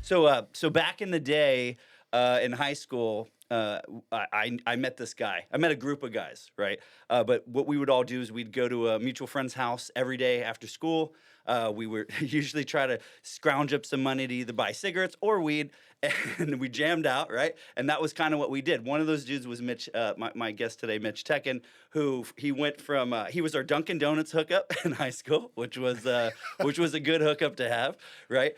So back in the day, in high school, I met this guy. I met a group of guys, right? But what we would all do is we'd go to a mutual friend's house every day after school. We would usually try to scrounge up some money to either buy cigarettes or weed, and we jammed out, right? And that was kind of what we did. One of those dudes was Mitch, my guest today, Mitch Teckman, who he went from. He was our Dunkin' Donuts hookup in high school, which was a good hookup to have, right?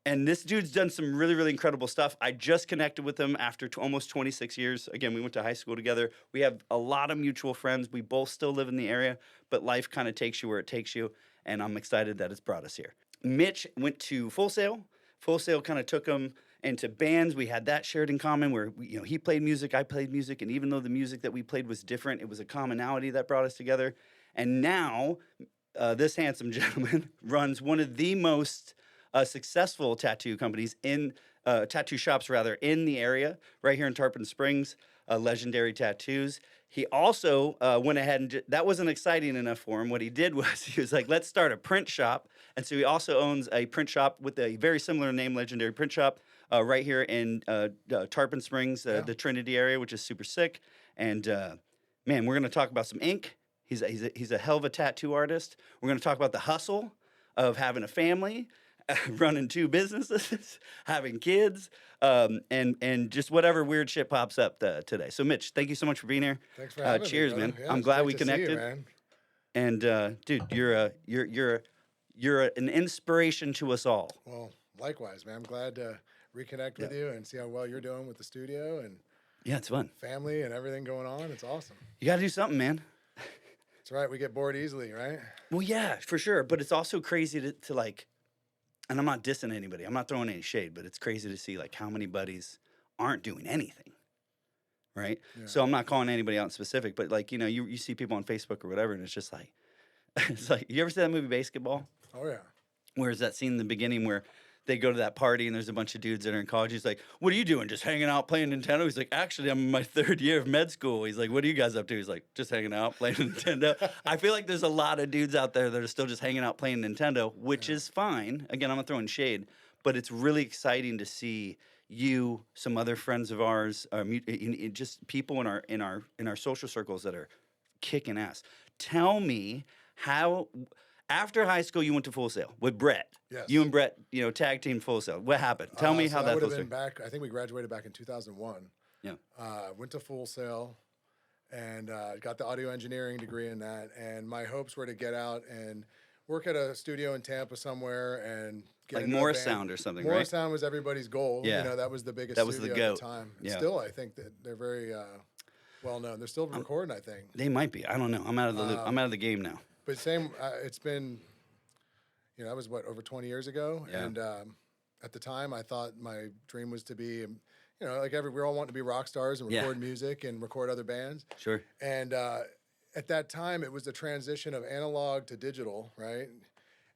And this dude's done some really, really incredible stuff. I just connected with him after almost 26 years. Again, we went to high school together. We have a lot of mutual friends. We both still live in the area, but life kind of takes you where it takes you, and I'm excited that it's brought us here. Mitch went to Full Sail. Full Sail kind of took him into bands. We had that shared in common where he played music, I played music, and even though the music that we played was different, it was a commonality that brought us together. And now, this handsome gentleman runs one of the most successful tattoo companies tattoo shops rather, in the area, right here in Tarpon Springs, Legendary Tattoos. He also went ahead and that wasn't exciting enough for him. What he did was he was like, let's start a print shop. And so he also owns a print shop with a very similar name, Legendary Print Shop, right here in Tarpon Springs, the Trinity area, which is super sick. And man, we're going to talk about some ink. He's a hell of a tattoo artist. We're going to talk about the hustle of having a family, running two businesses, having kids, and just whatever weird shit pops up today. So, Mitch, thank you so much for being here. Thanks for having cheers, me, man. Yeah, I'm glad we great to see you, connected. man. And dude, you're an inspiration to us all. Well, likewise, man. I'm glad to reconnect with you and see how well you're doing with the studio and Yeah, it's fun. family and everything going on. It's awesome. You got to do something, man. That's right. We get bored easily, right? Well, yeah, for sure. But it's also crazy to like, and I'm not dissing anybody. I'm not throwing any shade, but it's crazy to see like how many buddies aren't doing anything. Right. Yeah. So I'm not calling anybody out in specific, but like, you see people on Facebook or whatever, and it's just like, it's like, you ever see that movie Basketball? Oh, yeah. Where's that scene in the beginning where they go to that party and there's a bunch of dudes that are in college? He's like, what are you doing? Just hanging out playing Nintendo? He's like, actually, I'm in my third year of med school. He's like, what are you guys up to? He's like, just hanging out playing Nintendo. I feel like there's a lot of dudes out there that are still just hanging out playing Nintendo, which is fine. Again, I'm not throwing shade, but it's really exciting to see you, some other friends of ours, just people in our social circles that are kicking ass. Tell me how. After high school, you went to Full Sail with Brett. Yes. You and Brett, tag team Full Sail. What happened? Tell me So how that would Full have Sail. been back. I think we graduated back in 2001. Yeah. Went to Full Sail and got the audio engineering degree in that. And my hopes were to get out and work at a studio in Tampa somewhere and get Like into a Morris band. Sound or something, Morris right? Sound was everybody's goal. Yeah. That was the biggest That was the studio at goat. the time. Yeah. Still, I think that they're very well known. They're still recording, I think. They might be. I don't know. I'm out of the loop. I'm out of the game now. But same, it's been, that was over 20 years ago. Yeah. And at the time, I thought my dream was to be, like we all want to be rock stars and record music and record other bands. Sure. And at that time, it was the transition of analog to digital, right?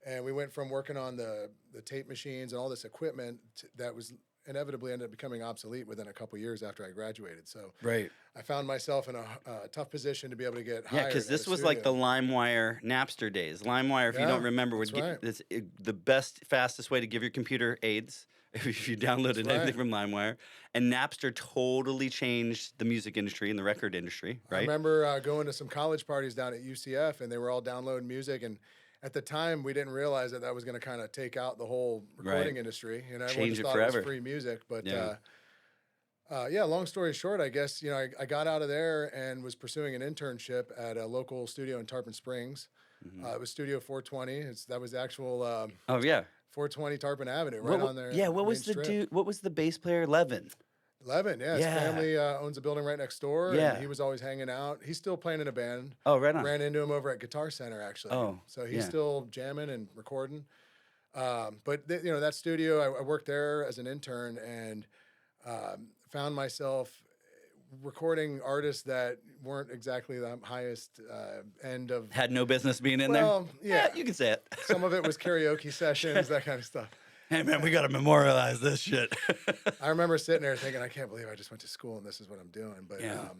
And we went from working on the tape machines and all this equipment that was inevitably ended up becoming obsolete within a couple years after I graduated. So Right. I found myself in a tough position to be able to get hired. Yeah, because at this a was like the studio. LimeWire Napster days. LimeWire, if you don't remember, would that's get the best, fastest way to give your computer AIDS if you downloaded That's anything right. from LimeWire. And Napster totally changed the music industry and the record industry, right? I remember going to some college parties down at UCF, and they were all downloading music. And at the time, we didn't realize that was going to kind of take out the whole recording Right. industry. Everyone Change just it thought forever. it was free music. But Yeah. long story short, I guess I got out of there and was pursuing an internship at a local studio in Tarpon Springs. Mm-hmm. It was Studio 420. That was the actual Oh yeah. 420 Tarpon Avenue, right on there. Yeah. What Main was the Strip. dude? What was the bass player? Levin. Levin, yeah. His Yeah. family owns a building right next door. Yeah. And he was always hanging out. He's still playing in a band. Oh, right on. Ran into him over at Guitar Center, actually. Oh, so he's yeah. still jamming and recording. But that studio, I worked there as an intern and found myself recording artists that weren't exactly the highest end of. Had no business being in there. Well, yeah, You can say it. some of it was karaoke sessions, that kind of stuff. Hey man, we got to memorialize this shit. I remember sitting there thinking, I can't believe I just went to school and this is what I'm doing. But Yeah.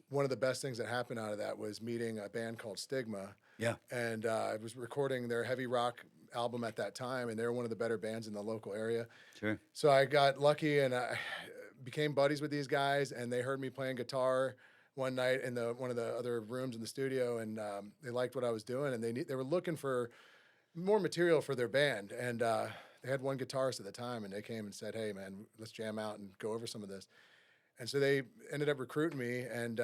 one of the best things that happened out of that was meeting a band called Stigma. Yeah. And I was recording their heavy rock album at that time, and they were one of the better bands in the local area. Sure. So I got lucky, and I became buddies with these guys, and they heard me playing guitar one night in one of the other rooms in the studio, and they liked what I was doing, and they were looking for more material for their band, and they had one guitarist at the time, and they came and said, "Hey, man, let's jam out and go over some of this." And so they ended up recruiting me, and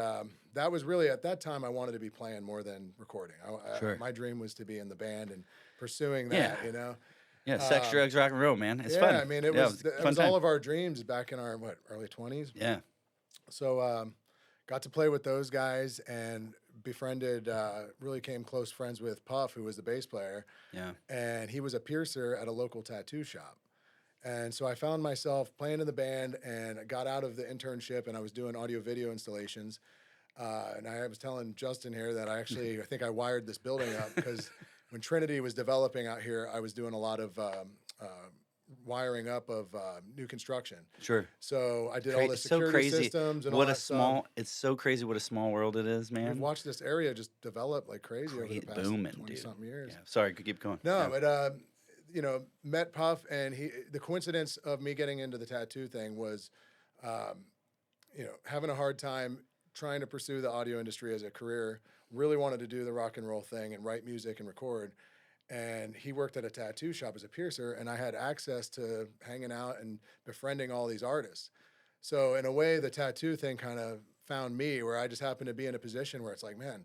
that was really, at that time, I wanted to be playing more than recording. Sure. My dream was to be in the band and pursuing that, you know? Yeah, sex, drugs, rock and roll, man. It's Yeah, fun. I mean, it Yeah, was, a it fun was time. all of our dreams back in our, early 20s? Yeah. So got to play with those guys and befriended, really came close friends with Puff, who was the bass player. Yeah. And he was a piercer at a local tattoo shop. And so I found myself playing in the band, and I got out of the internship, and I was doing audio video installations. And I was telling Justin here that I think I wired this building up, because when Trinity was developing out here, I was doing a lot of wiring up of new construction. Sure. So I did all the It's so security crazy. systems and What all a that small. stuff. It's so crazy what a small world it is, We've man. watched this area just develop like crazy over the past Booming, dude. 20-something years. Yeah. Sorry, could keep going. No, Yeah. but you know, met Puff, and the coincidence of me getting into the tattoo thing was, you know, having a hard time trying to pursue the audio industry as a career. Really wanted to do the rock and roll thing and write music and record. And he worked at a tattoo shop as a piercer, and I had access to hanging out and befriending all these artists. So in a way, the tattoo thing kind of found me, where I just happened to be in a position where it's like, man,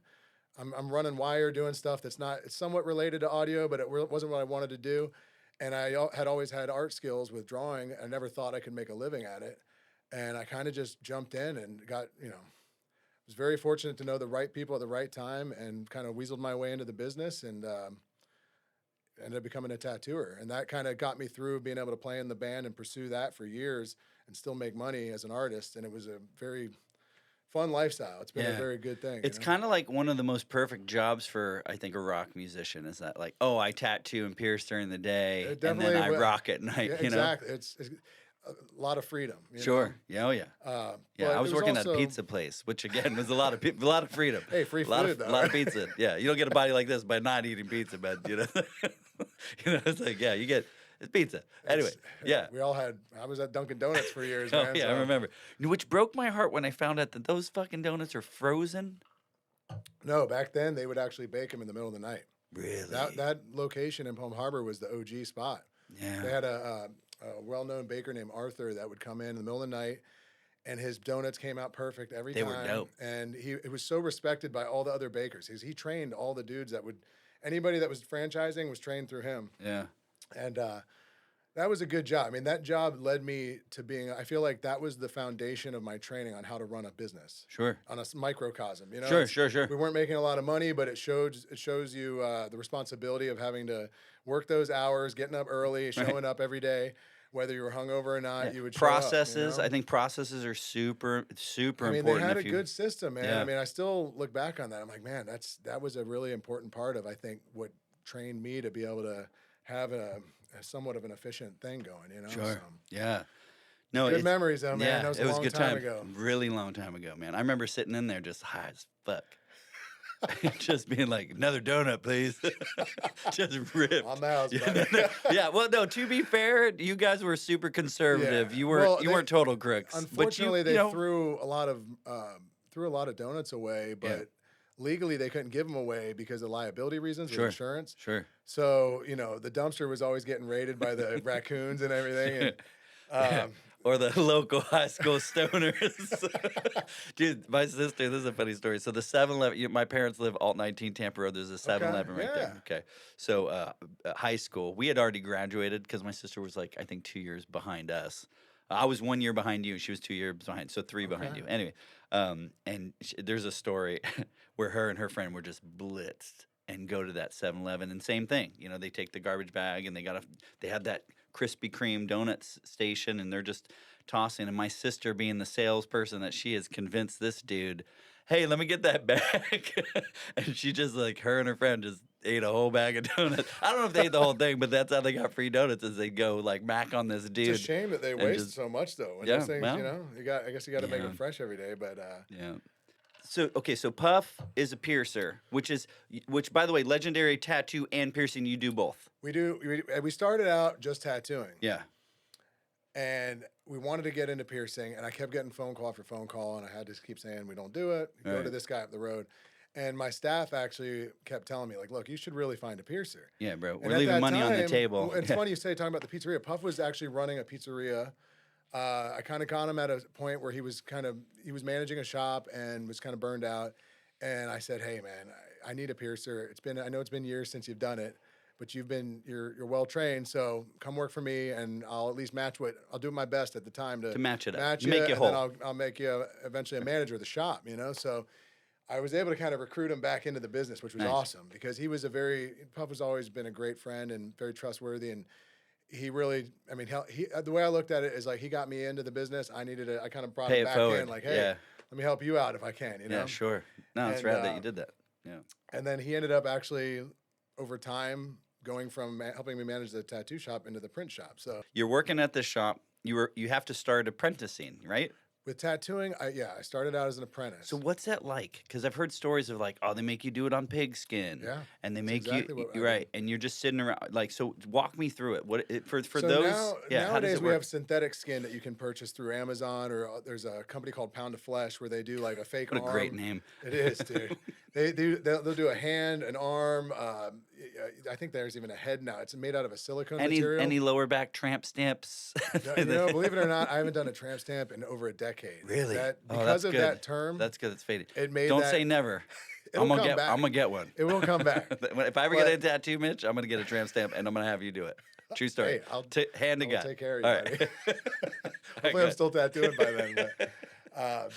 I'm running wire, doing stuff that's it's somewhat related to audio, but it wasn't what I wanted to do. And I had always had art skills with drawing. I never thought I could make a living at it. And I kind of just jumped in and got, you know, was very fortunate to know the right people at the right time, and kind of weaseled my way into the business, and ended up becoming a tattooer. And that kind of got me through being able to play in the band and pursue that for years and still make money as an artist. And it was a very fun lifestyle. It's been a very good thing. It's kind of like one of the most perfect jobs for, I think, a rock musician, is that like, oh, I tattoo and pierce during the day, and then I rock at night, Yeah, you know? exactly. It's a lot of freedom. You Sure. know? Yeah. Oh, yeah. Yeah. But I was it working also, at a pizza place, which again was a lot of freedom. Hey, free A lot food, of, though. lot of pizza. Yeah. You don't get a body like this by not eating pizza, man. You know. You know, it's like, yeah, you get it's pizza. Anyway, yeah. We all had. I was at Dunkin' Donuts for years, Oh, man. yeah, I remember. Which broke my heart when I found out that those fucking donuts are frozen. No, back then they would actually bake them in the middle of the night. Really? That location in Palm Harbor was the OG spot. Yeah. They had a well-known baker named Arthur that would come in the middle of the night, and his donuts came out perfect every time. They were dope. And it was so respected by all the other bakers. He trained all the dudes anybody that was franchising was trained through him. Yeah. And that was a good job. I mean, that job led me to I feel like that was the foundation of my training on how to run a business. Sure. On a microcosm, you know? Sure. We weren't making a lot of money, but it shows you the responsibility of having to work those hours, getting up early, showing up every day, whether you were hungover or not. Yeah. You would processes. show up, you know? I think processes are super I mean, important. they had a good system, man. Yeah. I mean, I still look back on that. I'm like, man, that was a really important part of, I think, what trained me to be able to have a somewhat of an efficient thing going, you know? Sure. So, Yeah. No, good memories, though, man. Yeah, That was a it was long good time ago. Really long time ago, man. I remember sitting in there just high as fuck. Just being like, another donut, please. Just ripped. On the house, Yeah, buddy. yeah, well, no, to be fair, you guys were super conservative. Yeah. You Well, weren't total crooks. Unfortunately, but you know, threw a lot of donuts away, but Yeah. legally they couldn't give them away because of liability reasons with Sure. insurance. Sure. So, you know, the dumpster was always getting raided by the raccoons and everything. And, Or the local high school stoners. Dude, my sister, this is a funny story. So the 7-Eleven, my parents live alt 19 Tampa Road. There's a 7-Eleven right there. Okay. So high school, we had already graduated because my sister was like, I think 2 years behind us. I was 1 year behind you. She was 2 years behind. So 3 behind you. Anyway, and there's a story where her and her friend were just blitzed and go to that 7-Eleven, and same thing. You know, they take the garbage bag and they had that Krispy Kreme donuts station, and they're just tossing. And my sister, being the salesperson that she is, convinced this dude, hey, let me get that bag. And she just, like, her and her friend just ate a whole bag of donuts. I don't know if they ate the whole thing, but that's how they got free donuts, is they go, like, mac on this dude. it's a shame that they waste so much, though. And Yeah, those things, well, you know, I guess you got to make yeah. them fresh every day. But Yeah. So Puff is a piercer, which by the way, legendary tattoo and piercing. You do both. We started out just tattooing. Yeah. And we wanted to get into piercing, and I kept getting phone call after phone call, and I had to keep saying, we don't do it. Go to this guy up the road. And my staff actually kept telling me, like, look, you should really find a piercer. Yeah, bro. And We're at leaving that money on the time, table. It's funny you say talking about the pizzeria. Puff was actually running a pizzeria. I kind of got him at a point where he was managing a shop and was kind of burned out. And I said, hey, man, I need a piercer. I know it's been years since you've done it, but you're well trained, so come work for me, and I'll at least I'll do my best at the time to match it up, make you whole. Then I'll make you eventually a manager of the shop, So I was able to kind of recruit him back into the business, which was awesome because Puff has always been a great friend and very trustworthy, and he really, the way I looked at it is like he got me into the business. I kind of brought him back in, like, hey, let me help you out if I can, Yeah, sure. No, it's rad that you did that. Yeah. And then he ended up actually over time going from helping me manage the tattoo shop into the print shop. So you're working at this shop. You have to start apprenticing, right? With tattooing, I started out as an apprentice. So what's that like? Because I've heard stories of like, oh, they make you do it on pig skin. Yeah. And they make you're right, and you're just sitting around. Like, so walk me through it. For so those. Nowadays we have synthetic skin that you can purchase through Amazon, or there's a company called Pound of Flesh where they do like a fake arm. What a great name. It is, dude. They'll do a hand, an arm. I think there's even a head now. It's made out of a silicone material. Any lower back tramp stamps? Believe it or not, I haven't done a tramp stamp in over a decade. Really? Because of that term. That's good. It's faded. Don't say never. I'm gonna get one. It will come back. If I ever get a tattoo, Mitch, I'm gonna get a tramp stamp, and I'm gonna have you do it. True story. Hey, I'll hand to God. take care of you, All buddy. right. Hopefully, I'm still tattooing by then. But,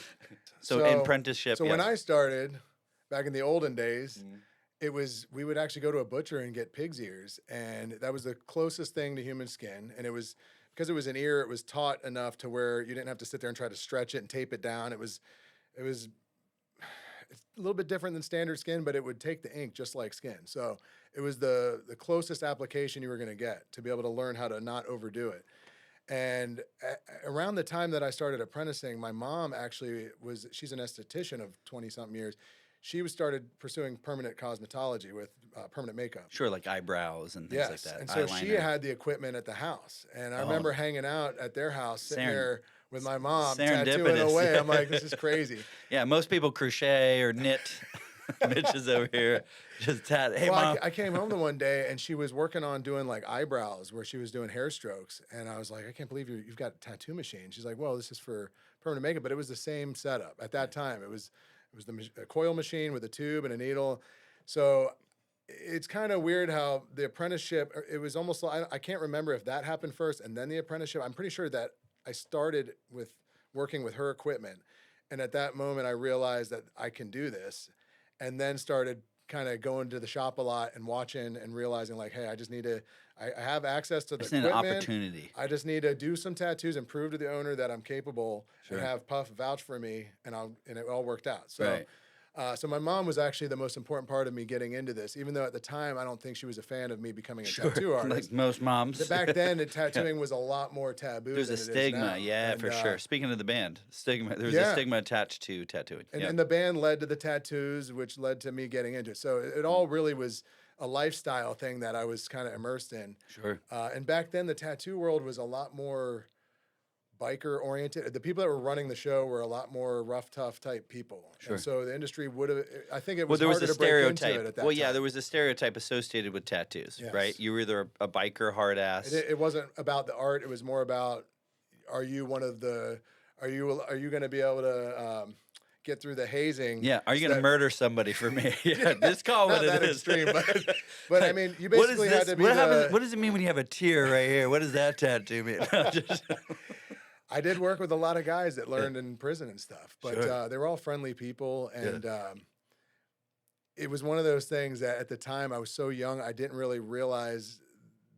so apprenticeship. So when I started back in the olden days, we would actually go to a butcher and get pig's ears, and that was the closest thing to human skin, and it was. Because it was an ear, it was taut enough to where you didn't have to sit there and try to stretch it and tape it down. It's a little bit different than standard skin, but it would take the ink just like skin. So it was the closest application you were going to get to be able to learn how to not overdo it. And around the time that I started apprenticing, my mom actually she's an esthetician of 20-something years. She started pursuing permanent cosmetology with permanent makeup. Sure, like eyebrows and things like that. And so eyeliner. she had the equipment at the house. And I remember hanging out at their house, sitting there with my mom, tattooing away. I'm like, this is crazy. Yeah, most people crochet or knit. Mitch is over here just Hey, Mom. I came home the one day, and she was working on doing like eyebrows where she was doing hair strokes. And I was like, I can't believe you've got a tattoo machine. She's like, well, this is for permanent makeup. But it was the same setup. At that time, it was a coil machine with a tube and a needle. So it's kind of weird how the apprenticeship, it was almost like, I can't remember if that happened first and then the apprenticeship. I'm pretty sure that I started with working with her equipment. And at that moment, I realized that I can do this, and then started kind of going to the shop a lot and watching and realizing like, hey, I have access to the equipment. An opportunity. I just need to do some tattoos and prove to the owner that I'm capable, and have Puff vouch for me, and it all worked out. So, right. So my mom was actually the most important part of me getting into this, even though at the time I don't think she was a fan of me becoming a tattoo artist. Like most moms. Back then, tattooing was a lot more taboo. There's a stigma, for sure. Speaking of the band, there's a stigma attached to tattooing. And the band led to the tattoos, which led to me getting into it. So it all really was a lifestyle thing that I was kind of immersed in. Sure. And back then, the tattoo world was a lot more biker oriented. The people that were running the show were a lot more rough, tough type people. Sure. And so the industry would have, I think it was there was harder a to break into stereotype. it at that Well, yeah, time. there was a stereotype associated with tattoos, Yes. right? You were either a biker, hard ass. It wasn't about the art. It was more about, are you going to be able to get through the hazing? Yeah, are you going to murder somebody for me? Yeah, just call Not it that is. extreme, but I mean, you basically had to be what does it mean when you have a tear right here? What does that tattoo mean? I did work with a lot of guys that learned in prison and stuff, but they were all friendly people, and it was one of those things that at the time I was so young, I didn't really realize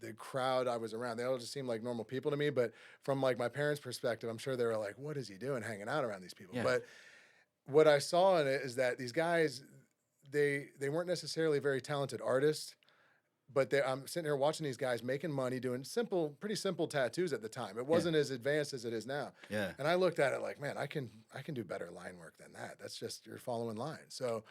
the crowd I was around. They all just seemed like normal people to me, but from like my parents' perspective, I'm sure they were like, what is he doing hanging out around these people? Yeah. But what I saw in it is that these guys, they weren't necessarily very talented artists, but I'm sitting here watching these guys making money doing pretty simple tattoos at the time. It Yeah. wasn't as advanced as it is now. Yeah. And I looked at it like, man, I can do better line work than that. That's just you're following lines. So,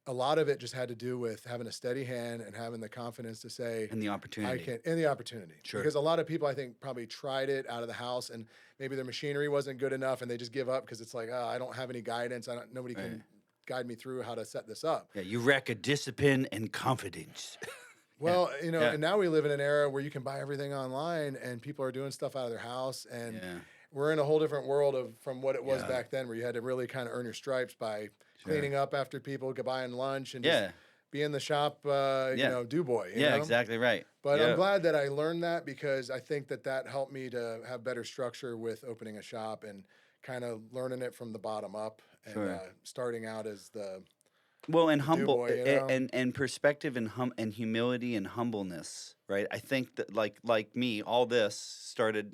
a lot of it just had to do with having a steady hand and having the confidence to say, And the opportunity. and the opportunity. Sure. Because a lot of people, I think, probably tried it out of the house and maybe their machinery wasn't good enough and they just give up because it's like, oh, I don't have any guidance. Nobody can guide me through how to set this up. Yeah, you lack a discipline and confidence. Well, and now we live in an era where you can buy everything online and people are doing stuff out of their house. And we're in a whole different world from what it was back then, where you had to really kind of earn your stripes by cleaning up after people, buying lunch, and just be in the shop, do boy. You know? Exactly right. But I'm glad that I learned that because I think that helped me to have better structure with opening a shop and kind of learning it from the bottom up and starting out as the and humble boy, and perspective and humility and humbleness, right? I think that like me, all this started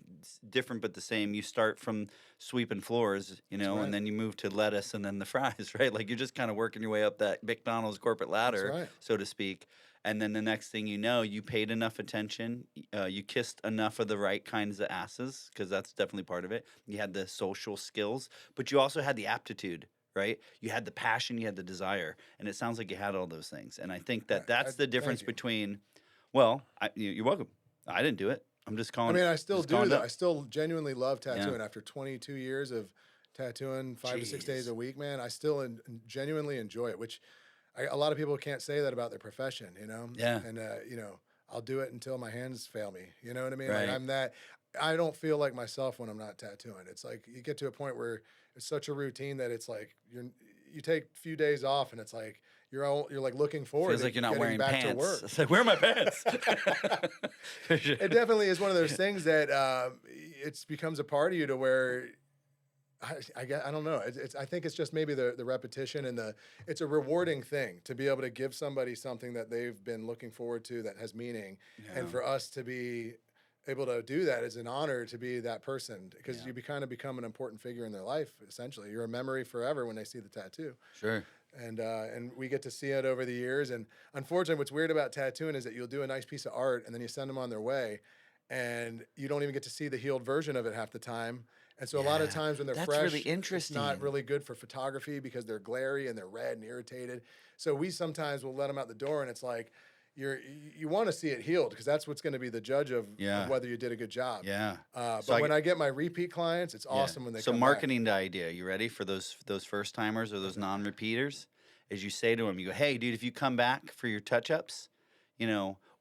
different but the same. You start from sweeping floors, and then you move to lettuce and then the fries, right? Like you're just kind of working your way up that McDonald's corporate ladder, so to speak. And then the next thing you know, you paid enough attention, you kissed enough of the right kinds of asses, because that's definitely part of it. You had the social skills, but you also had the aptitude. Right? You had the passion, you had the desire, and it sounds like you had all those things. And I think that's the difference between, you're welcome. I didn't do it. I'm just calling. I mean, I still do that. I still genuinely love tattooing. After 22 years of tattooing 5 to 6 days a week, man, I still genuinely enjoy it, which a lot of people can't say that about their profession, Yeah. And, I'll do it until my hands fail me. You know what I mean? Right. Like I don't feel like myself when I'm not tattooing. It's like you get to a point where it's such a routine that it's like you take a few days off and it's like you're like looking forward. Feels like you're not wearing back pants. To work. It's like, where are my pants? It definitely is one of those things that it becomes a part of you to where I don't know. I think it's just maybe the repetition and it's a rewarding thing to be able to give somebody something that they've been looking forward to that has meaning, and for us to be able to do that is an honor to be that person, because you kind of become an important figure in their life. Essentially, you're a memory forever when they see the tattoo. Sure. And we get to see it over the years. And unfortunately, what's weird about tattooing is that you'll do a nice piece of art and then you send them on their way, and you don't even get to see the healed version of it half the time. And so a lot of times when they're fresh, really interesting. It's not really good for photography because they're glary and they're red and irritated. So we sometimes will let them out the door, and it's like, you want to see it healed, because that's what's going to be the judge of whether you did a good job. Yeah. But when I get my repeat clients, it's awesome when they come marketing the idea. You ready for those first timers or those non-repeaters? Is you say to them, you go, hey, dude, if you come back for your touch-ups,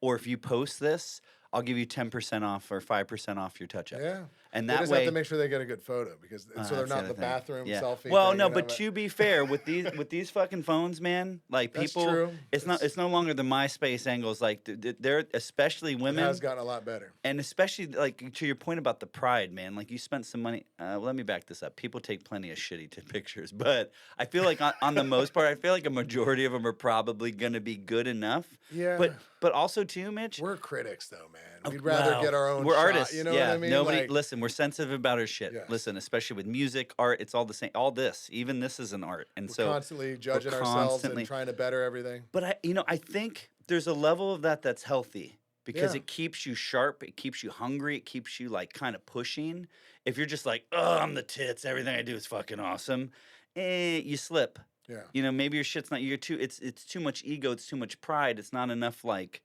or if you post this, I'll give you 10% off or 5% off your touch-up. Yeah. And they that just way, have to make sure they get a good photo, because so they're not in the bathroom selfie. Well, thing, no, but to be fair, with these fucking phones, man, like That's people, true. it's no longer the MySpace angles. Like they're especially women. It has gotten a lot better. And especially like to your point about the pride, man. Like you spent some money. Let me back this up. People take plenty of shitty pictures, but I feel like on the most part, I feel like a majority of them are probably gonna be good enough. Yeah. But also too, Mitch. We're critics, though, man. We'd rather get our own. We're shot, artists. You know what I mean? Listen, we're sensitive about our shit. Yes. Listen, especially with music, art, it's all the same. All this, even this is an art, and We're constantly judging ourselves and trying to better everything. But I think there's a level of that's healthy, because it keeps you sharp, it keeps you hungry, it keeps you like kind of pushing. If you're just like, oh, I'm the tits, everything I do is fucking awesome, you slip. Yeah. Maybe your shit's not. It's too much ego. It's too much pride. It's not enough like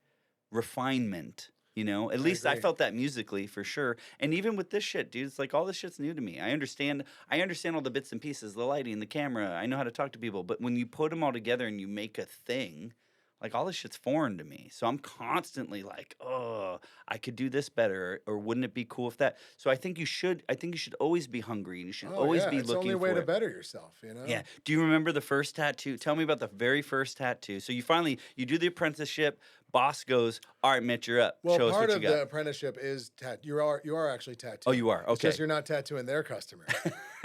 refinement. At least I felt that musically, for sure. And even with this shit, dude, it's like all this shit's new to me. I understand all the bits and pieces, the lighting, the camera. I know how to talk to people. But when you put them all together and you make a thing, like all this shit's foreign to me. So I'm constantly like, oh, I could do this better, or wouldn't it be cool if that? So I think you should always be hungry, and you should always be looking for it. It's the only way to better yourself, Yeah. Do you remember the first tattoo? Tell me about the very first tattoo. So you do the apprenticeship. Boss goes, all right, Mitch, you're up. Well, Show us part what of you got. the apprenticeship is you are actually tattooing. Oh, you are? Okay. It's just you're not tattooing their customer.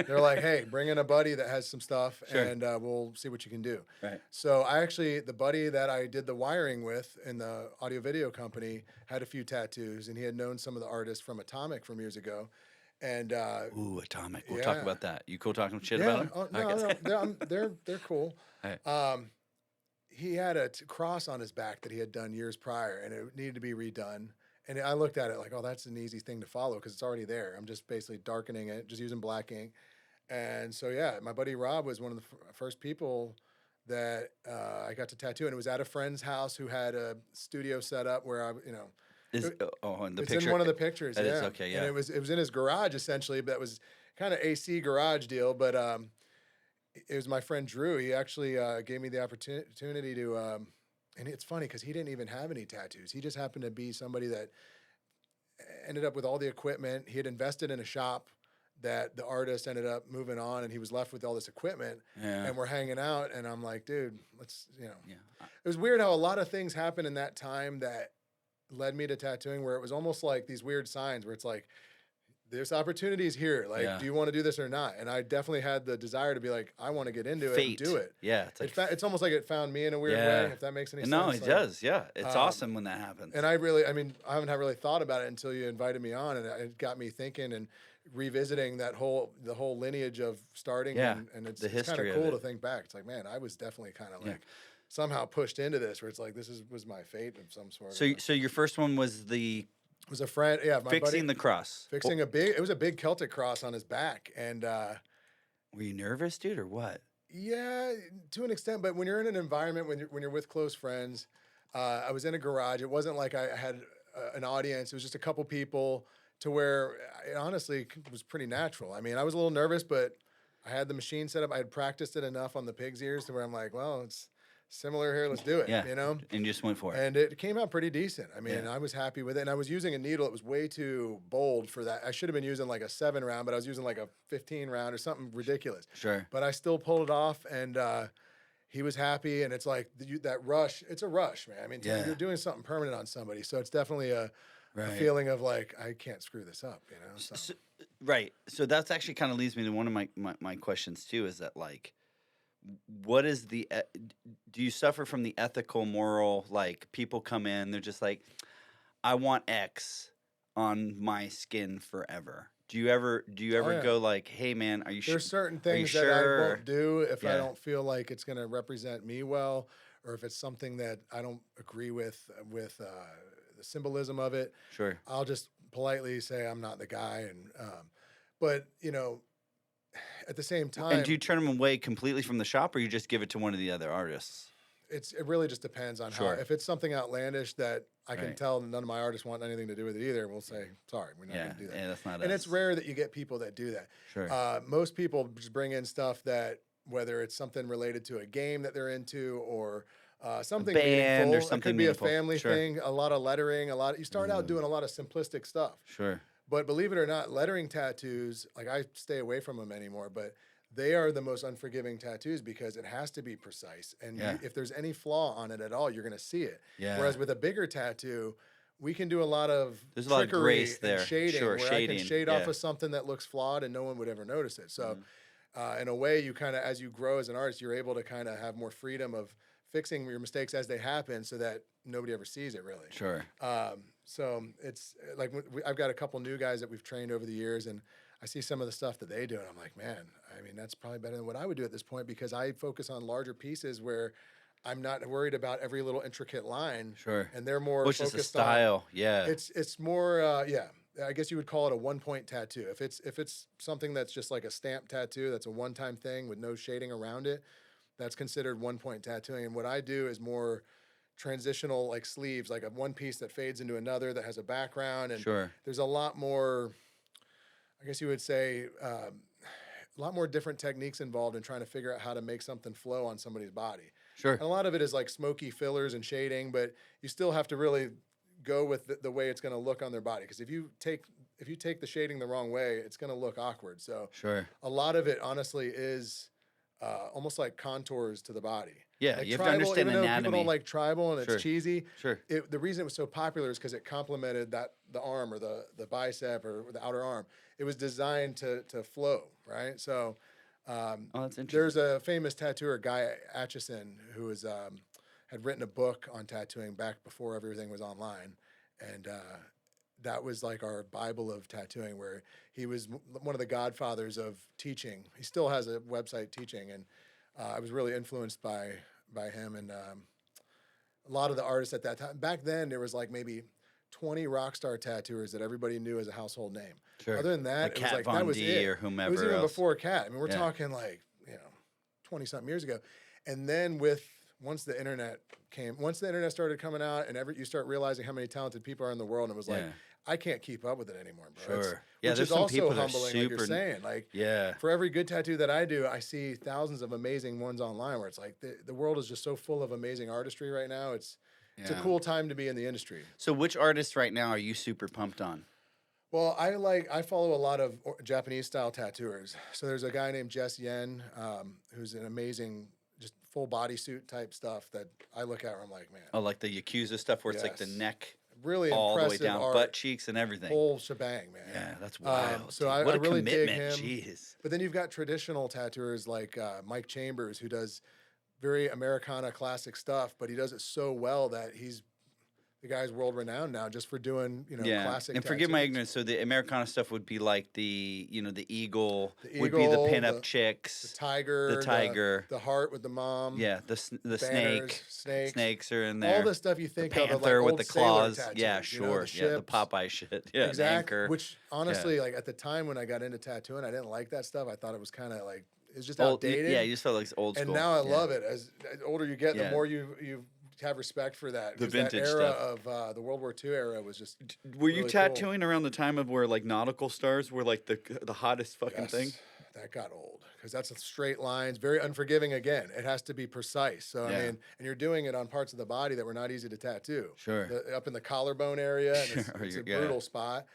They're like, hey, bring in a buddy that has some stuff, and we'll see what you can do. Right. So the buddy that I did the wiring with in the audio video company had a few tattoos, and he had known some of the artists from Atomic from years ago. And ooh, Atomic. We'll talk about that. You cool talking shit about them? Oh, no, they're cool. Right. he had a cross on his back that he had done years prior, and it needed to be redone. And I looked at it like, oh, that's an easy thing to follow because it's already there. I'm just basically darkening it, just using black ink. And so, yeah, my buddy Rob was one of the first people that I got to tattoo, and it was at a friend's house who had a studio set up where Is it- in the it's picture? in one of the pictures. That Yeah, is okay. and Yeah. it was in his garage essentially, but that was kind of AC garage deal. But it was my friend Drew. He actually gave me the opportunity to. And it's funny because he didn't even have any tattoos. He just happened to be somebody that ended up with all the equipment. He had invested in a shop that the artist ended up moving on, and he was left with all this equipment. Yeah. And we're hanging out, and I'm like, dude, let's. Yeah. It was weird how a lot of things happened in that time that led me to tattooing, where it was almost like these weird signs where it's like, there's opportunities here. Like, Yeah. do you want to do this or not? And I definitely had the desire to be like, I want to get into it and Fate. do it. Yeah. It's like It's almost like it found me in a weird Yeah. way, if that makes any no, sense. it Like, does. Yeah. It's awesome when that happens. and I mean, I haven't really thought about it until you invited me on, and it got me thinking and revisiting the whole lineage of starting. Yeah, And it's the kind history of of cool to it. think back. It's like, man, I was definitely kind of Yeah. like somehow pushed into this, where it's like, was my fate of some sort. So your first one was the it was a friend, yeah, my fixing buddy, the cross. fixing it was a big Celtic cross on his back. And, Were you nervous, dude, or what? yeah, to an extent, but when you're in an environment, when you're with close friends, I was in a garage. It wasn't like I had an audience. It was just a couple people, to where it honestly was pretty natural. I mean, I was a little nervous, but I had the machine set up. I had practiced it enough on the pig's ears to where I'm like, well, it's similar here. Let's do it. Yeah. You know? And you just went for it. And it came out pretty decent. I mean, Yeah. I was happy with it. And I was using a needle that was way too bold for that. I should have been using like a 7 round, but I was using like a 15 round or something ridiculous. Sure. But I still pulled it off, and he was happy. And it's like that rush. It's a rush, man. I mean, Yeah. you're doing something permanent on somebody. So it's definitely a Right. feeling of like, I can't screw this up, you know? So. So, right. So that's actually kind of leads me to one of my questions too, is that like, what is the, do you suffer from the ethical, moral, like people come in, they're just like, I want X on my skin forever. Do you ever yeah. go like, hey man, are you sure? There's certain are you things that sure? I won't do if I Yeah. don't feel like it's going to represent me well, or if it's something that I don't agree with the symbolism of it. Sure. I'll just politely say I'm not the guy. And but at the same time, And do you turn them away completely from the shop, or you just give it to one of the other artists? it really just depends on Sure. how. If it's something outlandish that I can Right. tell none of my artists want anything to do with it either, we'll say sorry, we're not Yeah. going to do that. Yeah, that's not And us. it's rare that you get people that do that. Sure. Most people just bring in stuff that, whether it's something related to a game that they're into, or something band or meaningful. It something could be meaningful. a family Sure. thing, a lot of lettering, you start out doing a lot of simplistic stuff. Sure. But believe it or not, lettering tattoos, like, I stay away from them anymore, but they are the most unforgiving tattoos because it has to be precise. And Yeah. if there's any flaw on it at all, you're going to see it. Yeah. Whereas with a bigger tattoo, we can do a lot of There's a lot of trickery grace and there. shading, Sure, where I shading, can shade off yeah. of something that looks flawed and no one would ever notice it. So Mm-hmm. in a way, you kind of, as you grow as an artist, you're able to kind of have more freedom of fixing your mistakes as they happen, so that nobody ever sees it, really. Sure. So it's like, I've got a couple new guys that we've trained over the years, and I see some of the stuff that they do, and I'm like, man, I mean, that's probably better than what I would do at this point, because I focus on larger pieces where I'm not worried about every little intricate line. Sure. And they're more Which is focused a style. Yeah. on, it's more, yeah, I guess you would call it a 1-point tattoo. If it's something that's just like a stamp tattoo, that's a one-time thing with no shading around it, that's considered 1-point tattooing. And what I do is more transitional, like sleeves, like a one piece that fades into another that has a background. And Sure. there's a lot more, I guess you would say, a lot more different techniques involved in trying to figure out how to make something flow on somebody's body. Sure. And a lot of it is like smoky fillers and shading, but you still have to really go with the way it's going to look on their body. Because if you take the shading the wrong way, it's going to look awkward. So Sure. a lot of it, honestly, is almost like contours to the body. Yeah, Like you have to tribal, understand even though anatomy. people don't like tribal and Sure. it's cheesy. Sure. The reason it was so popular is because it complemented the arm, or the bicep, or the outer arm. It was designed to flow, right? So Oh, that's interesting. there's a famous tattooer, Guy Atchison, who was had written a book on tattooing back before everything was online, and that was like our Bible of tattooing, where he was one of the godfathers of teaching. He still has a website teaching, and I was really influenced by by him, and a lot of the artists at that time. Back then, there was like maybe 20 rock star tattooers that everybody knew as a household name. Sure. Other than that, Like it was Kat like Von that was D it. or whomever It was even else. before Cat. I mean, we're Yeah. talking like 20-something years ago. And then once the internet started coming out, and you start realizing how many talented people are in the world, and it was like, Yeah. I can't keep up with it anymore, bro. Sure. Yeah, Which there's is some also people that are humbling, like you're super- saying. Like, Yeah. for every good tattoo that I do, I see thousands of amazing ones online where it's like the world is just so full of amazing artistry right now. It's a Yeah. cool time to be in the industry. So which artists right now are you super pumped on? Well, I follow a lot of Japanese style tattooers. So there's a guy named Jess Yen, who's an amazing, just full bodysuit type stuff that I look at where I'm like, man, Oh, like the Yakuza stuff where it's like the Yes. neck really all the way impressive down, art, butt cheeks and everything. whole shebang, man. Yeah, that's wild. So dude. I What a really dig commitment. him. Jeez. But then you've got traditional tattooers like Mike Chambers, who does very Americana classic stuff, but he does it so well that the guy's world renowned now just for doing, Yeah, classic and forgive my tattoos. ignorance. So the Americana stuff would be like the eagle, The would be the eagle, pinup the chicks. Tiger, The tiger. the heart with the mom. Yeah, the Banners, snake. snakes. Snakes are in there. All the stuff you think of, Panther like with old the sailor claws. tattoos, Yeah, the sure. Yeah, the ships. Popeye shit. Yeah, an Exactly. anchor. Which honestly, like at the time when I got into tattooing, I didn't like that stuff. I thought it was kind of like it's just Old- outdated. Yeah, you just felt like it's old school. And now I Yeah. love it. As older you get, Yeah. the more you have respect for that. The 'Cause vintage that era stuff. of the World War II era was just Were you really cool. tattooing around the time of where like nautical stars were like the hottest fucking thing? Yes, that got old because that's a straight lines, very unforgiving. Again, it has to be precise. So Yeah. I mean, and you're doing it on parts of the body that were not easy to tattoo. Sure. Up in the collarbone area, and it's, Sure, it's a yeah. brutal spot.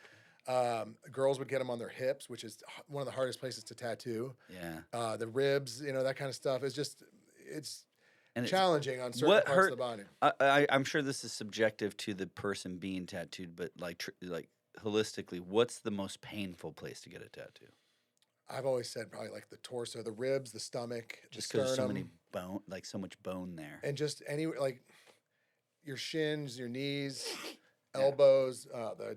Girls would get them on their hips, which is one of the hardest places to tattoo. Yeah. The ribs, that kind of stuff. It's And it's- challenging on certain what parts hurt- of the body. I'm sure this is subjective to the person being tattooed, but like holistically, what's the most painful place to get a tattoo? I've always said probably like the torso, the ribs, the stomach, Just the because sternum, there's so much bone there. and just like your shins, your knees, elbows.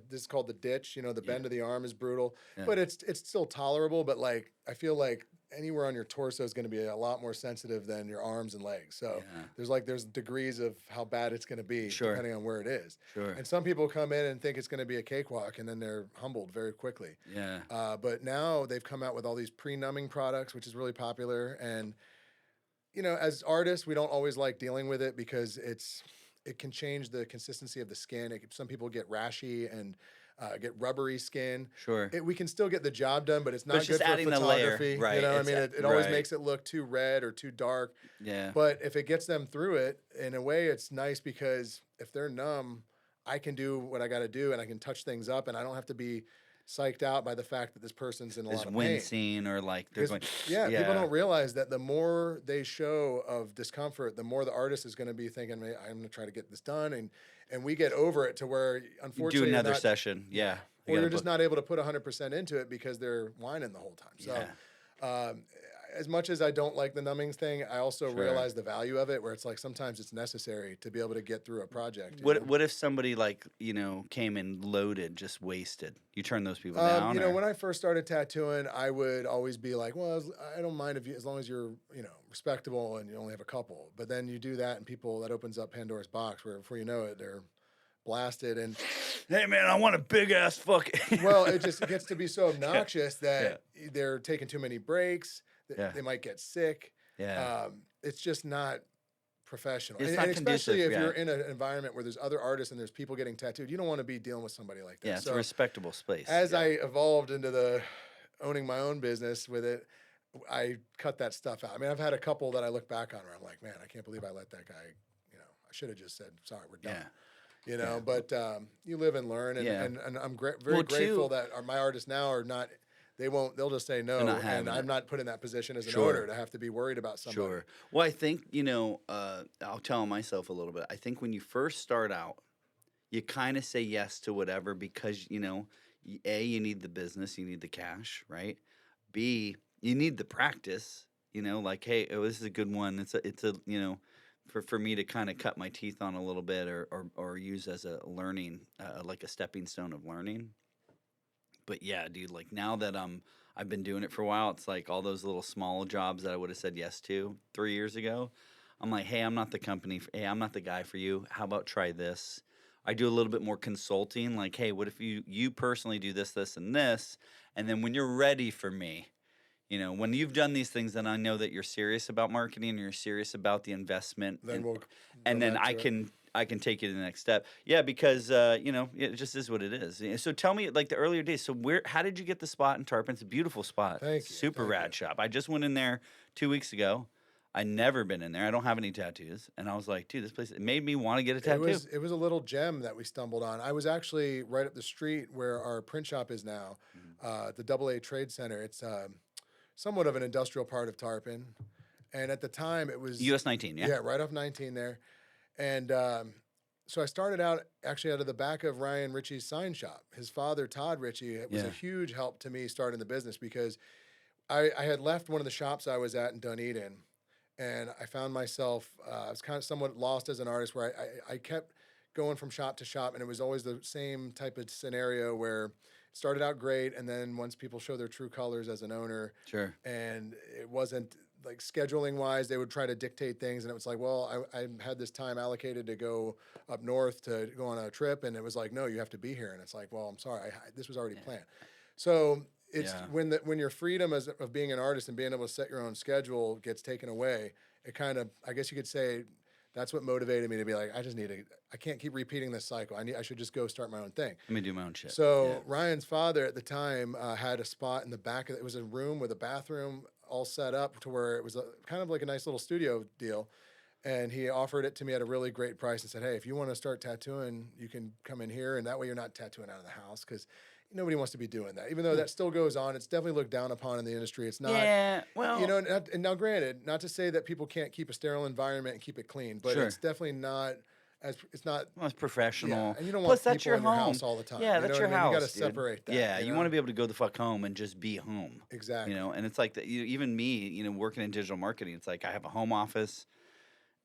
This is called the ditch. The bend of the arm is brutal, Yeah. but it's still tolerable. But like I feel like anywhere on your torso is going to be a lot more sensitive than your arms and legs. So Yeah. there's degrees of how bad it's going to be Sure. depending on where it is. Sure. And some people come in and think it's going to be a cakewalk, and then they're humbled very quickly. Yeah. But now they've come out with all these pre-numbing products, which is really popular. And as artists, we don't always like dealing with it because it can change the consistency of the skin. Some people get rashy and get rubbery skin. Sure. We can still get the job done, but it's not it's good just for adding the layer, photography. right, I it's mean, a- it always right. makes it look too red or too dark. Yeah. But if it gets them through it, in a way, it's nice because if they're numb, I can do what I got to do and I can touch things up, and I don't have to be psyched out by the fact that this person's in a Is lot of pain. wincing or like they're going. People don't realize that the more they show of discomfort, the more the artist is going to be thinking, "Man, I'm going to try to get this done," and we get over it to where, unfortunately, Do you're another not- session. Yeah. or you're just not able to put 100% into it because they're whining the whole time. So, as much as I don't like the numbing thing, I also Sure. realize the value of it, where it's like sometimes it's necessary to be able to get through a project. What if somebody like came in loaded, just wasted? You turn those people down. or- When I first started tattooing, I would always be like, well, I don't mind as long as you're, respectable and you only have a couple. But then you do that and that opens up Pandora's box where before you know it, they're blasted. And Hey man, I want a big ass fucking. well, it just gets to be so obnoxious that they're taking too many breaks. Yeah. They might get sick. Yeah. It's just not professional. It's and, not and especially conducive, if you're in an environment where there's other artists and there's people getting tattooed, you don't want to be dealing with somebody like that. Yeah, it's So a respectable space. as yeah. I evolved into the owning my own business with it, I cut that stuff out. I mean, I've had a couple that I look back on where I'm like, man, I can't believe I let that guy, I should have just said, sorry, we're done. Yeah. But you live and learn, and, Yeah. and I'm very grateful that my artists now are not, they'll just say no, not having and I'm it. not put in that position as an Sure. owner to have to be worried about somebody. Sure. Well, I think, I'll tell myself a little bit. I think when you first start out, you kind of say yes to whatever because, A, you need the business, you need the cash, right? B, you need the practice, like, hey, this is a good one. It's a for me to kind of cut my teeth on a little bit or use as a learning, like a stepping stone of learning. But yeah, dude, like now that I've been doing it for a while, it's like all those little small jobs that I would have said yes to 3 years ago. I'm like, hey, I'm not the company. Hey, I'm not the guy for you. How about try this? I do a little bit more consulting. Like, hey, what if you personally do this, this, and this, and then when you're ready for me, when you've done these things, then I know that you're serious about marketing and you're serious about the investment, Then and we'll and then relent to it. I can take you to the next step. Yeah, because it just is what it is. Yeah, so tell me, like the earlier days. So how did you get the spot in Tarpon? It's a beautiful spot, Thank you, super thank you. rad shop. I just went in there 2 weeks ago. I never been in there. I don't have any tattoos, and I was like, dude, this place it made me want to get a tattoo. It was a little gem that we stumbled on. I was actually right up the street where our print shop is now, Mhm. the Double A Trade Center. It's somewhat of an industrial part of Tarpon, and at the time it was US 19, yeah. yeah, right off 19 there. And so I started out actually out of the back of Ryan Ritchie's sign shop. His father, Todd Ritchie, was a Yeah. huge help to me starting the business because I had left one of the shops I was at in Dunedin, and I found myself I was kind of somewhat lost as an artist where I kept going from shop to shop, and it was always the same type of scenario where it started out great, and then once people show their true colors as an owner, Sure. and it wasn't like scheduling wise, they would try to dictate things, and it was like, well, I had this time allocated to go up north to go on a trip, and it was like, no, you have to be here, and it's like, well, I'm sorry, this was already planned. So it's Yeah. when your freedom of being an artist and being able to set your own schedule gets taken away, it kind of, I guess you could say, that's what motivated me to be like, I can't keep repeating this cycle. I should just go start my own thing. Let me do my own shit. Yeah. So Ryan's father at the time had a spot in the back of it. It was a room with a bathroom all set up to where it was kind of like a nice little studio deal. And he offered it to me at a really great price and said, hey, if you want to start tattooing, you can come in here. And that way you're not tattooing out of the house because nobody wants to be doing that. Even though that still goes on, it's definitely looked down upon in the industry. It's not, Yeah. Well, and now granted, not to say that people can't keep a sterile environment and keep it clean, but sure. it's definitely not it's not, Well, it's yeah. professional. And you don't want Plus, that's people your in your home. house all the time. Yeah, You know that's what your I mean? You got to house, dude. separate that. Yeah, you want to be able to go the fuck home and just be home. Exactly. And it's like that. Even me, working in digital marketing, it's like I have a home office,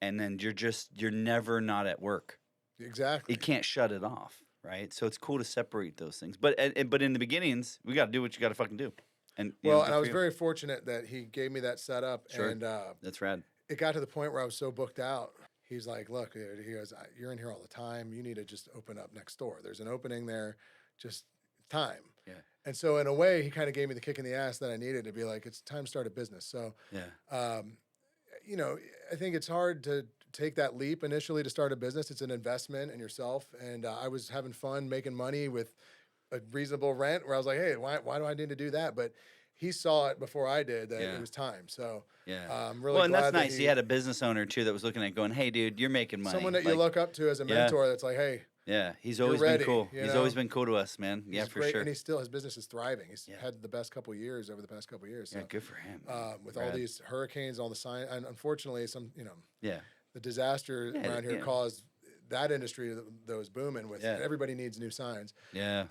and then you're never not at work. Exactly. You can't shut it off, right? So it's cool to separate those things. But in the beginnings, we got to do what you got to fucking do. And Well, good and I for was you. very fortunate that he gave me that setup, Sure. and That's rad. it got to the point where I was so booked out. He's like, "Look," he goes, "You're in here all the time. You need to just open up next door. There's an opening there. Just time." Yeah. And so, in a way, he kind of gave me the kick in the ass that I needed to be like, "It's time to start a business." So, Yeah. um, I think it's hard to take that leap initially to start a business. It's an investment in yourself, and I was having fun making money with a reasonable rent. Where I was like, "Hey, why do I need to do that?" But he saw it before I did that Yeah. it was time. So Yeah. I'm really Well, and that's glad that nice. You had a business owner too that was looking at going, "Hey, dude, you're making money." someone that you Like, look up to as a yeah. mentor. That's like, "Hey, Yeah, he's you're always ready." been cool. You He's know, always been cool to us, man. Yeah, he's for great, sure. and his business is thriving. He's Yeah. had the best couple of years over the past couple of years. Yeah, So good for him. Man. with all Rad. these hurricanes, all the sign, and unfortunately, Yeah. the disaster Yeah, around here yeah. caused that industry that was booming with Yeah. everybody needs new signs. Yeah.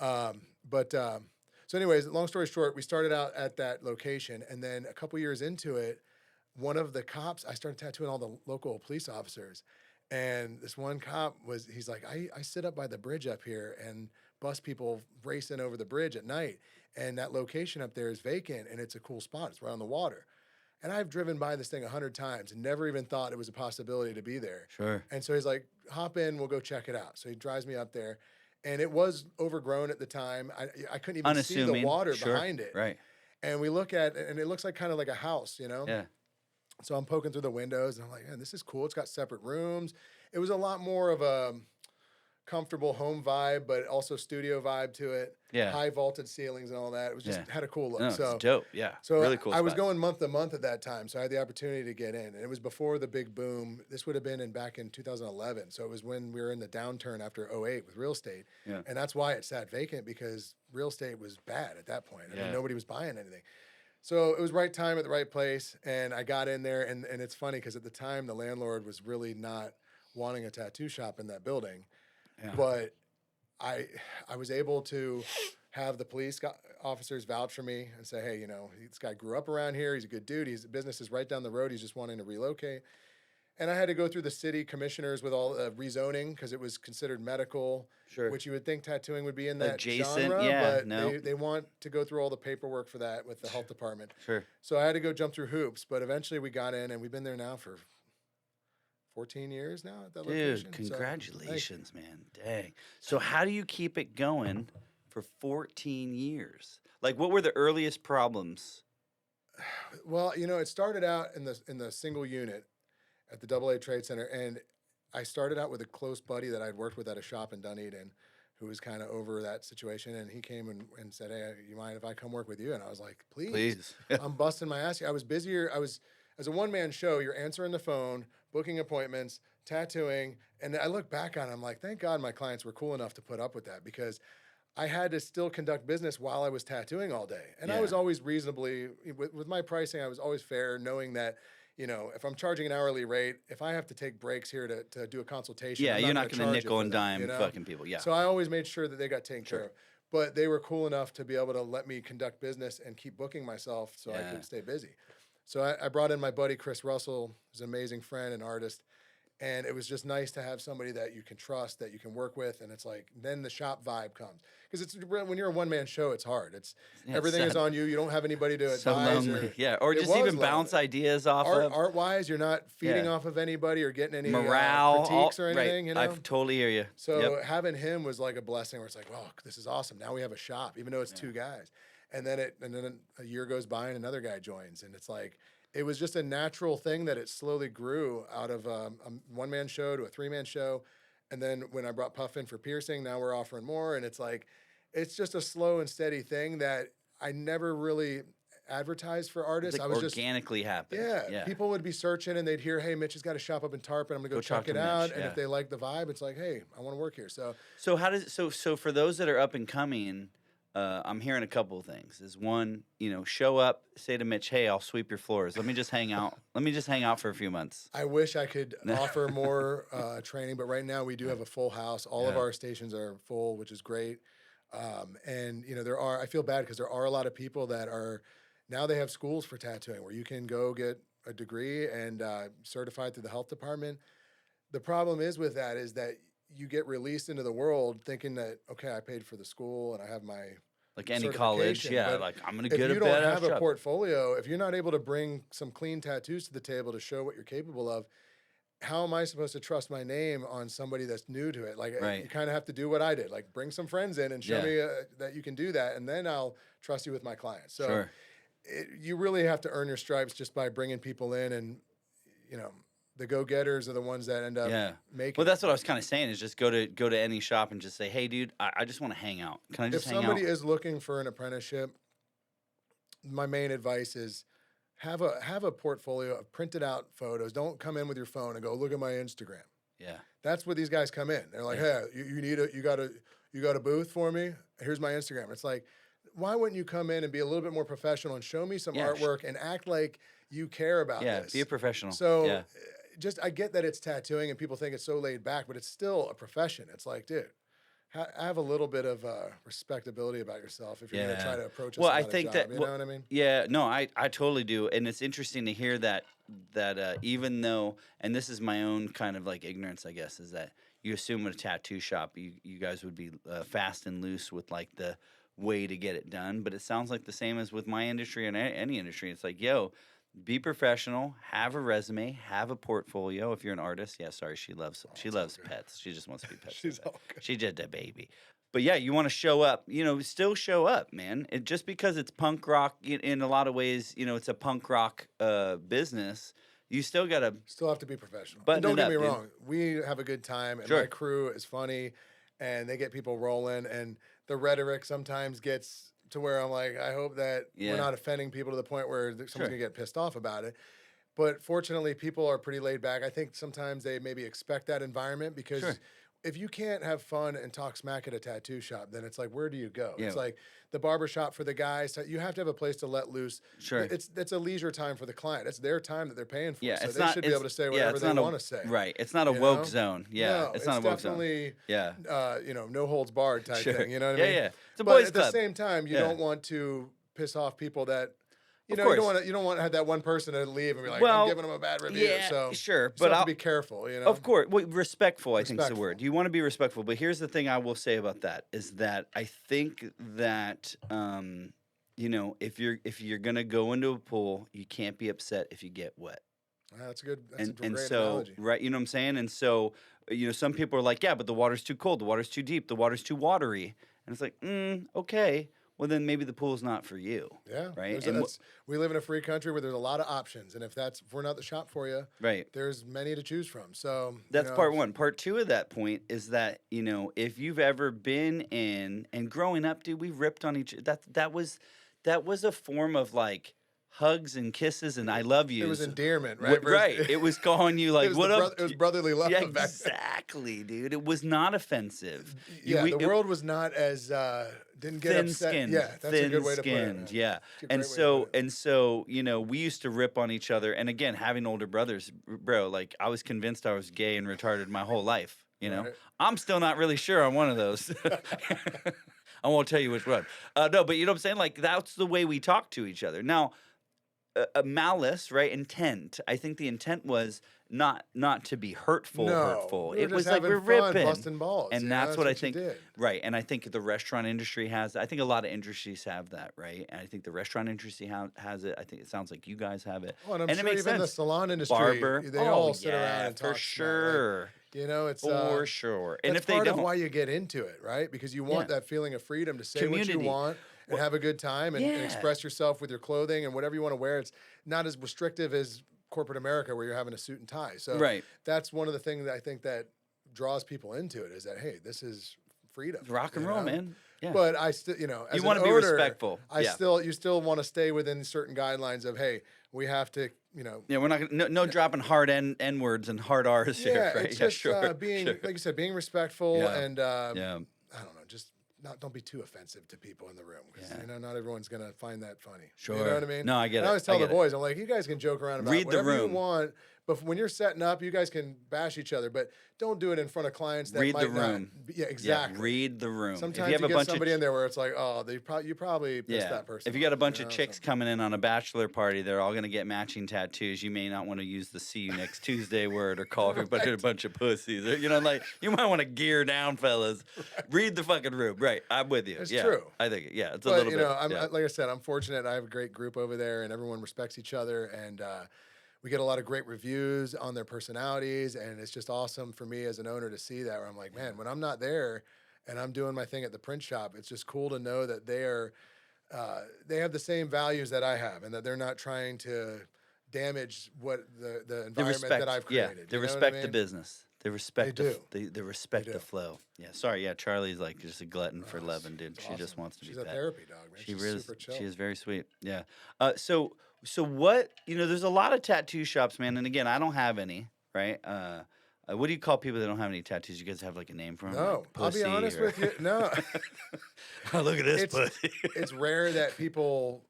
So anyways, long story short, we started out at that location, and then a couple years into it, one of the cops, I started tattooing all the local police officers, and this one cop he's like, I sit up by the bridge up here and bus people racing over the bridge at night, and that location up there is vacant, and it's a cool spot. It's right on the water. And I've driven by this thing 100 times and never even thought it was a possibility to be there. Sure. And so he's like, hop in, we'll go check it out. So he drives me up there, and it was overgrown at the time. I couldn't even see the Unassuming. water Sure. behind it. Right. And we look at it, and it looks like kind of like a house, Yeah. So I'm poking through the windows, and I'm like, man, this is cool. It's got separate rooms. It was a lot more of a comfortable home vibe, but also studio vibe to it. Yeah. High vaulted ceilings and all that. It was just Yeah. had a cool look. No, So it's dope. Yeah. so really cool. I was spot. going month to month at that time, so I had the opportunity to get in, and it was before the big boom. This would have been back in 2011, so it was when we were in the downturn after '08 with real estate, Yeah. and that's why it sat vacant because real estate was bad at that point. I mean, Yeah. nobody was buying anything. So it was right time at the right place, and I got in there, and it's funny because at the time the landlord was really not wanting a tattoo shop in that building, Yeah. but I was able to have the police officers vouch for me and say, hey, this guy grew up around here. He's a good dude. His business is right down the road. He's just wanting to relocate. And I had to go through the city commissioners with all rezoning because it was considered medical, Sure. which you would think tattooing would be in that Adjacent, genre, yeah, but no. they want to go through all the paperwork for that with the health department. Sure. So I had to go jump through hoops, but eventually we got in, and we've been there now for 14 years now at that Dude, location. So, thank you. congratulations, man. Dang. So how do you keep it going for 14 years? Like, what were the earliest problems? Well, it started out in the single unit at the AA Trade Center, and I started out with a close buddy that I'd worked with at a shop in Dunedin, who was kind of over that situation, and he came and said, "Hey, you mind if I come work with you?" And I was like, "Please, Please. I'm busting my ass here." I was busier. I was as a one-man show. You're answering the phone, booking appointments, tattooing, and I look back on it, I'm like, thank God my clients were cool enough to put up with that because I had to still conduct business while I was tattooing all day. And I was Yeah. always reasonably, with my pricing, I was always fair, knowing that, if I'm charging an hourly rate, if I have to take breaks here to do a consultation, Yeah, I'm you're not not going to gonna charge you nickel for and that, dime fucking people. Yeah. So I always made sure that they got taken care Sure. of. But they were cool enough to be able to let me conduct business and keep booking myself so I Yeah. could stay busy. So I brought in my buddy, Chris Russell, who's an amazing friend and artist. And it was just nice to have somebody that you can trust, that you can work with, and it's like then the shop vibe comes because it's when you're a one-man show, it's hard. It's Yeah, everything is sad. on you. You don't have anybody to So advise lonely. or Yeah. Or it just was even lonely. bounce ideas off of. Art wise, you're not feeding Yeah. off of anybody or getting any Morale. critiques or Right. anything. I totally hear you. So Yep. having him was like a blessing. Where it's like, well, this is awesome. Now we have a shop, even though it's two guys. And then a year goes by and another guy joins, and it's like it was just a natural thing that it slowly grew out of a one-man show to a three-man show. And then when I brought Puff in for piercing, now we're offering more. And it's like, it's just a slow and steady thing that I never really advertised for It's artists. like I was just, organically happened. yeah, people would be searching and they'd hear, hey, Mitch has got a shop up in Tarpon. I'm gonna go talk check it to out. Mitch, And yeah. if they like the vibe, it's like, hey, I want to work here. So So how does so for those that are up and coming, I'm hearing a couple of things. Is one, show up, say to Mitch, "Hey, I'll sweep your floors. Let me just hang out. Let me just hang out for a few months." I wish I could offer more training, but right now we do have a full house. All of Yeah. our stations are full, which is great. And I feel bad because there are a lot of people that are now they have schools for tattooing where you can go get a degree and certified through the health department. The problem is with that is that you get released into the world thinking that, okay, I paid for the school and I have my Like any college, certification, yeah. but Like I'm gonna if get a you don't badass have a job. portfolio, if you're not able to bring some clean tattoos to the table to show what you're capable of, how am I supposed to trust my name on somebody that's new to it? Like Right. you kind of have to do what I did, like bring some friends in and show Yeah. me that you can do that, and then I'll trust you with my clients. So Sure. you really have to earn your stripes just by bringing people in, and the go-getters are the ones that end up Yeah. making. Well, it. that's what I was kind of saying. Is just go to any shop and just say, "Hey, dude, I just want to hang out. Can I If just hang out?" somebody is looking for an apprenticeship, my main advice is have a portfolio of printed out photos. Don't come in with your phone and go look at my Instagram. Yeah. That's what these guys come in. They're like, hey, you got a booth for me? Here's my Instagram. It's like, why wouldn't you come in and be a little bit more professional and show me some Yeah, artwork and act like you care about Yeah. this? Be a professional. So yeah. I get that it's tattooing and people think it's so laid back, but it's still a profession. It's like, dude, have a little bit of respectability about yourself if you're going to try to approach Well, this I about a think job, that you know what I mean? Yeah, no, I totally do, and it's interesting to hear that even though, and this is my own kind of like ignorance, I guess, is that you assume at a tattoo shop you guys would be fast and loose with like the way to get it done, but it sounds like the same as with my industry and any industry. It's like, yo, be professional, have a resume, have a portfolio. If you're an artist, yeah, sorry, she loves pets. She just wants to be pets. She's all good. She just a baby. But yeah, you want to show up, still show up, man. Just because it's punk rock in a lot of ways, it's a punk rock business, you still got to Still have to be professional. Button And don't it get up, me dude. wrong. We have a good time, and Sure. my crew is funny, and they get people rolling. And the rhetoric sometimes gets to where I'm like, I hope that Yeah. we're not offending people to the point where someone's Sure. gonna get pissed off about it. But fortunately, people are pretty laid back. I think sometimes they maybe expect that environment because Sure. if you can't have fun and talk smack at a tattoo shop, then it's like, where do you go? Yeah. It's like the barber shop for the guys. You have to have a place to let loose. Sure. It's a leisure time for the client. It's their time that they're paying for. Yeah, So it's they not, should be it's- able to say yeah, whatever it's they not want to say. Right. It's not a you woke know? zone. Yeah, No, it's not a woke zone. definitely, Yeah. no holds barred type Sure. thing. You know what Yeah, I mean? yeah. It's a But boys' at the club. same time, you Yeah. don't want to piss off people that, Of you course. don't want to have that one person to leave and be like, Well, I'm giving them a bad review. yeah, So sure, you but still have I'll- to be careful. Of course, well, respectful. I think is the Respectful. word. You want to be respectful, but here's the thing I will say about that is that I think that if you're gonna go into a pool, you can't be upset if you get wet. That's a good. That's a And great so, analogy. right, you know what I'm saying? And so, some people are like, yeah, but the water's too cold, the water's too deep, the water's too watery. And it's like, okay, well then maybe the pool's not for you, Yeah, right? there's a, And that's we live in a free country where there's a lot of options, and if we're not the shop for you, right. there's many to choose from. So That's part one. Part two of that point is that, if you've ever been in and growing up, dude, we ripped on each that was a form of like hugs and kisses and I love it was yous. endearment, right? Right. It was calling you It like, was what up? it was brotherly love Yeah, back then. exactly, dude. It was not offensive. Yeah, the world was not as didn't get upset. Thin-skinned, Yeah, that's a good way to put it, man. thin-skinned, yeah. It's a And great way to put so it. and so, we used to rip on each other. And again, having older brothers, bro, like I was convinced I was gay and retarded my whole life. Right. I'm still not really sure on one of those. I won't tell you which one. No, but you know what I'm saying? Like that's the way we talk to each other. Now, malice, right? Intent. I think the intent was not to be hurtful. No, we were It just was like having we're fun, ripping, busting balls. and you know, that's what I you think. did. Right, and I think the restaurant industry has. I think a lot of industries have that, right? And I think the restaurant industry has it. I think it sounds like you guys have it, Oh, and I'm and it sure makes even the sense. salon industry, Barber, they oh all sit around yeah, and for talk sure, it's for sure. And that's if they part of don't, why you get into it, right? Because you want yeah, that feeling of freedom to say what community. you want and have a good time and Yeah, express yourself with your clothing and whatever you want to wear. It's not as restrictive as corporate America where you're having a suit and tie. So right. that's one of the things that I think that draws people into it is that, hey, this is freedom. It's rock and roll, man. Yeah, But I still, as you an want to be owner, respectful. Yeah. you still want to stay within certain guidelines of, hey, we have to, Yeah, we're not gonna no dropping hard N words and hard R's here, yeah, right? it's Yeah, just sure, being, sure. like you said, being respectful Yeah, and yeah, I don't know, just don't be too offensive to people in the room because yeah. not everyone's gonna find that funny. Sure. You know what I mean? No, I get And it. I always tell the get it. boys, I'm like, you guys can joke around about Read the whatever you room. want, but when you're setting up, you guys can bash each other, but don't do it in front of clients that Read the might not. room. Yeah, exactly. Yeah, read the room. Sometimes if you have a get bunch somebody of in there where it's like, oh, you probably pissed yeah, that person. if you got a off, bunch of chicks so- coming in on a bachelor party, they're all gonna get matching tattoos. You may not want to use the "see you next Tuesday" word or call everybody a bunch of pussies. Or, like you might want to gear down, fellas. Read the fucking room. Right, I'm with you. It's yeah, true. I think yeah, it's a But little bit. I'm yeah. like I said, I'm fortunate. I have a great group over there, and everyone respects each other, and we get a lot of great reviews on their personalities, and it's just awesome for me as an owner to see that. Where I'm like, man, when I'm not there, and I'm doing my thing at the print shop, it's just cool to know that they have the same values that I have, and that they're not trying to damage what the environment that I've created. Yeah, they You know what I respect the mean? business. They respect They they respect They the do. flow. Yeah, sorry. Yeah, Charlie's like just a glutton for It's- loving, dude. it's She just awesome. wants to She's be a pet. therapy dog, man. She She's is. super chill. She is very sweet. Yeah. So what? There's a lot of tattoo shops, man. And again, I don't have any. Right. What do you call people that don't have any tattoos? You guys have like a name for them? No, Like I'll be pussy honest or- with you. No, Oh, look at this It's- pussy. it's rare that people.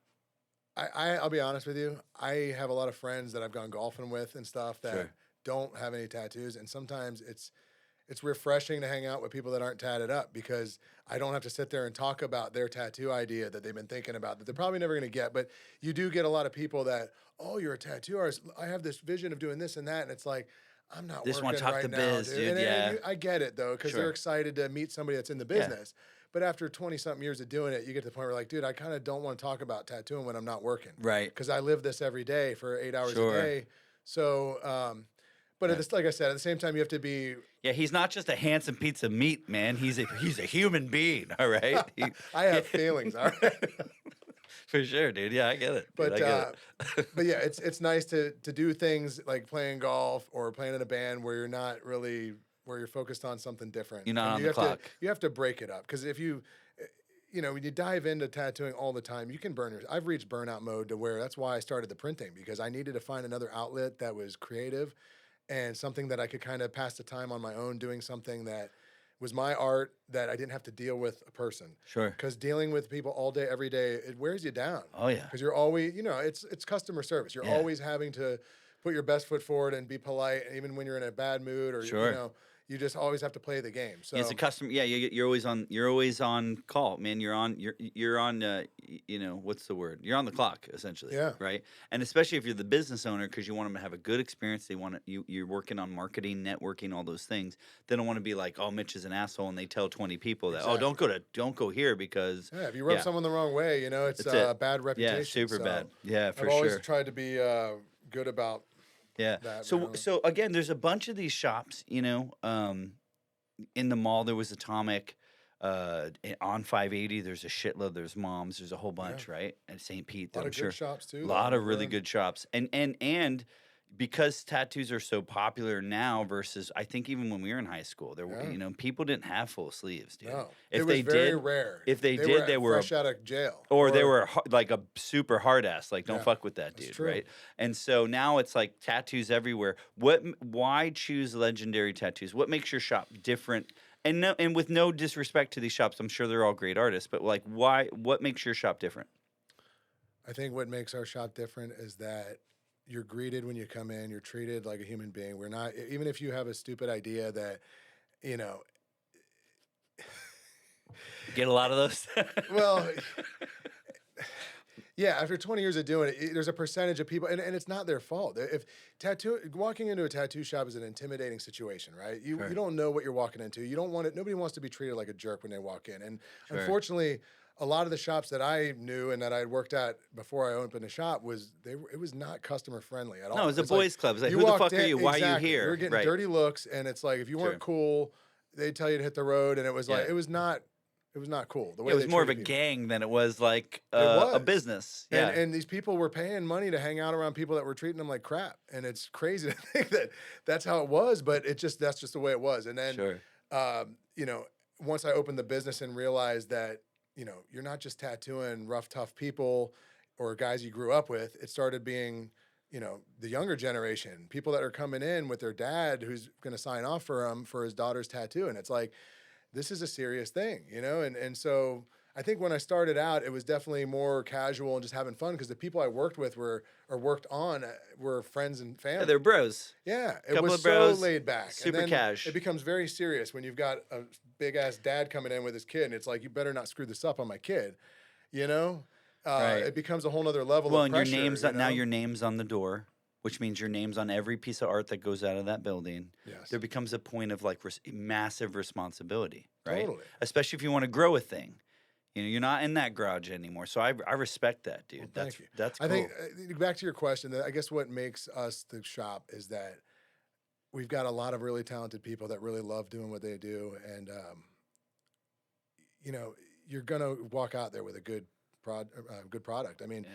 I'll be honest with you. I have a lot of friends that I've gone golfing with and stuff that Sure. don't have any tattoos, and sometimes it's refreshing to hang out with people that aren't tatted up because I don't have to sit there and talk about their tattoo idea that they've been thinking about that they're probably never going to get. But you do get a lot of people that, oh, you're a tattoo artist. I have this vision of doing this and that, and it's like, I'm not Just working wanna talk right the now, biz, dude. dude, And yeah. I get it though because Sure. they're excited to meet somebody that's in the Yeah. business. But after 20-something years of doing it, you get to the point where like, dude, I kind of don't want to talk about tattooing when I'm not working. Right. Because I live this every day for 8 hours Sure. a day. So, but Yeah. like I said, at the same time, you have to be. Yeah, he's not just a handsome piece of meat, man. He's a human being. All right. I have feelings, all right. For sure, dude. Yeah, I get it. dude, But I get it. but yeah, it's nice to do things like playing golf or playing in a band where you're not really where you're focused on something different. You're not And on you the have clock. you have to break it up because if you when you dive into tattooing all the time, you can burn your. I've reached burnout mode to where that's why I started the printing because I needed to find another outlet that was creative and something that I could kind of pass the time on my own doing something that was my art that I didn't have to deal with a person. Sure. Because dealing with people all day, every day, it wears you down. Oh yeah. Because you're always, it's customer service. You're Yeah. always having to put your best foot forward and be polite, even when you're in a bad mood or Sure. you just always have to play the game. So It's a customer. Yeah, you're always on. You're always on call, man. You're on. You're on. What's the word? You're on the clock, essentially. Yeah. Right. And especially if you're the business owner, because you want them to have a good experience. They want you're working on marketing, networking, all those things. They don't want to be like, oh, Mitch is an asshole, and they tell 20 people that, oh, don't go here because. yeah, if you rub yeah. someone the wrong way, it's That's a it. bad reputation. Yeah, super So bad. Yeah, for I've always sure. tried to be good about Yeah. that So room. so again, there's a bunch of these shops, in the mall there was Atomic, on 580 there's a shitload, there's Moms, there's a whole Yeah, bunch, right? At St. Pete, a lot I'm of good sure. shops too, A though. I lot of remember. really good shops. And because tattoos are so popular now versus I think even when we were in high school, Yeah, people didn't have full sleeves, dude. no, it If was they very did, rare. if they They were did, they were a fresh out of jail, or they or were like a super hard ass, like don't yeah, fuck with that that's dude, true. right? And so now it's like tattoos everywhere. Why choose legendary tattoos? What makes your shop different? And no, and with no disrespect to these shops, I'm sure they're all great artists, but like, why? What makes your shop different? I think what makes our shop different is that you're greeted when you come in. You're treated like a human being. We're not, even if you have a stupid idea that, you know, Get a lot of those. well, yeah, after 20 years of doing it, there's a percentage of people, and it's not their fault. If walking into a tattoo shop is an intimidating situation, right? You Sure, don't know what you're walking into. You don't want it. Nobody wants to be treated like a jerk when they walk in. And sure. unfortunately, a lot of the shops that I knew and that I had worked at before I opened a shop it was not customer friendly at No, all. it's a It's like boys' club. It's like, you who the walked fuck are in you? Why are you exactly. You were here? getting Right. dirty looks, and it's like if you weren't Sure. cool, they'd tell you to hit the road, and it was like Yeah. it was not cool the Yeah, way it was they more of a treated people. gang than it was like It a was. business. And Yeah. and these people were paying money to hang out around people that were treating them like crap. And it's crazy to think that that's how it was, but that's just the way it was. And then, Sure. um, you know, once I opened the business and realized that, you're not just tattooing rough, tough people or guys you grew up with, it started being, the younger generation, people that are coming in with their dad who's going to sign off for him for his daughter's tattoo. And it's like, this is a serious thing, and so I think when I started out, it was definitely more casual and just having fun because the people I worked with worked on were friends and Yeah, family. they're bros. Yeah, it Couple was of so bros, laid back, and super then cash. it becomes very serious when you've got a big ass dad coming in with his kid, and it's like you better not screw this up on my kid, you know. Right. It becomes a whole nother level Well, of and your pressure, name's now your name's on the door, which means your name's on every piece of art that goes out of that building. Yes, There becomes a point of like massive responsibility, right? totally. Especially if you want to grow a thing. You're not in that garage anymore. So I respect that, dude. Well, That's thank you. that's I cool. think back to your question, I guess what makes us the shop is that we've got a lot of really talented people that really love doing what they do, and you're gonna walk out there with a good product. I mean, Yeah.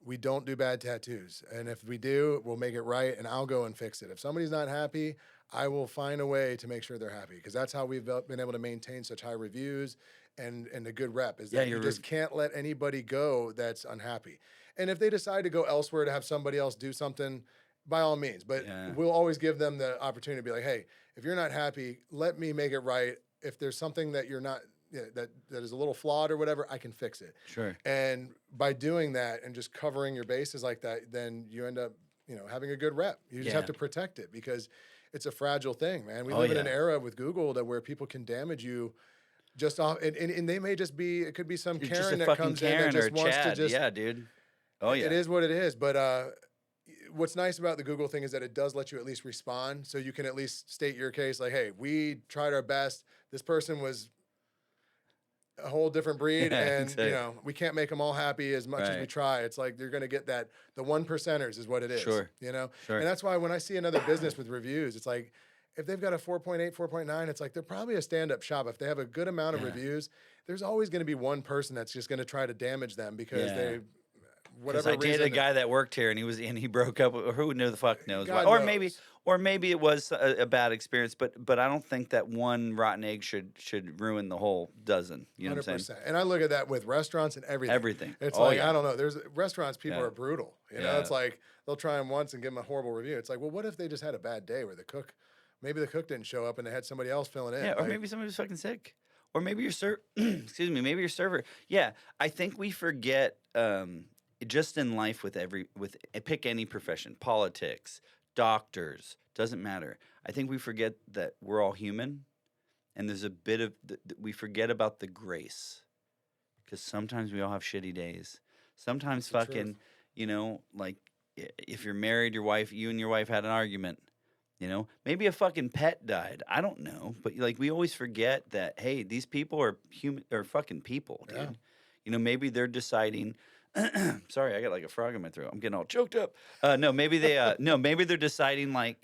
we don't do bad tattoos, and if we do, we'll make it right, and I'll go and fix it. If somebody's not happy, I will find a way to make sure they're happy because that's how we've been able to maintain such high reviews and a good rep is Yeah, that you just can't let anybody go that's unhappy. And if they decide to go elsewhere to have somebody else do something, by all means, but Yeah. we'll always give them the opportunity to be like, hey, if you're not happy, let me make it right. If there's something that you're not, that is a little flawed or whatever, I can fix it. Sure. And by doing that and just covering your bases like that, then you end up, having a good rep. You just have Yeah. to protect it because it's a fragile thing, man. We Oh, live in an yeah. era with Google where people can damage you just off, and they may just be, it could be some You're just a Karen that fucking comes in that Karen or just a wants to Chad. just, Yeah, dude. Oh it yeah. is what it is. But what's nice about the Google thing is that it does let you at least respond. So you can at least state your case like, hey, we tried our best. This person was a whole different breed, Yeah, and exactly. we can't make them all happy as much as we Right. try. It's like they're going to get the one percenters is what it is. Sure. And Sure. that's why when I see another business with reviews, it's like if they've got a 4.8, 4.9, it's like they're probably a stand-up shop. If they have a good amount of Yeah. reviews, there's always going to be one person that's just going to try to damage them because Yeah. they, Because whatever I dated a reason, guy that worked here, and he broke up. Or who knew the fuck knows why? God knows. Or maybe it was a bad experience. But I don't think that one rotten egg should ruin the whole dozen. You know what I'm saying? 100%. And I look at that with restaurants and everything. Everything. It's Oh like, yeah. I don't know. There's restaurants, people Yeah. are brutal. Yeah. It's like they'll try them once and give them a horrible review. It's like, well, what if they just had a bad day where maybe the cook didn't show up and they had somebody else filling in? Yeah. Or Like, maybe somebody was fucking sick. Or maybe your excuse me, maybe your server. Yeah. I think we forget. Just in life with pick any profession, politics, doctors, doesn't matter. I think we forget that we're all human, and there's a bit of we forget about the grace, because sometimes we all have shitty days. Sometimes That's the truth. fucking, like if you're married, you and your wife had an argument. Maybe a fucking pet died. I don't know, but like we always forget that. Hey, these people are human, or fucking people, dude. Yeah. Maybe they're deciding Sorry, I got like a frog in my throat. I'm getting all choked up. No, maybe they no, maybe they're deciding like,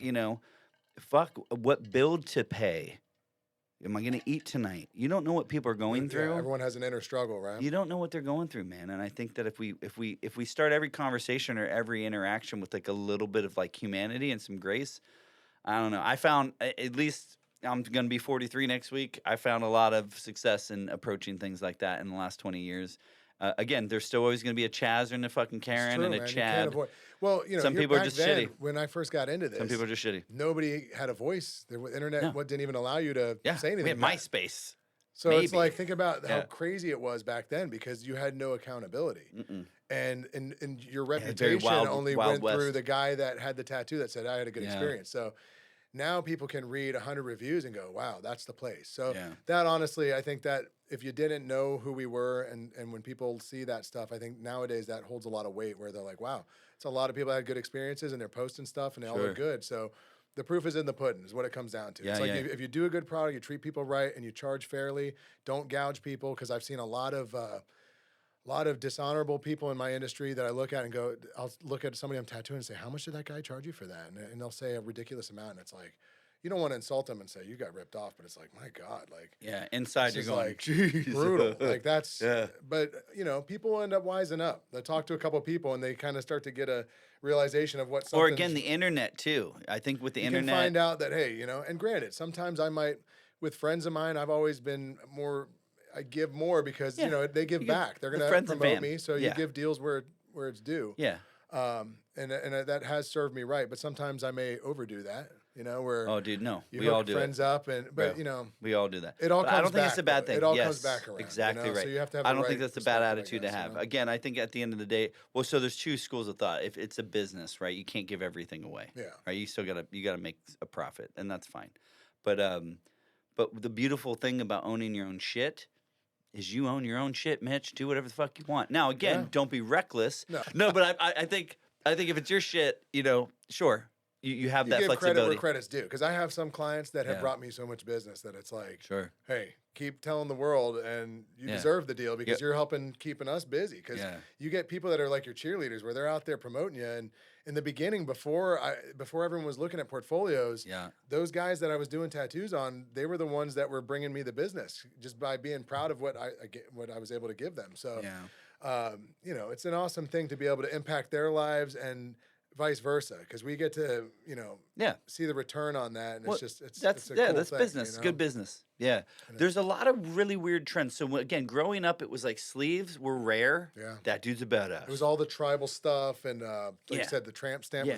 fuck what bill to pay. Am I going to eat tonight? You don't know what people are going Yeah, through. everyone has an inner struggle, right? You don't know what they're going through, man. And I think that if we start every conversation or every interaction with like a little bit of like humanity and some grace, I don't know. I found at least I'm going to be 43 next week. I found a lot of success in approaching things like that in the last 20 years. Again, there's still always going to be a Chaz and a fucking It's Karen true, and a man. You Chad. can't avoid. Well, Some here people are back just then, shitty. when I first got into this, Some people are just shitty. nobody had a voice. The internet No. didn't even allow you to Yeah, say anything. we had back. MySpace. So it's maybe. like, think about how Yeah. crazy it was back then because you had no accountability. Mm-mm. And your very reputation wild- only Wild went through West. the guy that had the tattoo that said, I had a good Yeah. experience. So now people can read 100 reviews and go, wow, that's the place. So Yeah. that honestly, I think that if you didn't know who we were and when people see that stuff, I think nowadays that holds a lot of weight where they're like, wow, it's a lot of people that had good experiences and they're posting stuff and they all Sure. look good. So the proof is in the pudding is what it comes down to. Yeah, It's like yeah. if you do a good product, you treat people right and you charge fairly, don't gouge people. Cause I've seen a lot of dishonorable people in my industry that I look at and go, I'll look at somebody I'm tattooing and say, how much did that guy charge you for that? And they'll say a ridiculous amount. And it's like, you don't want to insult them and say you got ripped off, but it's like, my God, like Yeah, inside this you're is going, like jeez. brutal. Like that's, Yeah. but people end up wising up. They talk to a couple of people and they kind of start to get a realization of what something. Or again, the internet too. I think with the you internet, can find out that, hey, and granted, sometimes I might, with friends of mine, I've always been more, I give more because, Yeah, they give you give back. They're the going to friends and promote fam. me. So Yeah. you give deals where it's due. yeah. And that has served me right. But sometimes I may overdo that, where Oh, dude, no, you we hook all do friends it. up but Bro, we all do that. it all But comes I don't think back, it's a bad though. thing. It all Yes, comes back around. exactly right. So you have to have I the don't think right that's a bad perspective, I attitude to guess, have. Again, I think at the end of the day, well, so there's two schools of thought. If it's a business, right, you can't give everything away. Yeah. Right. You still gotta make a profit, and that's fine. But the beautiful thing about owning your own shit is you own your own shit, Mitch. Do whatever the fuck you want. Now, again, Yeah. don't be reckless. No. No, but I think if it's your shit, sure, you have You that give credit flexibility. where credit's due. Because I have some clients that have Yeah. brought me so much business that it's like, Sure. hey, keep telling the world and you Yeah. deserve the deal because Yeah. you're helping keeping us busy. Because Yeah. you get people that are like your cheerleaders where they're out there promoting you. And in the beginning, before everyone was looking at portfolios, Yeah. those guys that I was doing tattoos on, they were the ones that were bringing me the business just by being proud of what I was able to give them. So, Yeah. it's an awesome thing to be able to impact their lives and vice versa because we get to, Yeah. see the return on that. And Well, it's a cool that's thing, business. It's good business. Yeah. There's a lot of really weird trends. So again, growing up, it was like sleeves were rare. Yeah. That dude's a badass. It was all the tribal stuff. And like Yeah. you said, the tramp stamp Yeah.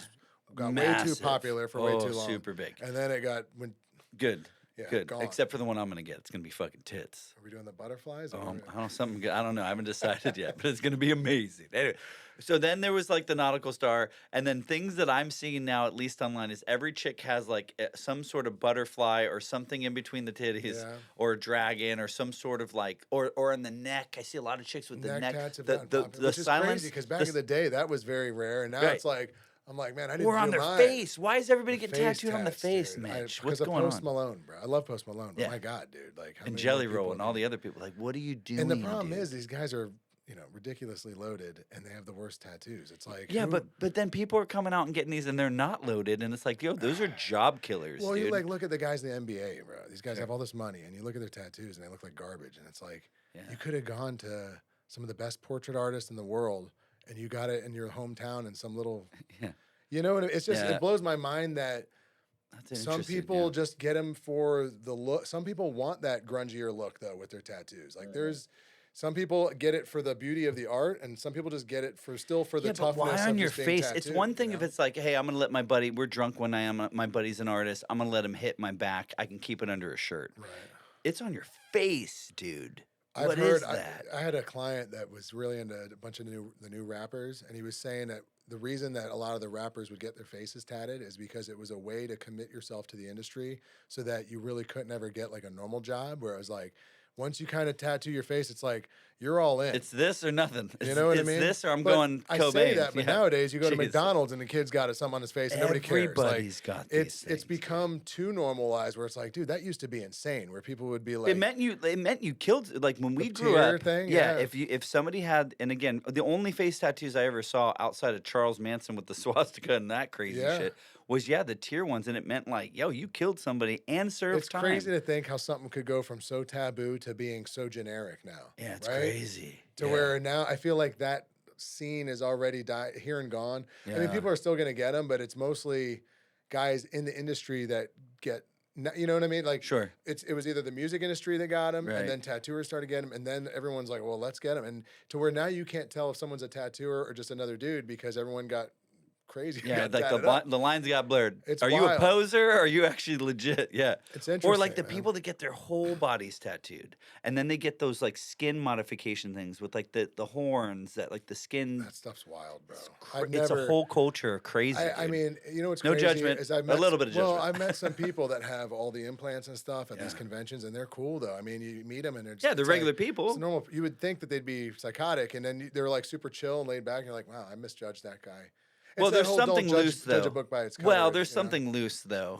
got way Massive. too popular for way too long. Super big. And then it went, Good. yeah, Good. gone. Except for the one I'm gonna get. It's gonna be fucking tits. Are we doing the butterflies? Or I don't know, something good. I don't know. I haven't decided yet, but it's gonna be amazing. Anyway, so then there was like the nautical star, and then things that I'm seeing now, at least online, is every chick has like some sort of butterfly or something in between the titties, Yeah. or a dragon, or some sort of like, or in the neck. I see a lot of chicks with the neck. tats have The gotten popular, which is silence. crazy because back in the day that was very rare, and now Right. it's like I'm like, man, I didn't or on do their mine. face. Why is everybody The getting face tattooed on the tats, face, dude. Mitch? Because What's of going Post on? Malone, bro. I love Post Malone, but Yeah. my God, dude, like how And many Jelly people Roll and do- all the other people. Like, what are you doing? And the problem dude? is these guys are, ridiculously loaded, and they have the worst tattoos. It's like, Yeah, who- but then people are coming out and getting these, and they're not loaded, and it's like, yo, those are job killers, well, dude. you look at the guys in the NBA, bro. These guys Sure. have all this money, and you look at their tattoos, and they look like garbage. And it's like, Yeah. you could have gone to some of the best portrait artists in the world, and you got it in your hometown in some little, Yeah. It's just Yeah. it blows my mind that. That's an Some interesting, people yeah. just get them for the look. Some people want that grungier look though with their tattoos. Like there's some people get it for the beauty of the art, and some people just get it for the Yeah, but toughness why on of your just being face? It's tattooed, one thing you if know? it's like, hey, I'm gonna let my buddy. We're drunk one night. My buddy's an artist. I'm gonna let him hit my back. I can keep it under a shirt. Right. It's on your face, dude. I've What heard. is that? I had a client that was really into a bunch of the new rappers, and he was saying that the reason that a lot of the rappers would get their faces tatted is because it was a way to commit yourself to the industry, so that you really couldn't ever get like a normal job. Where it was like, once you kind of tattoo your face, it's like you're all in. It's this or nothing. You It's, know what I it's mean? this or I'm But going I Cobain. say that, but Yeah. nowadays you go to Jeez. McDonald's and the kid's got something on his face and nobody cares. Like, Everybody's got these things. it's become too normalized where it's like, dude, that used to be insane. Where people would be It like, meant you killed, like when we grew tear up. thing, Yeah, yeah. if somebody had, and again, the only face tattoos I ever saw outside of Charles Manson with the swastika and that crazy Yeah. shit was the tear ones, and it meant like, yo, you killed somebody and served It's time. crazy to think how something could go from so taboo to being so generic now. Yeah, it's right? crazy. To where now I feel like that scene is already here and gone. I mean, Yeah. people are still going to get them, but it's mostly guys in the industry that get, you know what I mean? Like, Sure. it was either the music industry that got them, Right. and then tattooers started getting them, and then everyone's like, well, let's get them. And to where now you can't tell if someone's a tattooer or just another dude because everyone got crazy. Yeah, got like tatted up. the lines got blurred. It's Are you a wild. poser or are you actually legit? Yeah. It's Or like interesting, the man. people that get their whole bodies tattooed and then they get those like skin modification things with like the horns that like the skin. That stuff's wild, bro. It's a whole culture of crazy. I dude. mean, you know what's No crazy judgment, is I've a met little bit of Well, judgment. I've met some people that have all the implants and stuff at these Yeah. conventions, and they're cool though. I mean, you meet them and it's Yeah, they're it's regular like, people. It's normal. You would think that they'd be psychotic, and then they're like super chill and laid back. And you're like, wow, I misjudged that guy. Well, It's that there's whole something don't loose judge though. a book by its cover. Well, there's you know? something loose though.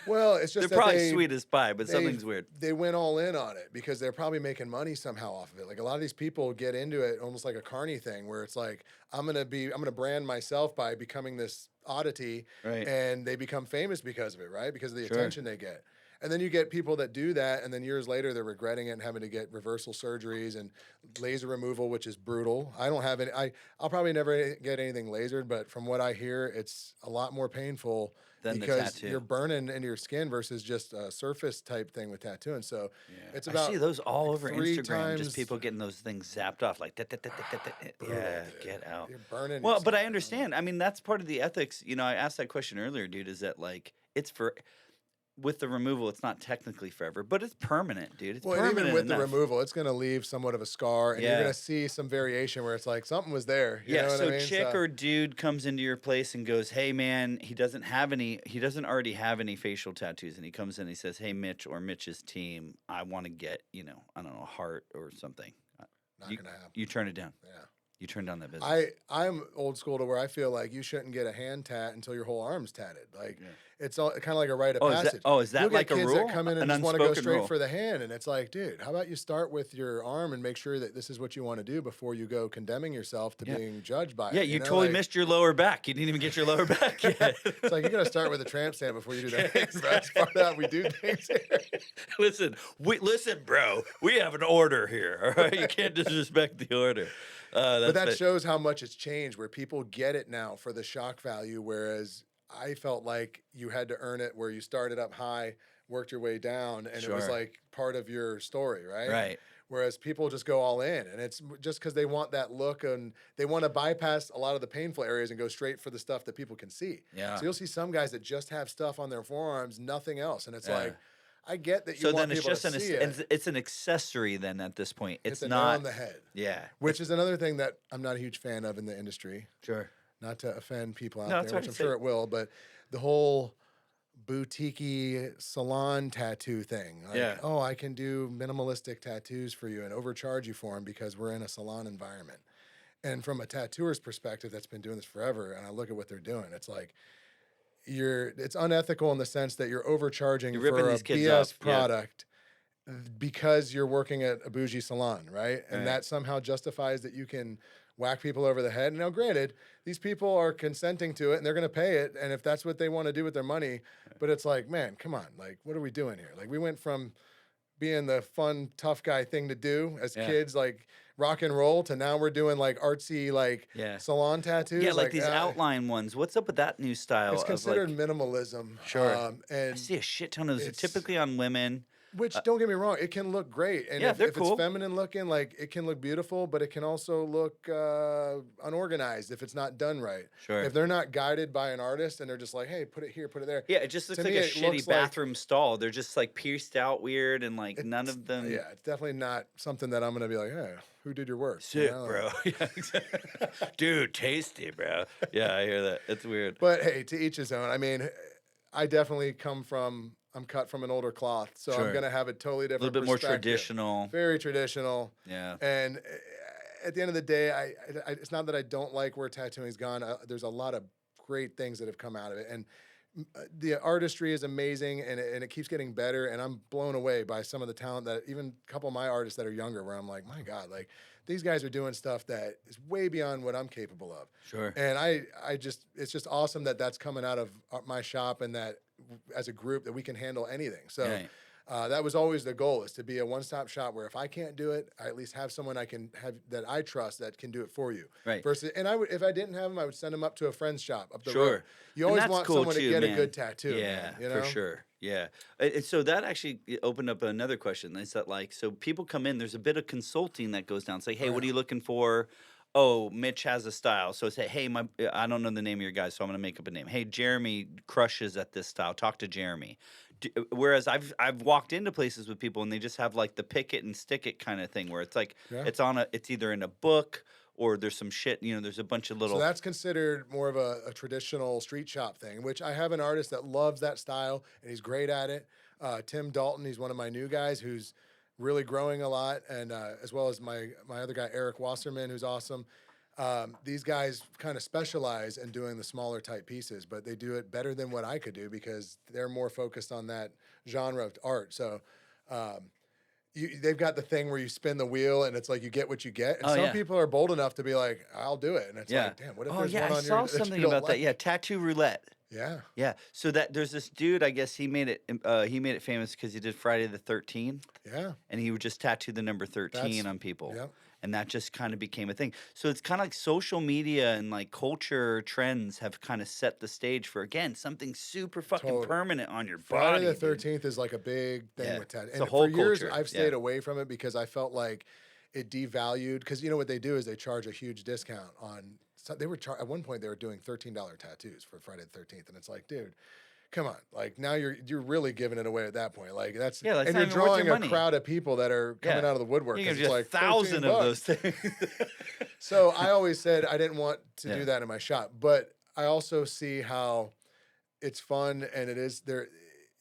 Well, it's just They're that probably sweet as pie, but they- something's weird. They went all in on it because they're probably making money somehow off of it. Like a lot of these people get into it almost like a carny thing where it's like, I'm gonna brand myself by becoming this oddity, Right. and they become famous because of it, right? Because of the Sure. attention they get. And then you get people that do that, and then years later they're regretting it and having to get reversal surgeries and laser removal, which is brutal. I don't have any. I'll probably never get anything lasered, but from what I hear, it's a lot more painful Than the because tattoo. you're burning into your skin versus just a surface type thing with tattooing. So it's I about see those all over 3 Instagram. times. Just people getting those things zapped off, like yeah, dude. get out. You're burning. Well, but yourself, I man. understand. I mean, that's part of the ethics. You know, I asked that question earlier, dude. Is that like it's for with the removal? It's not technically forever, but it's permanent, dude. It's Well, and permanent even with the enough. removal, it's going to leave somewhat of a scar, and you're Yeah. going to see some variation where it's like something was there. You Yeah, know what so I mean? chick or dude comes into your place and goes, "Hey man, he doesn't already have any facial tattoos." And he comes in and he says, "Hey Mitch or Mitch's team, I want to get, I don't know, a heart or something." not you, going to happen. you turn it down. Yeah. You turn down that business. I'm old school to where I feel like you shouldn't get a hand tat until your whole arm's tatted. Like it's all kind of like a rite of passage. Is that You'll like get a kids rule? that come in and An just want to go unspoken straight rule? for the hand, and it's like, dude, how about you start with your arm and make sure that this is what you want to do before you go condemning yourself to being judged by Yeah, it. you know? totally Like, missed your lower back. You didn't even get your lower back yet. It's like you got to start with a tramp stamp before you do that. That's part of how we do things here. listen, bro. We have an order here. All right, you can't disrespect the order. But that shows how much it's changed, where people get it now for the shock value, whereas I felt like you had to earn it, where you started up high, worked your way down, and it was Sure. like part of your story, right? Right. Whereas people just go all in, and it's just because they want that look, and they want to bypass a lot of the painful areas and go straight for the stuff that people can see. Yeah. So you'll see some guys that just have stuff on their forearms, nothing else, and it's Yeah. like, I get that you So want then it's people just to see it. it's an accessory then at this point. It's It's a nail not on the head, Yeah. which is another thing that I'm not a huge fan of in the industry. Sure. Not to offend people out No, it's there, all which right, I'm sure say- it will, but the whole boutique salon tattoo thing. Like, Yeah. oh, I can do minimalistic tattoos for you and overcharge you for them because we're in a salon environment. And from a tattooer's perspective that's been doing this forever, and I look at what they're doing, it's like it's unethical in the sense that you're overcharging You're ripping for a these kids BS off, yeah. product because you're working at a bougie salon, right? And Right. that somehow justifies that you can whack people over the head. Now, granted, these people are consenting to it and they're going to pay it. And if that's what they want to do with their money, but it's like, man, come on. Like, what are we doing here? Like, we went from being the fun, tough guy thing to do as Yeah. kids, like rock and roll, to now we're doing like artsy, like Yeah. salon tattoos. Yeah, like these outline ones. What's up with that new style? It's of considered like, minimalism. Sure. I And see a shit ton of those. it's- Typically on women. which, don't get me wrong, it can look great. And Yeah, if they're it's cool. feminine looking, like it can look beautiful, but it can also look unorganized if it's not done right. Sure. If they're not guided by an artist and they're just like, hey, put it here, put it there. Yeah, it just looks To like me, a it shitty looks like- bathroom stall. They're just like pierced out weird and like none It's- of them. Yeah, it's definitely not something that I'm going to be like, hey, who did your work? You Sick, know? bro. Yeah, exactly. Dude, tasty, bro. Yeah, I hear that. It's weird. But hey, to each his own. I mean, I definitely come from I'm cut from an older cloth, so I'm Sure. gonna have a totally A little different bit more perspective. traditional. Very traditional. Yeah. And at the end of the day, it's not that I don't like where tattooing's gone. There's a lot of great things that have come out of it, and the artistry is amazing, and it keeps getting better. And I'm blown away by some of the talent that even a couple of my artists that are younger, where I'm like, my God, like these guys are doing stuff that is way beyond what I'm capable of. Sure. And it's just awesome that that's coming out of my shop, and that as a group that we can handle anything. So. Right. That was always the goal, is to be a one-stop shop where if I can't do it, I at least have someone I can have that I trust that can do it for you. Right. Versus, and if I didn't have them, I would send them up to a friend's shop up the Sure. road. You And always that's want cool someone too, to get man. a good tattoo. Yeah, man, you know? for sure. Yeah. And so that actually opened up another question. Is that like, so people come in, there's a bit of consulting that goes down. It's like, hey, what are you looking for? Oh, Mitch has a style. So say, hey, I don't know the name of your guy, so I'm going to make up a name. Hey, Jeremy crushes at this style. Talk to Jeremy. Whereas I've walked into places with people and they just have like the pick it and stick it kind of thing, where it's like it's either in a book or there's some shit, there's a bunch of little. So that's considered more of a traditional street shop thing, which I have an artist that loves that style and he's great at it. Tim Dalton, he's one of my new guys who's really growing a lot, and as well as my other guy Eric Wasserman, who's awesome. These guys kind of specialize in doing the smaller type pieces, but they do it better than what I could do because they're more focused on that genre of art. So they've got the thing where you spin the wheel and it's like you get what you get. And some people are bold enough to be like, I'll do it. And it's like, damn, what if there's one on I saw your something about that. Yeah, tattoo roulette. Yeah. Yeah. So that there's this dude, I guess he made it famous because he did Friday the 13th. Yeah. And he would just tattoo the number 13 on people. Yep. And that just kind of became a thing. So it's kind of like social media and like culture trends have kind of set the stage for, again, something super fucking permanent on your body. Friday the 13th is like a big thing with tattoo. And whole for years, culture. I've stayed away from it because I felt like it devalued. Because you know what they do is they charge a huge discount on. So they were at one point they were doing $13 tattoos for Friday the 13th, and it's like, dude, come on! Like now you're really giving it away at that point. Like that's like, and you're drawing a crowd of people that are coming out of the woodwork. You it's like 1,000 of those things. So I always said I didn't want to do that in my shop, but I also see how it's fun, and it is there.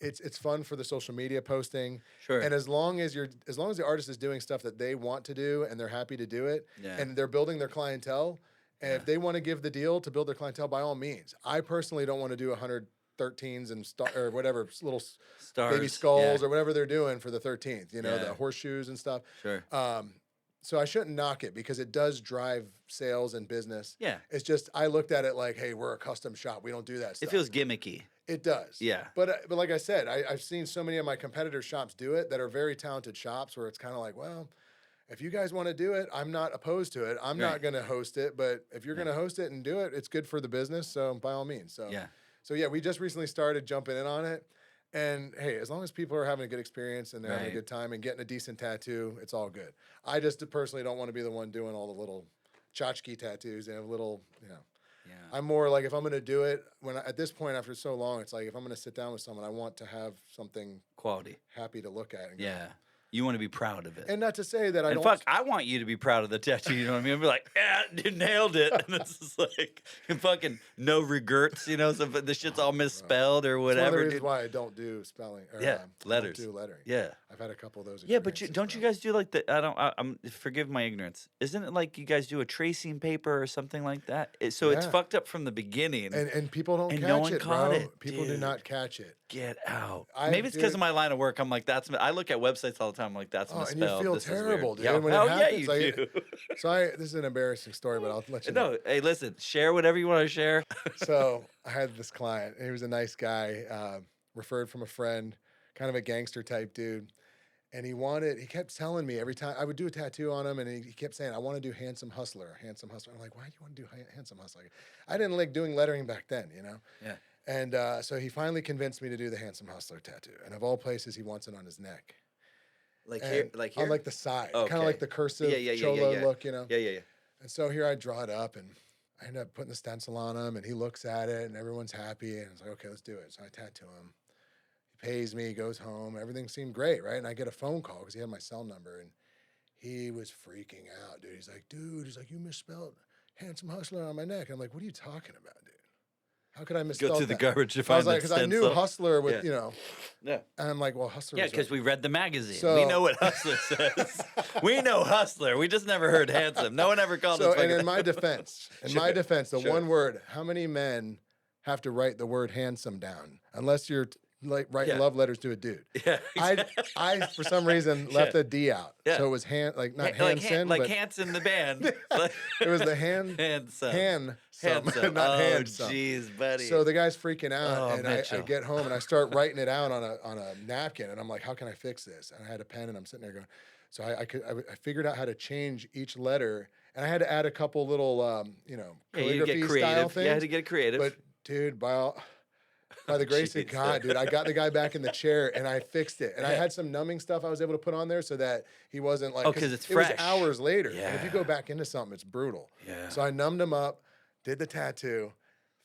It's fun for the social media posting. Sure. And as long as the artist is doing stuff that they want to do and they're happy to do it, and they're building their clientele. And if they want to give the deal to build their clientele, by all means. I personally don't want to do 113s and or whatever little stars, baby skulls or whatever they're doing for the 13th. The horseshoes and stuff. Sure. So I shouldn't knock it because it does drive sales and business. Yeah. It's just I looked at it like, hey, we're a custom shop. We don't do that stuff. It feels gimmicky. It does. Yeah. But like I said, I've seen so many of my competitor shops do it that are very talented shops where it's kind of like, well, if you guys want to do it, I'm not opposed to it. I'm not going to host it, but if you're going to host it and do it, it's good for the business. So by all means. So we just recently started jumping in on it. And hey, as long as people are having a good experience and they're having a good time and getting a decent tattoo, it's all good. I just personally don't want to be the one doing all the little tchotchke tattoos and little, I'm more like if I'm going to do it at this point after so long, it's like if I'm going to sit down with someone, I want to have something quality, happy to look at. And you want to be proud of it. And not to say that I don't. Fuck, I want you to be proud of the tattoo, you know what I mean? I'd be like, you nailed it. And it's just like, fucking no regrets, so the shit's all misspelled or whatever. That's one of the reasons why I don't do spelling. Or, letters. Don't do lettering. Yeah. I've had a couple of those. Yeah, but don't you guys do like I'm forgive my ignorance. Isn't it like you guys do a tracing paper or something like that? It's fucked up from the beginning. And people don't catch no one it, caught bro. it. People do not catch it. Get out. Maybe it's because of my line of work. I'm like, I look at websites all the time. I'm like, that's misspelled. And you feel terrible, dude. Yeah. When it happens, you do. So this is an embarrassing story, but I'll let you know. No, hey, listen, share whatever you want to share. So I had this client, and he was a nice guy, referred from a friend, kind of a gangster type dude. And he kept telling me every time I would do a tattoo on him, and he kept saying, I want to do handsome hustler. I'm like, why do you want to do handsome hustler? I didn't like doing lettering back then, Yeah. And so he finally convinced me to do the handsome hustler tattoo. And of all places, he wants it on his neck. Like here? On like the side. Okay. Kind of like the cursive cholo look, Yeah. And so here I draw it up, and I end up putting the stencil on him, and he looks at it, and everyone's happy. And it's like, okay, let's do it. So I tattoo him. He pays me, he goes home. Everything seemed great, right? And I get a phone call because he had my cell number, and he was freaking out, dude. He's like, you misspelled handsome hustler on my neck. I'm like, what are you talking about, dude? how could I Go misspell through the that? garbage to I find was like, the because I knew stencil. hustler with, Yeah. Yeah. and I'm like, well, hustler Yeah, was because right. we read the magazine. We So- know what hustler says. We know hustler. We just never heard handsome. No one ever called us So, fucking. and in my defense, the sure. one word, how many men have to write the word handsome down? Unless you're like writing Yeah. love letters to a dude. Yeah. I for some reason left Yeah. a D out. Yeah. So it was not like Hanson, like but Hanson the band. it was the handsome. Handsome. Not Oh, handsome. jeez, buddy. So the guy's freaking out, Oh, and I Mitchell. get home and I start writing it out on a napkin, and I'm like, how can I fix this? And I had a pen, and I'm sitting there going, so I figured out how to change each letter, and I had to add a couple little yeah, you calligraphy get style creative. things. You had to get creative. But dude, by the grace of Jeez. God, dude, I got the guy back in the chair and I fixed it. And I Yeah. had some numbing stuff I was able to put on there so that he wasn't like, Oh, 'cause it's it was fresh. hours later. And if you go Yeah. back into something, it's brutal. Yeah. So I numbed him up, did the tattoo,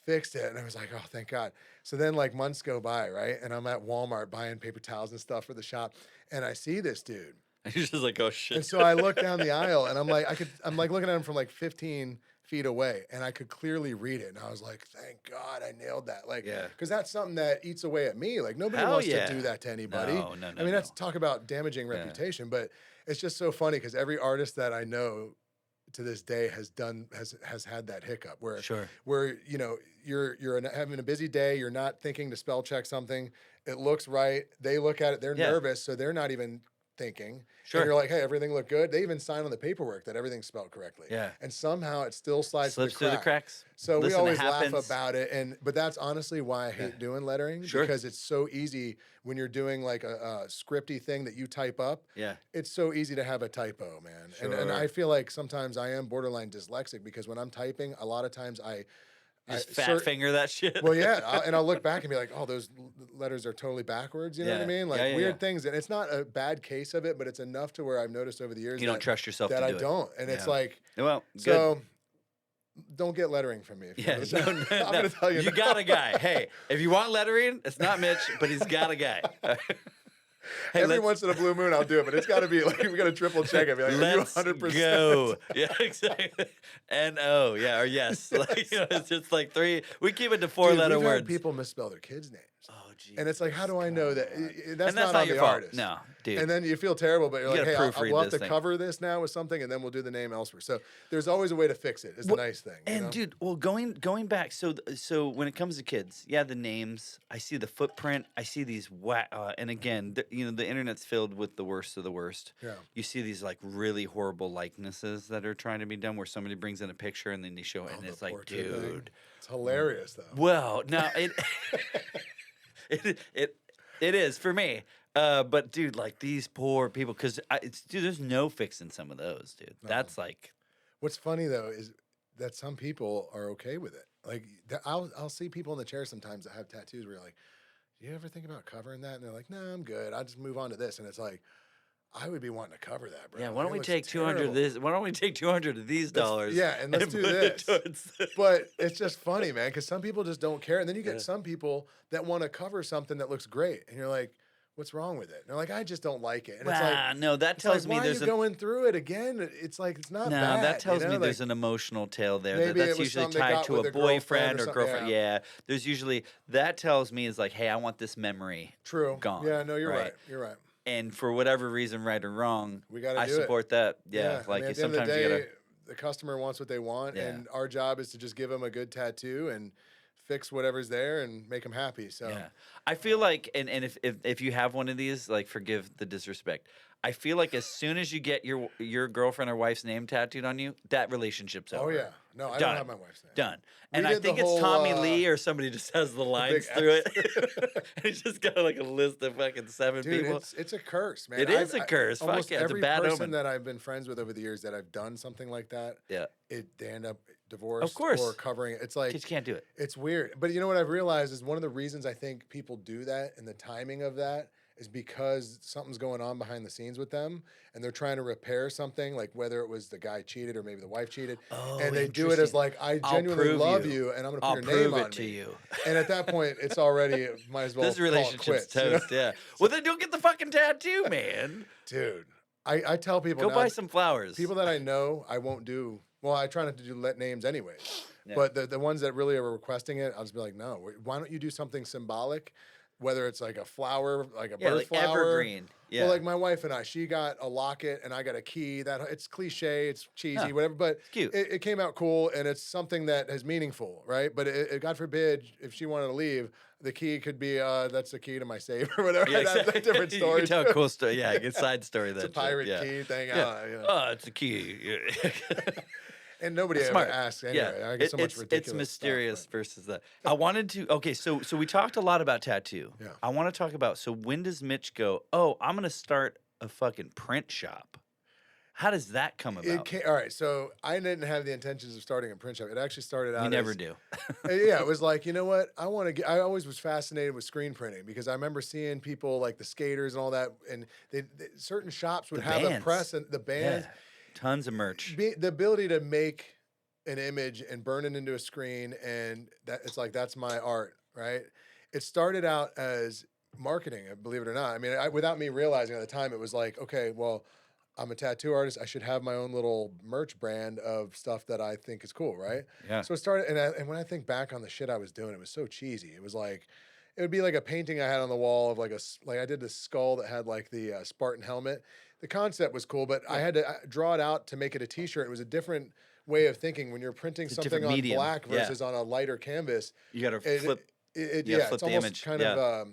fixed it. And I was like, oh, thank God. So then like months go by, right? And I'm at Walmart buying paper towels and stuff for the shop. And I see this dude. You're just like, oh shit. And so I look down the aisle and I'm like looking at him from like 15 feet away, and I could clearly read it. And I was like, thank God I nailed that. Like, Yeah. because that's something that eats away at me. Like nobody Hell wants yeah. to do that to anybody. No. I mean, that's talk about damaging reputation, but it's just so funny because every artist that I know to this day has had that hiccup where Sure. where you're having a busy day, you're not thinking to spell check something, it looks right, they look at it, they're Yeah. nervous, so they're not even thinking. Sure. And you're like, hey, everything looked good. They even sign on the paperwork that everything's spelled correctly. Yeah. And somehow it still slides Slips through through the cracks. So Listen, we it always laugh happens. about it, but that's honestly why I hate doing lettering, Sure. because it's so easy when you're doing like a scripty thing that you type up. Yeah. It's so easy to have a typo, man. And Sure. I feel like sometimes I am borderline dyslexic because when I'm typing, a lot of times Just fat finger that shit. well, yeah, and I'll look back and be like, oh, those letters are totally backwards. You know what I Yeah. mean? Like Yeah, yeah, weird yeah. things, and it's not a bad case of it, but it's enough to where I've noticed over the years You don't trust yourself that to I do it. don't, and it's Yeah. like Well, good. so. Don't get lettering from me. If you Yeah, want no, to- no, I'm no. gonna tell you. You got a guy. Hey, if you want lettering, it's not Mitch, but he's got a guy. Hey, Every let's- once in a blue moon, I'll do it, but it's got to be like we got to triple check it. Be like, are you Let's 100%? go. Yeah, exactly. N-O, yeah, or yes. Like, it's just like three. We keep it to Dude, four-letter we've had words. people misspell their kids' names, Oh, geez. and it's like, how do I know that? That's And that's not not on your the fault. artist. No, dude. And then you feel terrible, but you're You like, gotta hey, proofread we'll have this to thing. cover this now with something, and then we'll do the name elsewhere. So there's always a way to fix it. It's the nice thing. you And know? dude, well, going back, so when it comes to kids, yeah, the names, I see the footprint, I see these and again, the internet's filled with the worst of the worst. Yeah. You see these like really horrible likenesses that are trying to be done, where somebody brings in a picture and then they show it, and the it's like, portrait thing. dude. It's hilarious though. Well, no, it is for me. But dude, like these poor people, because dude, there's no fixing some of those, dude. That's like, What's funny though is that some people are okay with it. Like I'll see people in the chair sometimes that have tattoos where you're like, do you ever think about covering that? And they're like, no, I'm good. I'll just move on to this. And it's like, I would be wanting to cover that, bro. yeah. Like, Why don't it we looks take 200 of terrible. this? Why don't we take 200 of these dollars? Yeah, and let's do put it this. towards the- But it's just funny, man, because some people just don't care. And then you get some people that want to cover something that looks great. And you're like, what's wrong with it? And they're like, I just don't like it. And it's like, Wow, no, that it's tells like, me why there's are you going through it again? It's like, it's not no, bad. that tells you know? me Like, there's an emotional tale there. maybe That's it was usually something they tied got to with a their girlfriend boyfriend or or something, girlfriend. yeah. Yeah, there's usually that tells me is like, hey, I want this memory. True. Gone. Yeah, no, you're right? right. You're right. And for whatever reason, right or wrong, We gotta I do it. support that. Yeah, I like mean, at the end of sometimes the you day, gotta. the customer wants what they want, Yeah. and our job is to just give them a good tattoo and fix whatever's there and make them happy. So Yeah, I feel like, and if you have one of these, like, forgive the disrespect. I feel like as soon as you get your girlfriend or wife's name tattooed on you, that relationship's over. oh yeah, no, I Done. don't have my wife's name. Done. And I did the think it's whole, Tommy Lee or somebody just has the lines through X. it. And he's just got like a list of fucking 7 Dude, people. it's a curse, man. It is a curse. Fuck Almost yeah, it's a every bad person omen. that I've been friends with over the years that I've done something like that, Yeah, they end up divorced course. or covering it. It's like kids can't do it. it's weird. But you know what I've realized is one of the reasons I think people do that and the timing of that is because something's going on behind the scenes with them and they're trying to repair something, like whether it was the guy cheated or maybe the wife cheated. Oh, and they do it as interesting. like, I I'll genuinely prove love you. you and I'm going to I'll put your name prove on it to me. you. And at that point, it's already, might as well This call it relationship's quits, you know? toast. Yeah. Well, then don't get the fucking tattoo, man. Dude, I tell people Go now, buy some flowers. people that I know, I won't do. Well, I try not to do let names anyways. Yeah. But the ones that really are requesting it, I'll just be like, no, why don't you do something symbolic? Whether it's like a flower, like a Yeah, bird like flower. evergreen. Yeah. Well, like my wife and I, she got a locket and I got a key. That it's cliche, it's cheesy, Huh. whatever, but It's cute. it came out cool and it's something that is meaningful, right? But God forbid if she wanted to leave, the key could be that's the key to my safe or whatever. Yeah, That's a different You story. can tell a cool story. Yeah, a good side story. It's That a pirate shit. Yeah. key thing. Yeah. You know. Oh, it's a key. Yeah. And nobody ever Smart. asks anyway. Yeah, I get so much it's ridiculous mysterious stuff, versus that. I wanted to. Okay, so we talked a lot about tattoo. Yeah. I want to talk about. So when does Mitch go? Oh, I'm gonna start a fucking print shop. How does that come about? All right, so I didn't have the intentions of starting a print shop. It actually started out. We never do. Yeah, it was like, you know what? I want to get. I always was fascinated with screen printing because I remember seeing people like the skaters and all that, and certain shops would The have a bands. press and the bands. Yeah. Tons of merch. The ability to make an image and burn it into a screen, and that it's like that's my art, right? It started out as marketing, believe it or not. I mean, without me realizing at the time, it was like, okay, well, I'm a tattoo artist. I should have my own little merch brand of stuff that I think is cool, right? Yeah. So it started, and when I think back on the shit I was doing, it was so cheesy. It was like, it would be like a painting I had on the wall of like I did this skull that had like the Spartan helmet. The concept was cool, but I had to draw it out to make it a T-shirt. It was a different way of thinking when you're printing It's a something different on medium. black Yeah. versus on a lighter canvas. You gotta It- flip. It, You gotta yeah, flip it's the almost image. kind Yeah. of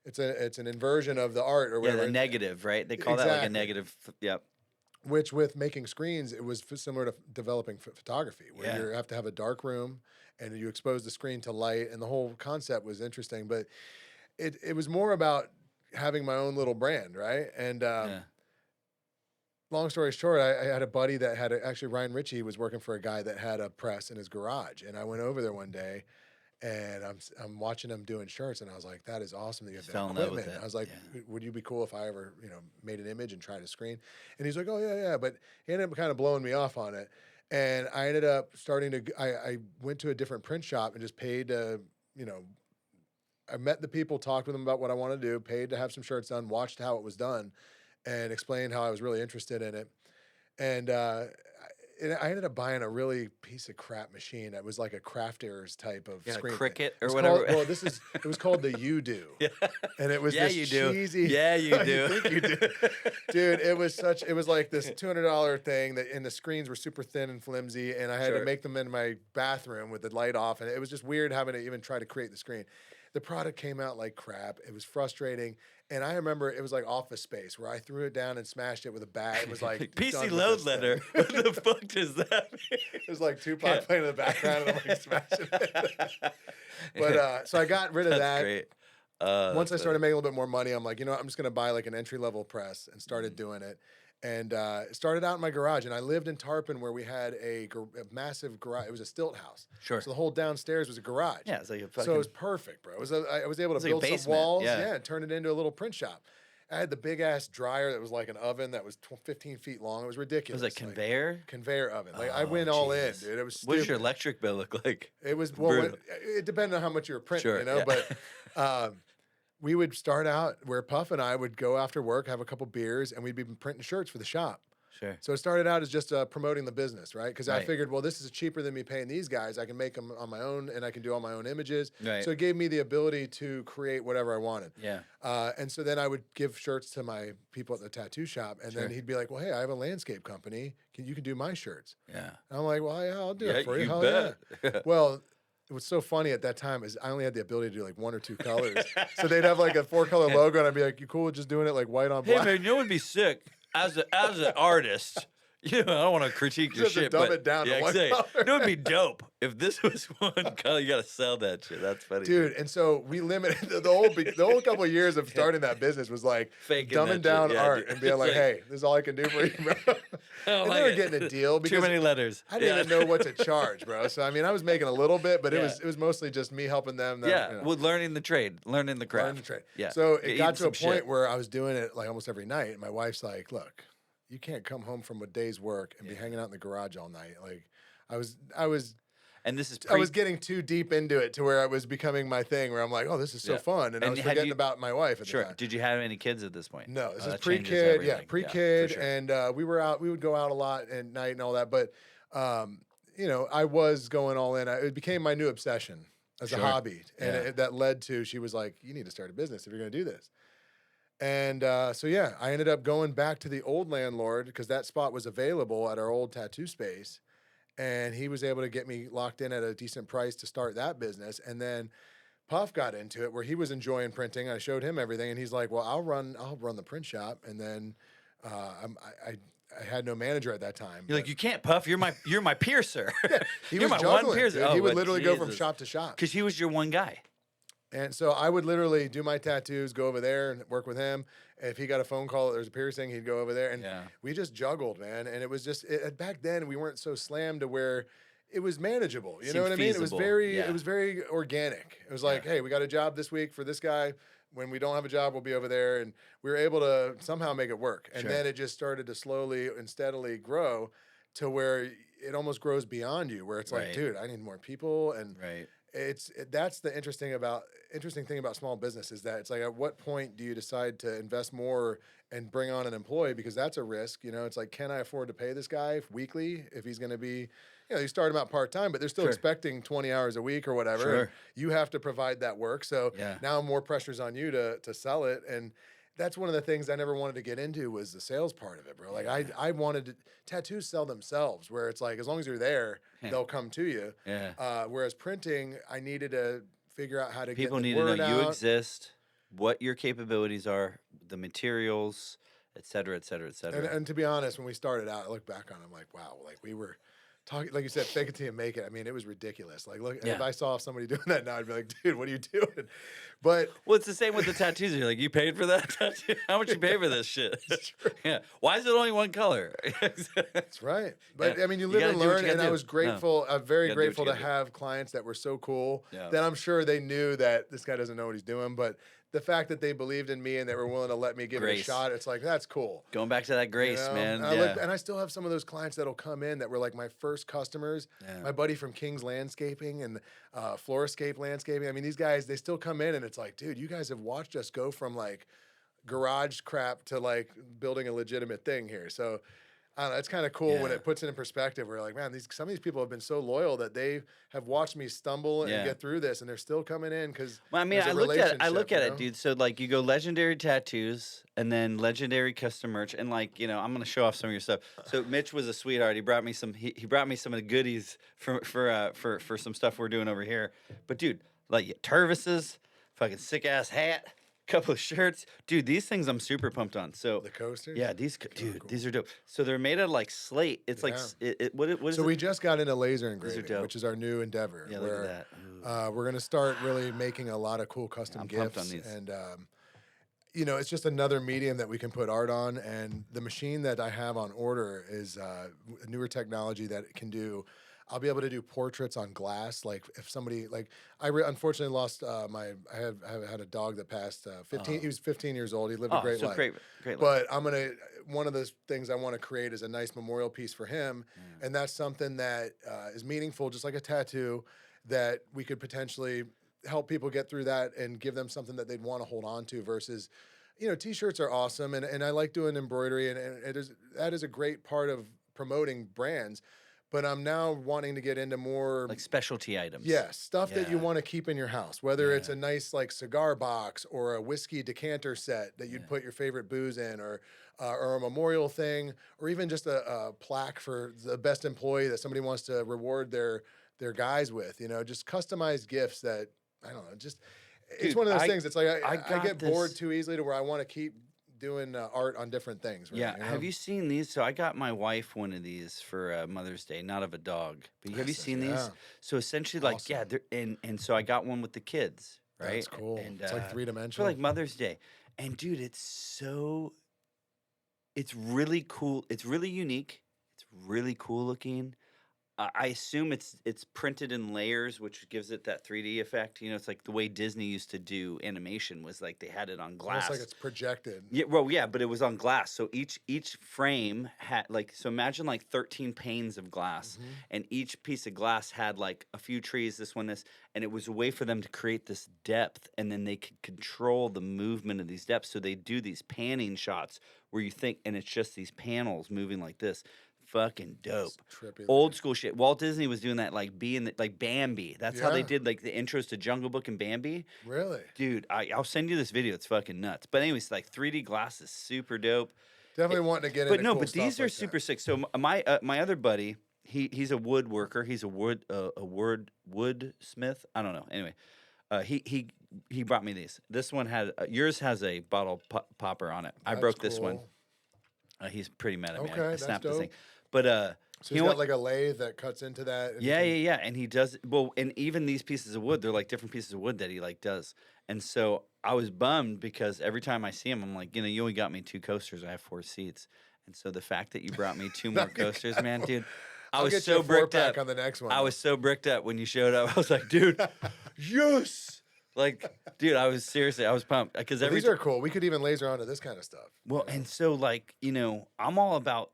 it's an inversion of the art or Yeah, whatever. the negative, right? They call that like a Exactly. negative. Yep. Which with making screens, it was similar to developing photography, where Yeah. you have to have a dark room and you expose the screen to light, and the whole concept was interesting. But it was more about having my own little brand, right? And Yeah. long story short, I had a buddy that had actually Ryan Ritchie was working for a guy that had a press in his garage, and I went over there one day. And I'm watching him doing shirts, and I was like, "That is awesome that you have that Fell in love with equipment." it. I was like, Yeah. "Would you be cool if I ever, made an image and tried a screen?" And he's like, "Oh yeah." But he ended up kind of blowing me off on it, and I ended up starting to. I went to a different print shop and just paid to, I met the people, talked with them about what I wanted to do, paid to have some shirts done, watched how it was done, and explained how I was really interested in it, and I ended up buying a really piece of crap machine. It was like a Crafter's type of Yeah, screen. Cricut It or was whatever. Well, it was called the You Do. Yeah. And it was Yeah, this you do. cheesy. Yeah, you do. You think you do. Dude, it was like this $200 thing and the screens were super thin and flimsy, and I had Sure. to make them in my bathroom with the light off, and it was just weird having to even try to create the screen. The product came out like crap. It was frustrating. And I remember it was like Office Space where I threw it down and smashed it with a bat. It was like PC done with load this letter. thing. What the fuck does that mean? There's like Tupac playing in the background, and I'm like smashing it. But so I got rid of That's that. great. Once I started making a little bit more money, I'm like, I'm just gonna buy like an entry level press, and started doing it. And it started out in my garage, and I lived in Tarpon where we had a massive garage. It was a stilt house. Sure. So the whole downstairs was a garage. Yeah, it's like a fucking. So it was perfect, bro. I was able to It's like a build some basement, walls, yeah. and turn it into a little print shop. I had the big ass dryer that was like an oven that was 15 feet long. It was it ridiculous. was like conveyor. Conveyor oven. Like I Oh, went all in, Jesus. dude. It was What does stupid. your electric bill look like? It was Brutal. it depended on how much you were printing, Sure, yeah. But we would start out where Puff and I would go after work, have a couple beers, and we'd be printing shirts for the shop. Sure. So it started out as just promoting the business, right? Because I Right. figured, well, this is cheaper than me paying these guys. I can make them on my own, and I can do all my own images. Right. So it gave me the ability to create whatever I wanted. Yeah. And so then I would give shirts to my people at the tattoo shop, and then Sure. he'd be like, "Well, hey, I have a landscape company. You can do my shirts." Yeah. And I'm like, "Well, yeah, I'll do Yeah, it for you." you Hell bet. yeah. Well, it was so funny at that time is I only had the ability to do like 1 or 2 colors. So they'd have like a 4-color logo, and I'd be like, "You cool with just doing it like white on Hey black?" man, you know what'd be sick as an artist. You know, I don't want to critique your Just to shit, dumb but it down to yeah, one exactly. color. You know, it'd be dope if this was one color. You gotta sell that shit. That's funny, Dude, and so we limited the whole couple of years of starting that business was like Faking dumbing that shit. down Yeah, art dude. and being It's like, like- "Hey, this is all I can do for you, bro." I don't And like they were it. getting a deal Too because many letters. I didn't even know what to charge, bro. So I mean, I was making a little bit, but Yeah. it was mostly just me helping them. Yeah, with learning the trade, learning the craft. learn the trade. Yeah. So Get it got to eating a some point shit. where I was doing it like almost every night, and my wife's like, "Look, you can't come home from a day's work and be hanging out in the garage all night." Like, I was And this is I was getting too deep into it to where it was becoming my thing. Where I'm like, "Oh, this is so Yeah. fun," and I And was had forgetting you- about my wife at the sure. time. Did you have any kids at this point? No, this Oh, is that changes pre-kid. everything. Yeah, pre-kid, for sure. and we would go out a lot at night and all that. But I was going all in. It became my new obsession as a Sure. hobby, and Yeah. that led to she was like, "You need to start a business if you're going to do this." And so yeah, I ended up going back to the old landlord because that spot was available at our old tattoo space, and he was able to get me locked in at a decent price to start that business. And then Puff got into it where he was enjoying printing. I showed him everything, and he's like, "Well, I'll run the print shop." And then I had no manager at that time, You're but like, you can't, Puff. You're my piercer. he You're was my one juggling, piercer. dude. Oh, He would but literally go from Jesus. shop to shop. Because he was your one guy. And so I would literally do my tattoos, go over there and work with him. If he got a phone call that there's a piercing, he'd go over there. And Yeah. we just juggled, man. And it was just back then we weren't so slammed to where it was manageable. You know Seemed what I mean? It was feasible. very Yeah. it was very organic. It was like, hey, we got a job this week for this guy. When we don't have a job, we'll be over there. And we were able to somehow make it work. And Sure. then it just started to slowly and steadily grow to where it almost grows beyond you, where it's like, Right. dude, I need more people. And Right. that's the interesting thing about small business is that it's like, at what point do you decide to invest more and bring on an employee, because that's a risk. It's like, can I afford to pay this guy weekly if he's going to be, you start him out part-time, but they're still Sure. expecting 20 hours a week or whatever. Sure. And you have to provide that work. So Yeah. now more pressure's on you to sell it. And that's one of the things I never wanted to get into was the sales part of it, bro. Like I wanted tattoos sell themselves, where it's like, as long as you're there, Yeah. they'll come to you. Yeah. Whereas printing, I needed to figure out how to People get the need to know word you out. exist, what your capabilities are, the materials, et cetera, et cetera, et cetera. And to be honest, when we started out, I look back on it, I'm like, wow, like we were talking, like you said, fake it till you make it. I mean, it was ridiculous. Like, look, Yeah. if I saw somebody doing that now, I'd be like, dude, what are you doing? But Well, it's the same with the tattoos. You're like, you paid for that tattoo? How much you pay for this shit? Yeah. Why is it only one color? that's right. But Yeah. I mean, you You live gotta and do what learn. you And gotta I do. was No. grateful. I'm very You gotta do what grateful you to gotta do. have clients that were so cool Yeah. that I'm sure they knew that this guy doesn't know what he's doing. But the fact that they believed in me and they were willing to let me give it a Grace. shot, it's like, that's cool. Going back to that grace, man. And Yeah. and I still have some of those clients that'll come in that were like my first customers. Yeah. My buddy from King's Landscaping and Florescape Landscaping. I mean, these guys, they still come in and it's like, dude, you guys have watched us go from like garage crap to like building a legitimate thing here. So I don't know, it's kind of cool when Yeah. it puts it in perspective. We're like, man, some of these people have been so loyal that they have watched me stumble and Yeah. get through this, and they're still coming in because Well, I mean, I look at it, dude. So like, you go legendary tattoos, and then legendary custom merch, and like, I'm gonna show off some of your stuff. So Mitch was a sweetheart. He brought me some. He brought me some of the goodies for some stuff we're doing over here. But dude, like Tervises, fucking sick ass hat, couple of shirts, dude. These things I'm super pumped on. So The coasters? yeah, Cool. these are dope. So they're made out of like slate. It's like what is So it? we just got into laser engraving, dope. which is our new endeavor. Yeah, look at where, that. Ooh. we're going to start really making a lot of cool custom I'm gifts. pumped on these. And, it's just another medium that we can put art on. And the machine that I have on order is a newer technology that can do. I'll be able to do portraits on glass. Like if somebody, like unfortunately lost I have had a dog that passed 15. He was 15 years old. He lived a great life. Great life. But one of the things I want to create is a nice memorial piece for him. And that's something that is meaningful, just like a tattoo, that we could potentially help people get through that and give them something that they'd want to hold on to versus, t-shirts are awesome. And I like doing embroidery and that is a great part of promoting brands. But I'm now wanting to get into more Like specialty items. yes, stuff that you Yeah. want to keep in your house, whether it's Yeah. a nice like cigar box or a whiskey decanter set that you'd put your favorite booze in, or a memorial thing, or even just a plaque for the best employee that somebody wants to reward their guys with. Just customized gifts that I don't know. Just it's Dude, one of those I- things. It's like I got get bored this- too easily to where I want to keep doing art on different things. Right? Yeah. Have you seen these? So I got my wife one of these for Mother's Day, not of a dog. But have you seen these? yeah. So essentially, like, Awesome. yeah, they're and so I got one with the kids, right? That's cool. And It's like for three-dimensional. like Mother's Day. And dude, it's really cool. It's really unique. It's really cool looking. I assume it's printed in layers, which gives it that 3D effect. It's like the way Disney used to do animation was like they had it on glass. Almost like it's projected. Yeah, well, yeah, but it was on glass. So each frame had so imagine like 13 panes of glass, and each piece of glass had like a few trees, this one, this, and it was a way for them to create this depth, and then they could control the movement of these depths. So they do these panning shots where you think, and it's just these panels moving like this. fucking dope. Trippy Old looking. school shit. Walt Disney was doing that, like being like Bambi. That's how they Yeah. did like the intros to Jungle Book and Bambi. Really? Dude, I'll send you this video. It's fucking nuts. But anyways, like 3D glasses, super dope. Definitely wanting to get But into no, cool but these stuff are like super that. sick. So my other buddy, he's a woodworker. He's a woodsmith. I don't know. Anyway, he brought me these. This one had yours has a bottle popper on it. I That's broke this one. cool. He's pretty mad at me. Okay, I that's snapped this thing. dope. But So he's got like a lathe that cuts into that. And yeah, and he does well, and even these pieces of wood, they're like different pieces of wood that he like does. And so I was bummed because every time I see him, I'm like, you only got me 2 coasters. I have 4 seats, and so the fact that you brought me 2 more coasters, man, dude, I I'll was get you so a bricked 4-pack up. on the next one. I was so bricked up when you showed up. I was like, dude, yes. Like, dude, I was pumped because Well, every these are cool. We could even laser onto this kind of stuff. well, and so like I'm all about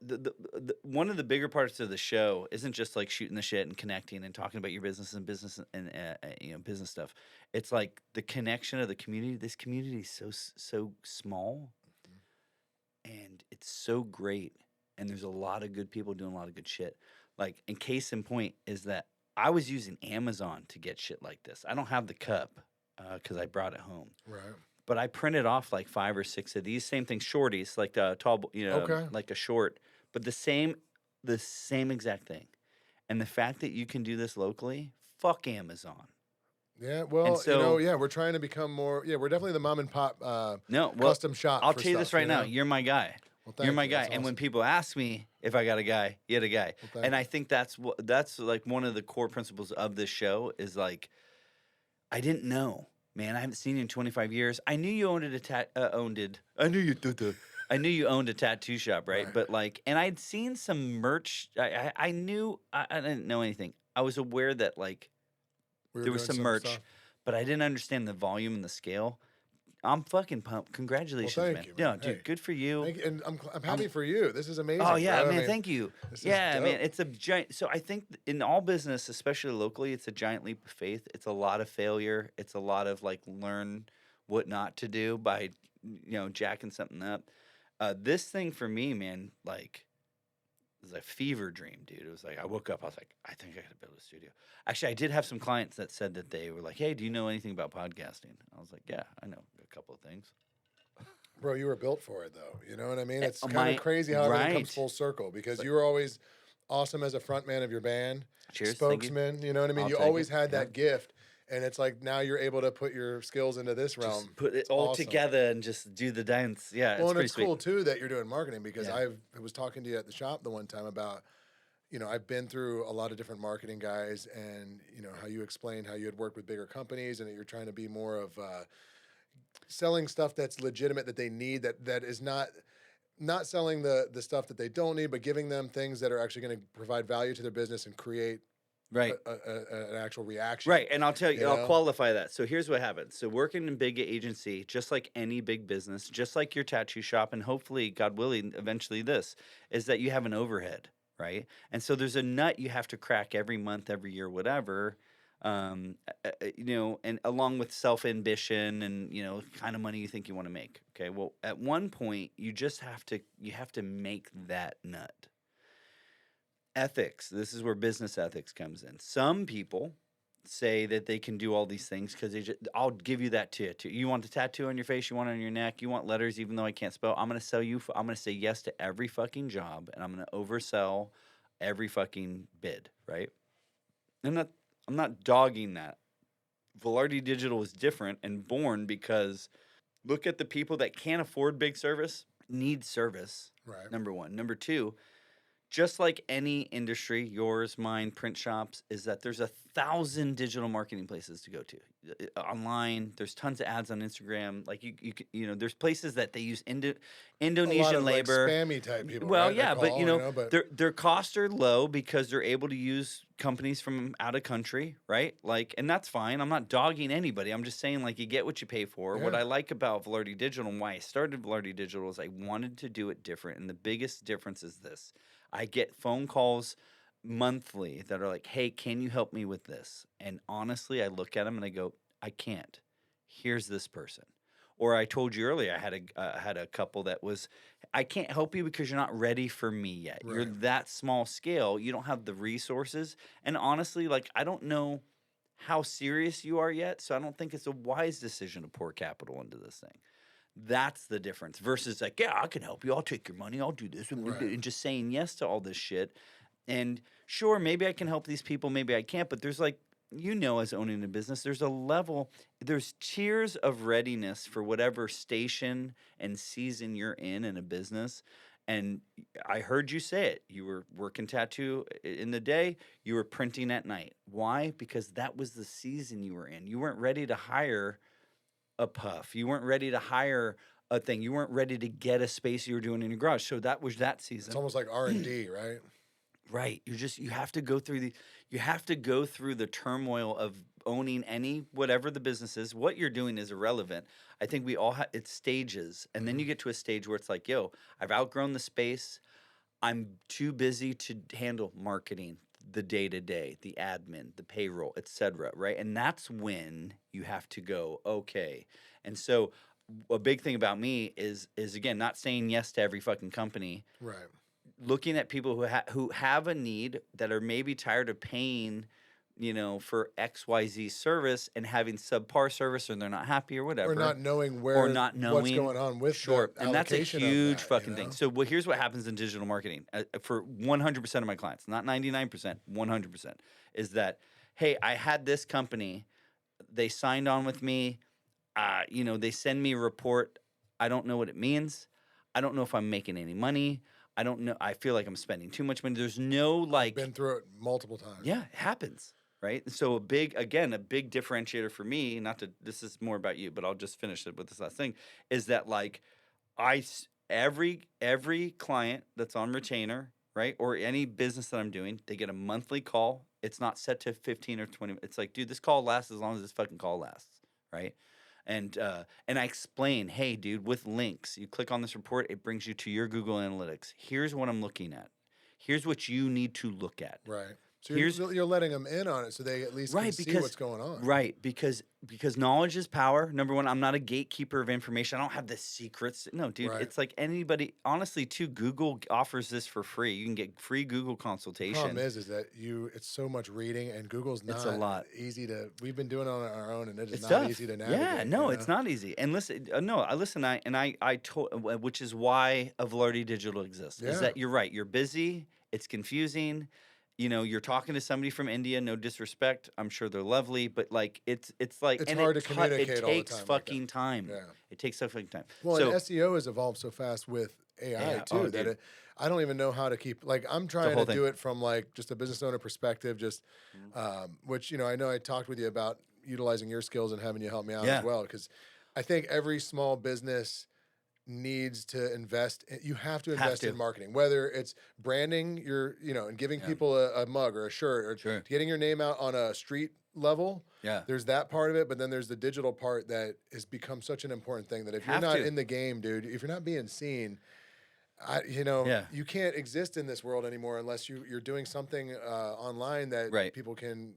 one of the bigger parts of the show isn't just like shooting the shit and connecting and talking about your business and business stuff. It's like the connection of the community. This community is so small, and it's so great, and there's a lot of good people doing a lot of good shit. Like, in case in point is that I was using Amazon to get shit like this. I don't have the cup because I brought it home. Right. But I printed off like 5 or 6 of these same things, shorties, like the tall, Okay. like a short, but the same exact thing. And the fact that you can do this locally, fuck Amazon. Yeah. And Well, so, yeah, we're trying to become more. Yeah, we're definitely the mom and pop no, well, custom shop. I'll for tell you this stuff, right now. know? You're my guy. Well, You're thank my you. guy. That's And when awesome. people ask me if I got a guy, you had a guy. Well, thank And I you. think that's like one of the core principles of this show is like, I didn't know, man. I haven't seen you in 25 years. I knew you owned I knew you I knew you owned a tattoo shop, right? Right. But like, and I'd seen some merch. I knew I didn't know anything. I was aware that like We were there was doing some merch, stuff. but I didn't understand the volume and the scale. I'm fucking pumped. Well, Congratulations, thank man. you, No, man. dude, Hey, good for you. thank you. And I'm happy for you. This is amazing. Oh yeah, bro. I man, mean, thank you. this is Yeah, man, dope. it's a giant. So I think in all business, especially locally, it's a giant leap of faith. It's a lot of failure. It's a lot of like learn what not to do by jacking something up. This thing for me, man, like it was a fever dream, dude. It was like I woke up, I was like, I think I gotta build a studio. Actually, I did have some clients that said that they were like, hey, do you know anything about podcasting? I was like, yeah, I know a couple of things. Bro, you were built for it, though. You know what I mean? It's kind My of crazy how everything comes right. full circle because Like, you were always awesome as a frontman of your band, cheers, thank you. spokesman. You know what I mean? I'll You take always it. had Yeah. that gift, and it's like now you're able to put your skills into this realm. Just put it It's all awesome. together and just do the dance. Yeah, Well, it's and pretty it's sweet. cool too that you're doing marketing because Yeah. I was talking to you at the shop the one time about, I've been through a lot of different marketing guys, and how you explained how you had worked with bigger companies and that you're trying to be more of selling stuff that's legitimate that they need that is not selling the stuff that they don't need, but giving them things that are actually going to provide value to their business and create Right. an actual reaction. Right. And I'll tell you, You I'll know? qualify that. So here's what happens. So working in big agency, just like any big business, just like your tattoo shop, and hopefully, God willing, eventually this, is that you have an overhead, right? And so there's a nut you have to crack every month, every year, whatever. And along with self ambition and kind of money you think you want to make. Okay. Well, at one point, you have to make that nut. Ethics. This is where business ethics comes in. Some people say that they can do all these things because I'll give you that too. You want the tattoo on your face? You want it on your neck? You want letters even though I can't spell? I'm going to sell you. I'm going to say yes to every fucking job, and I'm going to oversell every fucking bid, right? I'm not dogging that. Vilardi Digital is different and born because look at the people that can't afford big service, need service, Right. number one. Number two, just like any industry, yours, mine, print shops, is that there's 1,000 digital marketing places to go to. Online, there's tons of ads on Instagram. Like there's places that they use A lot Indonesian of labor. like spammy type people. Well, right? They yeah, but call, but their costs are low because they're able to use companies from out of country, right? Like, and that's fine. I'm not dogging anybody. I'm just saying, like, you get what you pay for. What Yeah. I like about Vilardi Digital and why I started Vilardi Digital is I wanted to do it different, and the biggest difference is this: I get phone calls monthly that are like, "Hey, can you help me with this?" And honestly, I look at them and I go, "I can't. Here's this person." Or I told you earlier, I had a couple that was, I can't help you because you're not ready for me yet. You're Right. that small scale. You don't have the resources. And honestly, like, I don't know how serious you are yet. So I don't think it's a wise decision to pour capital into this thing. That's the difference versus like, yeah, I can help you. I'll take your money. I'll do this. Right. And just saying yes to all this shit. And sure, maybe I can help these people, maybe I can't, but there's like, as owning a business, there's a level, there's tiers of readiness for whatever station and season you're in a business. And I heard you say it. You were working tattoo in the day, you were printing at night. Why? Because that was the season you were in. You weren't ready to hire a puff. You weren't ready to hire a thing. You weren't ready to get a space you were doing in your garage. So that was that season. It's almost like R&D, right? Right. You have to go through the turmoil of owning any whatever the business is. What you're doing is irrelevant. I think we all have it's stages. And then you get to a stage where it's like, yo, I've outgrown the space. I'm too busy to handle marketing, the day-to-day, the admin, the payroll, etc. Right. And that's when you have to go, okay. And so a big thing about me is again not saying yes to every fucking company, Right. looking at people who have a need that are maybe tired of paying, for XYZ service and having subpar service, or they're not happy or whatever, Or not knowing or not knowing what's going on with sure, the and that's a allocation of huge that, fucking thing. So, well, here's what happens in digital marketing for 100% of my clients, not 99%, 100%, is that hey, I had this company, they signed on with me, they send me a report, I don't know what it means, I don't know if I'm making any money. I don't know. I feel like I'm spending too much money. There's no like, Been through it multiple times. yeah, it happens, right? So a big differentiator for me. Not to, this is more about you, but I'll just finish it with this last thing. Is that like, every client that's on retainer, right, or any business that I'm doing, they get a monthly call. It's not set to 15 or 20. It's like, dude, this call lasts as long as this fucking call lasts, right? And I explain, hey, dude, with links, you click on this report, it brings you to your Google Analytics. Here's what I'm looking at. Here's what you need to look at. Right. So Here's you're letting them in on it so they at least can see what's going on. Right, because knowledge is power. Number one, I'm not a gatekeeper of information. I don't have the secrets. No, dude, Right. it's like anybody. Honestly, too, Google offers this for free. You can get free Google consultation. Problem is that it's so much reading, and Google's not It's a lot. easy to. We've been doing it on our own, and it's not Tough. easy to navigate. Yeah, no, it's not easy. And listen, I told, which is why a Vilardi Digital exists. Is Yeah. that you're right. You're busy. It's confusing. You're talking to somebody from India. No disrespect. I'm sure they're lovely, but like it's like It's and hard it to communicate It all the takes time like fucking that. time. Yeah. It takes fucking time. Well, So and SEO has evolved so fast with AI Yeah, too oh, that dude. I don't even know how to keep. Like, I'm trying whole to thing. do it from like just a business owner perspective, just which I know I talked with you about utilizing your skills and having you help me out Yeah. as well, because I think every small business needs to invest. You have to invest in to. marketing, whether it's branding and giving people a mug or a shirt, or Sure. getting your name out on a street level. Yeah. There's that part of it, but then there's the digital part that has become such an important thing that if you're Have not to. in the game, dude, if you're not being seen, Yeah. you can't exist in this world anymore unless you're doing something online that Right. people can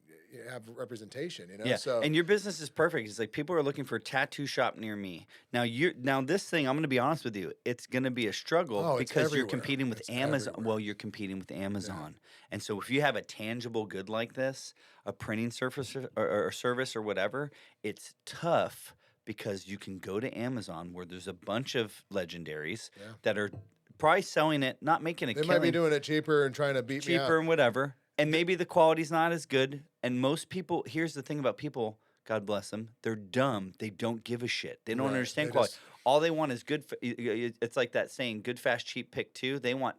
have representation. Yeah, So and your business is perfect. It's like people are looking for a tattoo shop near me. Now this thing, I'm going to be honest with you, it's going to be a struggle Oh, it's because you're everywhere. competing with It's Amazon. everywhere. Well, you're competing with Amazon, and so if you have a tangible good like this, a printing surface or service or whatever, it's tough because you can go to Amazon where there's a bunch of legendaries that are probably selling it, not making a they killing, might be doing it cheaper and trying to beat me cheaper out. and whatever. And maybe the quality's not as good. And most people, here's the thing about people, God bless them, they're dumb. They don't give a shit. They don't Right. understand They quality. just- All they want is good. It's like that saying, good, fast, cheap, pick two. They want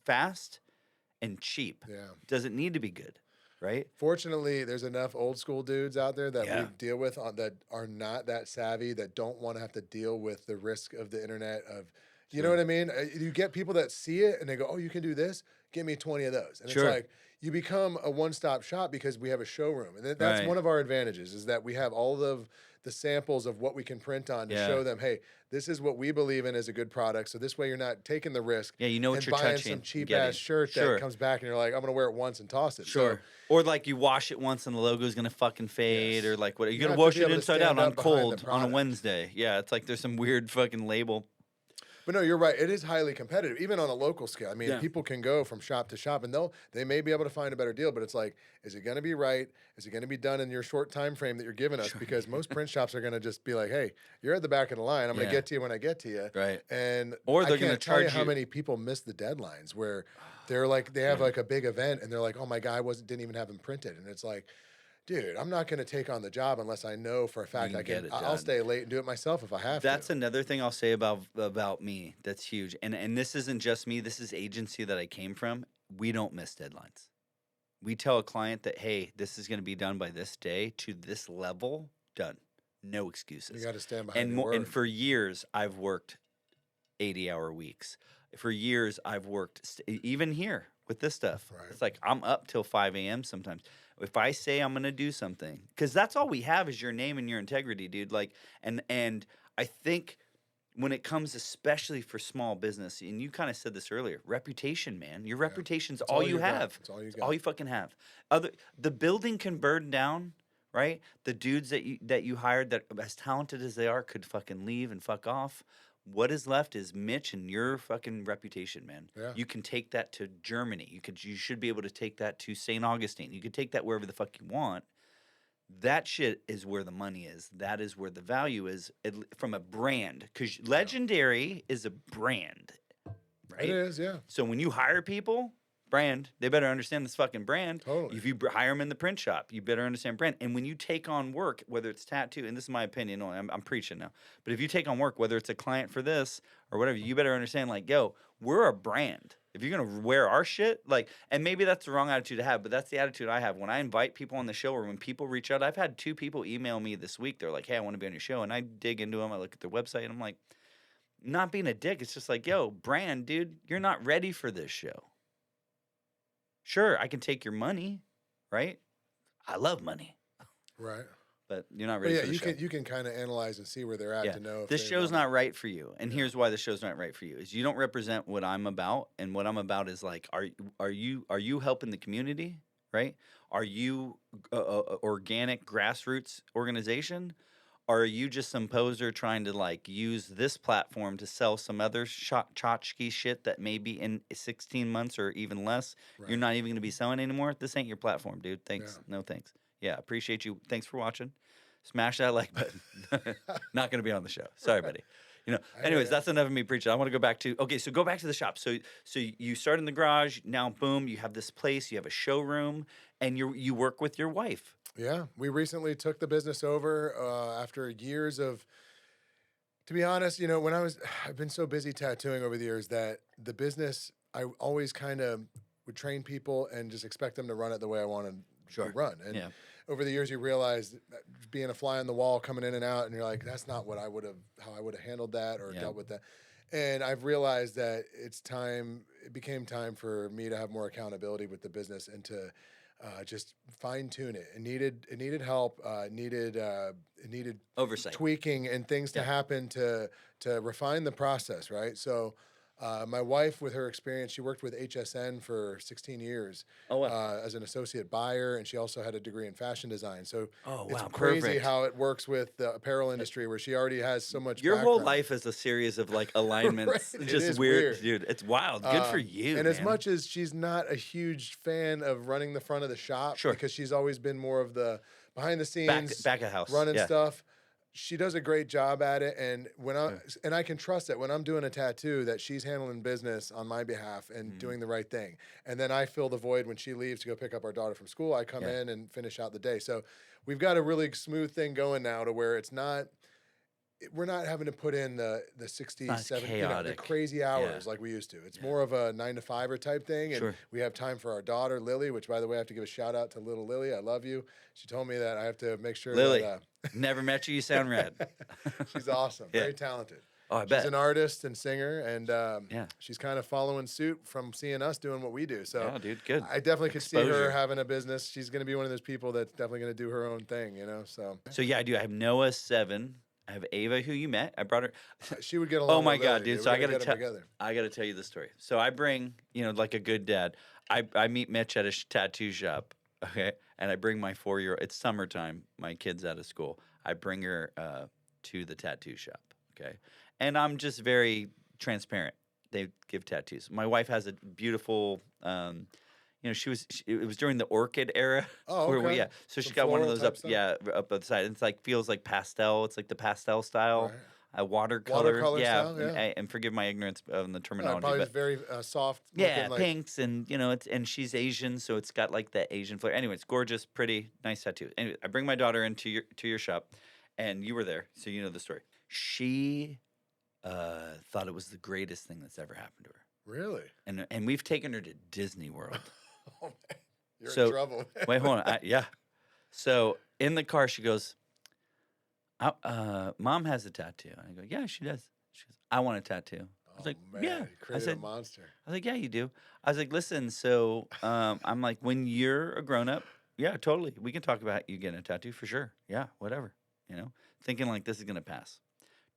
fast and cheap. Yeah. Doesn't need to be good, right? Fortunately, there's enough old school dudes out there that Yeah. we deal with that are not that savvy, that don't want to have to deal with the risk of the internet of, you know what I mean? You get people that see it and they go, oh, you can do this? Give me 20 of those. And Sure. it's like, you become a one-stop shop because we have a showroom. And that's Right. one of our advantages, is that we have all of the samples of what we can print on to Yeah. show them, hey, this is what we believe in as a good product. So this way you're not taking the risk Yeah, you know what and you're buying touching some and cheap getting. ass shirt Sure. that comes back and you're like, I'm gonna wear it once and toss it. Sure. Or like you wash it once and the logo's gonna fucking fade, Yes. or like what? You're You gonna have to wash be it able to inside out stand on up behind the cold on a product. Wednesday. Yeah, it's like there's some weird fucking label. But no, you're right. It is highly competitive, even on a local scale. I mean, Yeah. people can go from shop to shop, and they may be able to find a better deal. But it's like, is it going to be right? Is it going to be done in your short time frame that you're giving us? Because most print shops are going to just be like, hey, you're at the back of the line. I'm going Yeah. to get to you when I get to you. Right. And Or they're I gonna can't tell you charge how you- many people miss the deadlines where they're like, they have like a big event, and they're like, oh my god, didn't even have them printed, and it's like, dude, I'm not going to take on the job unless I know for a fact can I get can. it I'll done. stay late and do it myself if I have That's to. another thing I'll say about me that's huge. And this isn't just me, this is agency that I came from. We don't miss deadlines. We tell a client that, hey, this is going to be done by this day to this level, done. No excuses. You got to stand behind And your more, word. and for years I've worked 80-hour weeks. For years I've worked even here with this stuff. Right. It's like I'm up till 5 a.m. sometimes. If I say I'm gonna do something, because that's all we have is your name and your integrity, dude. Like, and I think when it comes, especially for small business, and you kind of said this earlier, reputation, man. Your reputation's It's all you got. have. It's all you It's got. all you fucking have. The building can burn down, right? The dudes that you hired, that as talented as they are, could fucking leave and fuck off. What is left is Mitch and your fucking reputation, man. Yeah. You can take that to Germany. You should be able to take that to St. Augustine. You could take that wherever the fuck you want. That shit is where the money is. That is where the value is from a brand. Because Legendary is a brand, right? It is, yeah. So when you hire people, brand, they better understand this fucking brand. Totally. If you hire them in the print shop, you better understand brand. And when you take on work, whether it's tattoo, and this is my opinion, only, I'm preaching now, but if you take on work, whether it's a client for this or whatever, you better understand, like, yo, we're a brand. If you're gonna wear our shit, like, and maybe that's the wrong attitude to have, but that's the attitude I have when I invite people on the show, or when people reach out. I've had 2 people email me this week. They're like, "Hey, I want to be on your show," and I dig into them. I look at their website, and I'm like, not being a dick. It's just like, yo, brand, dude, you're not ready for this show. Sure, I can take your money, right? I love money, Right. but you're not But ready yeah, for the show. you can kind of analyze and see where they're at Yeah, to know if this they show's wanna- not right for you, and here's why the show's not right for you: is you don't represent what I'm about, and what I'm about is like, are you helping the community, right? Are you organic grassroots organization? Or are you just some poser trying to like use this platform to sell some other tchotchke shit that maybe in 16 months or even less, you're Right. not even going to be selling anymore? This ain't your platform, dude. Thanks. Yeah. No thanks. Yeah, appreciate you. Thanks for watching. Smash that like button. Not going to be on the show. Sorry, buddy. You know. hear Anyways, ya. that's enough of me preaching. I want to go back to So go back to the shop. So you start in the garage. Now, boom, you have this place. You have a showroom, and you work with your wife. Yeah, we recently took the business over after years of. To be honest, you know, I've been so busy tattooing over the years that the business, I always kind of would train people and just expect them to run it the way I wanted to run. And Yeah. over the years, you realize that being a fly on the wall, coming in and out, and you're like, that's not what how I would have handled that or dealt with that. And I've realized that it became time for me to have more accountability with the business and to just fine tune it. It needed help. It needed Oversight. tweaking and things to happen to refine the process. Right. So my wife, with her experience, she worked with HSN for 16 years as an associate buyer, and she also had a degree in fashion design. So it's crazy perfect. how it works with the apparel industry, where she already has so much. Your whole background. life is a series of like alignments. Right, it Just is weird, weird. dude. It's wild. Good for you. And man. as much as she's not a huge fan of running the front of the shop, Sure. because she's always been more of the behind the scenes, back of house, running yeah. stuff. She does a great job at it, and I can trust that when I'm doing a tattoo, that she's handling business on my behalf and doing the right thing. And then I fill the void when she leaves to go pick up our daughter from school. I come in and finish out the day. So we've got a really smooth thing going now, to where we're not having to put in the 60, Not 70, the chaotic. crazy hours like we used to. It's more of a 9 to 5 type thing. And Sure. we have time for our daughter, Lily, which, by the way, I have to give a shout out to little Lily. I love you. She told me that I have to make sure Lily, that never met you. You sound rad. she's awesome. Yeah. Very talented. Oh, I She's bet. an artist and singer, and Yeah. she's kind of following suit from seeing us doing what we do. So Yeah, dude. Good. I definitely could see her Exposure. having a business. She's going to be one of those people that's definitely going to do her own thing, you know. So So yeah, I do. I have Noah 7. I have Ava, who you met. I brought her. she would get Oh along my with god, Lily, dude! We So I gotta gotta get them tell. together. I gotta tell you the story. So I bring, like a good dad. I meet Mitch at a tattoo shop. Okay, and I bring my 4-year. It's summertime. My kid's out of school. I bring her to the tattoo shop. Okay, and I'm just very transparent. They give tattoos. My wife has a beautiful. It was during the orchid era. Oh, Where okay. yeah. So Some she got one of floral those type up, stuff? yeah, up the side. It's like feels like pastel. It's like the pastel style. Right. Watercolor, Watercolor yeah, style, yeah. and forgive my ignorance on the Yeah, terminology, probably is but very soft looking, yeah, like pinks and and she's Asian, so it's got like that Asian flair. Anyway, it's gorgeous, pretty, nice tattoo. Anyway, I bring my daughter into your shop, and you were there, so you know the story. She thought it was the greatest thing that's ever happened to her, really. and we've taken her to Disney World. Oh man, you're in So trouble. wait, hold on, yeah. So in the car, she goes, Mom has a tattoo. And I go, yeah, she does. She goes, I want a tattoo. I was Oh like, man, yeah. you I created a said, monster. yeah, you do. I was like, listen, so I'm like, when you're a grown up, yeah, totally. We can talk about you getting a tattoo for sure. Yeah, whatever. Thinking like this is gonna pass.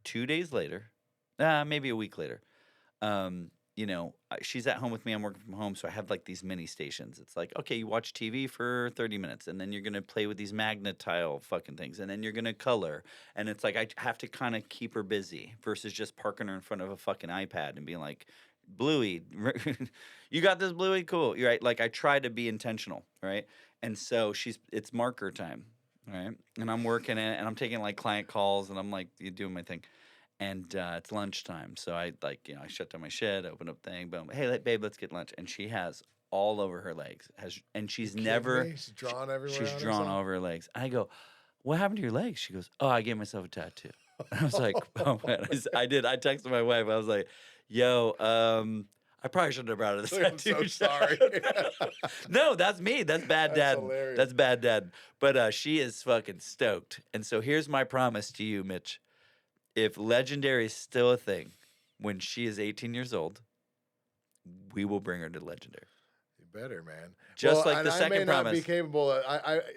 2 days later, maybe a week later, she's at home with me. I'm working from home, so I have like these mini stations. It's like, okay, you watch TV for 30 minutes, and then you're gonna play with these magnetile fucking things, and then you're gonna color. And it's like I have to kind of keep her busy versus just parking her in front of a fucking iPad and being like, Bluey, you got this, Bluey? Cool. You're right. Like I try to be intentional, right? And so it's marker time, right? And I'm working it, and I'm taking like client calls, and I'm like doing my thing. And it's lunchtime, so I I shut down my shed, open up thing, boom. Hey, babe, let's get lunch. And she has all over her legs, and You she's kidding never, me? She's drawn everywhere she's on drawn herself. all over her legs. I go, what happened to your legs? She goes, oh, I gave myself a tattoo. I was like, oh man, I did. I texted my wife. I was like, yo, I probably shouldn't have brought her to the I'm so tattoo shop. sorry. No, that's me. That's bad That's dad. hilarious. That's bad dad. But she is fucking stoked. And so here's my promise to you, Mitch. If Legendary is still a thing when she is 18 years old, we will bring her to Legendary. You better, man. Just Well, like and the I may second not be promise. capable.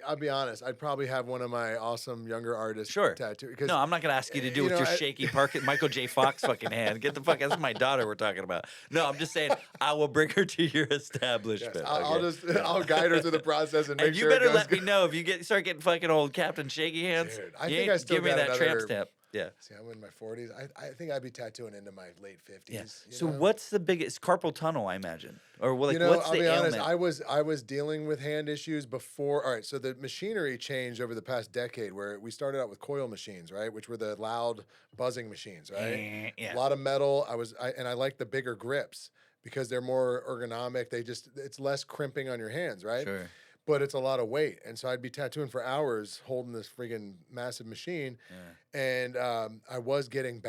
I'll be honest. I'd probably have one of my awesome younger artists Sure. tattoo. Because No, I'm not going to ask you to do it with your shaky Michael J. Fox fucking hand. Get the fuck. That's my daughter we're talking about. No, I'm just saying I will bring her to your establishment. Yes, I'll okay? just I'll guide her through the process and make And you sure it better goes let me good. know if you start getting fucking old Captain Shaky Hands. Dude, I you think ain't I still give me got that tramp another- stamp. Yeah. See, I'm in my 40s. I think I'd be tattooing into my late 50s. Yeah. you So know? what's the biggest carpal tunnel? I imagine, or like You know, what's I'll the be ailment? honest. I was dealing with hand issues before. All right, so the machinery changed over the past decade, where we started out with coil machines, right, which were the loud buzzing machines, right? Yeah. A lot of metal. I like the bigger grips because they're more ergonomic. It's less crimping on your hands, right? Sure. But it's a lot of weight, and so I'd be tattooing for hours holding this friggin' massive machine, and I was getting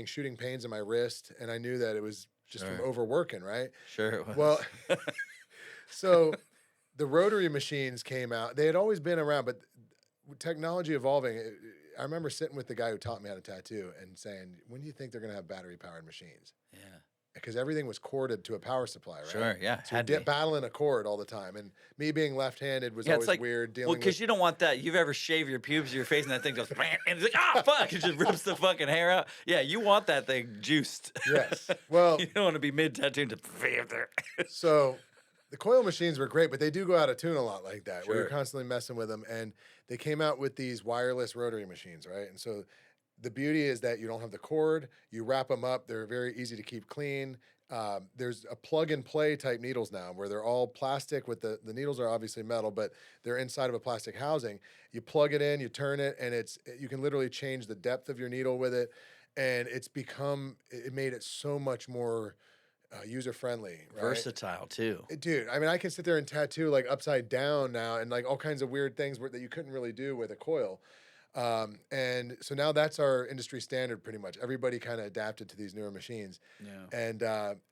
shooting pains in my wrist, and I knew that it was just from Sure. overworking, right? Sure it was. Well, so the rotary machines came out. They had always been around, but with technology evolving, I remember sitting with the guy who taught me how to tattoo and saying, when do you think they're going to have battery-powered machines? yeah. Because everything was corded to a power supply, right? Sure. Yeah. So Had you're to be. battling a cord all the time. And me being left-handed was Yeah, always it's like weird Well, dealing because with... you don't want that. You've ever shaved your pubes or your face and that thing goes, "Bam," and it's like, ah, fuck, it just rips the fucking hair out. Yeah, you want that thing juiced. Yes. Well, You don't want to be mid-tattooed to there. so the coil machines were great, but they do go out of tune a lot like that, where you're Sure. constantly messing with them. And they came out with these wireless rotary machines, right? And so the beauty is that you don't have the cord. You wrap them up. They're very easy to keep clean. There's a plug-and-play type needles now where they're all plastic with the needles are obviously metal, but they're inside of a plastic housing. You plug it in, you turn it, and you can literally change the depth of your needle with it. And it made it so much more user-friendly, right? Versatile, too. Dude, I mean, I can sit there and tattoo like upside down now and like all kinds of weird things that you couldn't really do with a coil. And so now that's our industry standard pretty much. Everybody kind of adapted to these newer machines. Yeah. And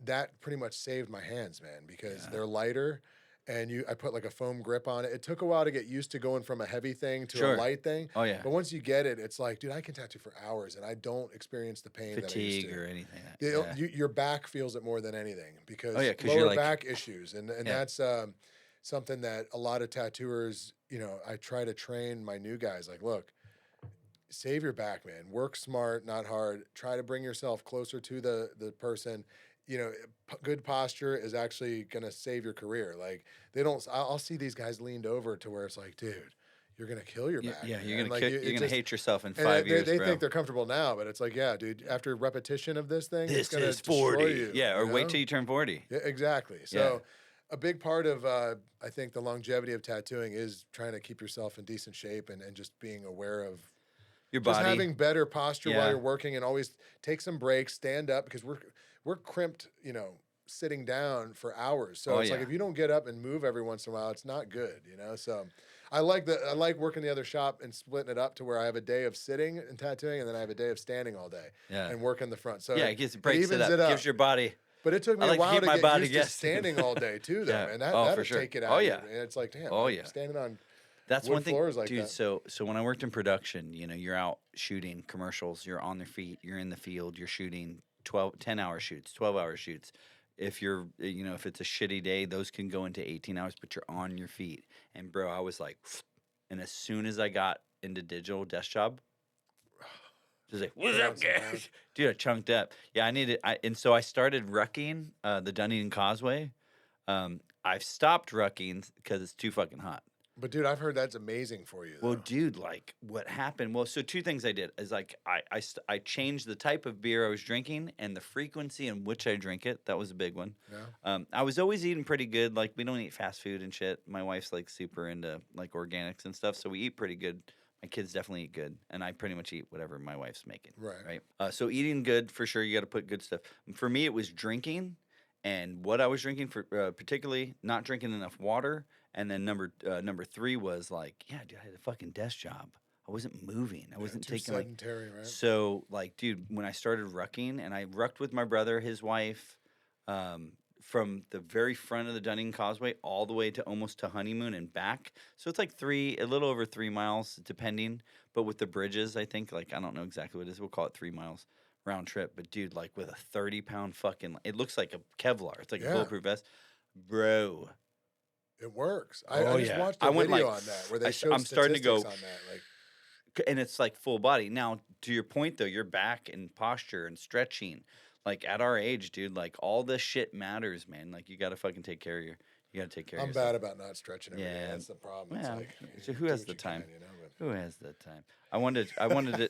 that pretty much saved my hands, man, because Yeah. they're lighter and I put like a foam grip on it. It took a while to get used to going from a heavy thing to a Sure. light thing. Oh yeah. But once you get it, it's like, dude, I can tattoo for hours and I don't experience the pain that I used Fatigue to. or anything. Yeah. Your back feels it more than anything because Oh yeah, because you're lower like, back issues, and yeah, that's something that a lot of tattooers, I try to train my new guys. Like, look, save your back, man. Work smart, not hard. Try to bring yourself closer to the person. Good posture is actually gonna save your career. Like they don't. I'll see these guys leaned over to where it's like, dude, you're gonna kill your back. yeah, Man. Like you're gonna hate yourself in and 5 years, they bro. think they're comfortable now, but it's like, yeah, dude. After repetition of this thing, it's This gonna is destroy 40. you. Yeah, or wait till you turn 40. Yeah, exactly. Yeah. So, a big part of I think the longevity of tattooing is trying to keep yourself in decent shape and just being aware of Your just body. having better posture while Yeah. you're working, and always take some breaks, stand up, because we're crimped, sitting down for hours. So Oh, it's like yeah. if you don't get up and move every once in a while, it's not good, So I like working the other shop and splitting it up to where I have a day of sitting and tattooing, and then I have a day of standing all day Yeah. and working the front. So Yeah, it breaks it evens up. Gives your body. But it took me I like a to while keep to my get body used to guessing. standing all day too, though, Yeah. man. Oh, That'll for sure. take it out. Oh, of yeah. you. And it's like, damn. Oh, I'm yeah. standing on That's wood one thing, floors like dude. that. So when I worked in production, you're out shooting commercials, you're on their feet, you're in the field, you're shooting 10-hour shoots, 12-hour shoots. If you're, if it's a shitty day, those can go into 18 hours, but you're on your feet. And bro, I was like, and as soon as I got into digital desk job, just like, what's up, guys? Dude, I chunked up. Yeah, and so I started rucking the Dunedin Causeway. I've stopped rucking because it's too fucking hot. But dude, I've heard that's amazing for you. Well, dude, like what happened? Well, so two things I did is like I changed the type of beer I was drinking and the frequency in which I drink it. That was a big one. Yeah. I was always eating pretty good. Like we don't eat fast food and shit. My wife's like super into like organics and stuff, so we eat pretty good. My kids definitely eat good, and I pretty much eat whatever my wife's making. Right. So eating good for sure. You got to put good stuff. For me, it was drinking, and what I was drinking for particularly not drinking enough water. And then number 3 was like, yeah, dude, I had a fucking desk job. I wasn't moving. I wasn't too taking sedentary, right? So like, dude, when I started rucking, and I rucked with my brother, his wife, from the very front of the Dunedin Causeway all the way to almost to Honeymoon and back. So it's like a little over 3 miles, depending. But with the bridges, I think I don't know exactly what it is. We'll call it 3 miles round trip. But dude, like with a 30-pound fucking, it looks like a Kevlar. It's like a bulletproof vest, bro. It works. Oh, I just yeah. watched I a went, video like, on that where they showed I'm starting to go, statistics on that. Like, and it's like full body. Now, to your point though, your back and posture and stretching, like at our age, dude, like all this shit matters, man. Like you gotta fucking take care of you gotta take care of I'm yourself. bad about not stretching every day. Yeah. That's the problem. It's Well, like, so you who do has what the you time? can, Who has the time? I wanted to I wanted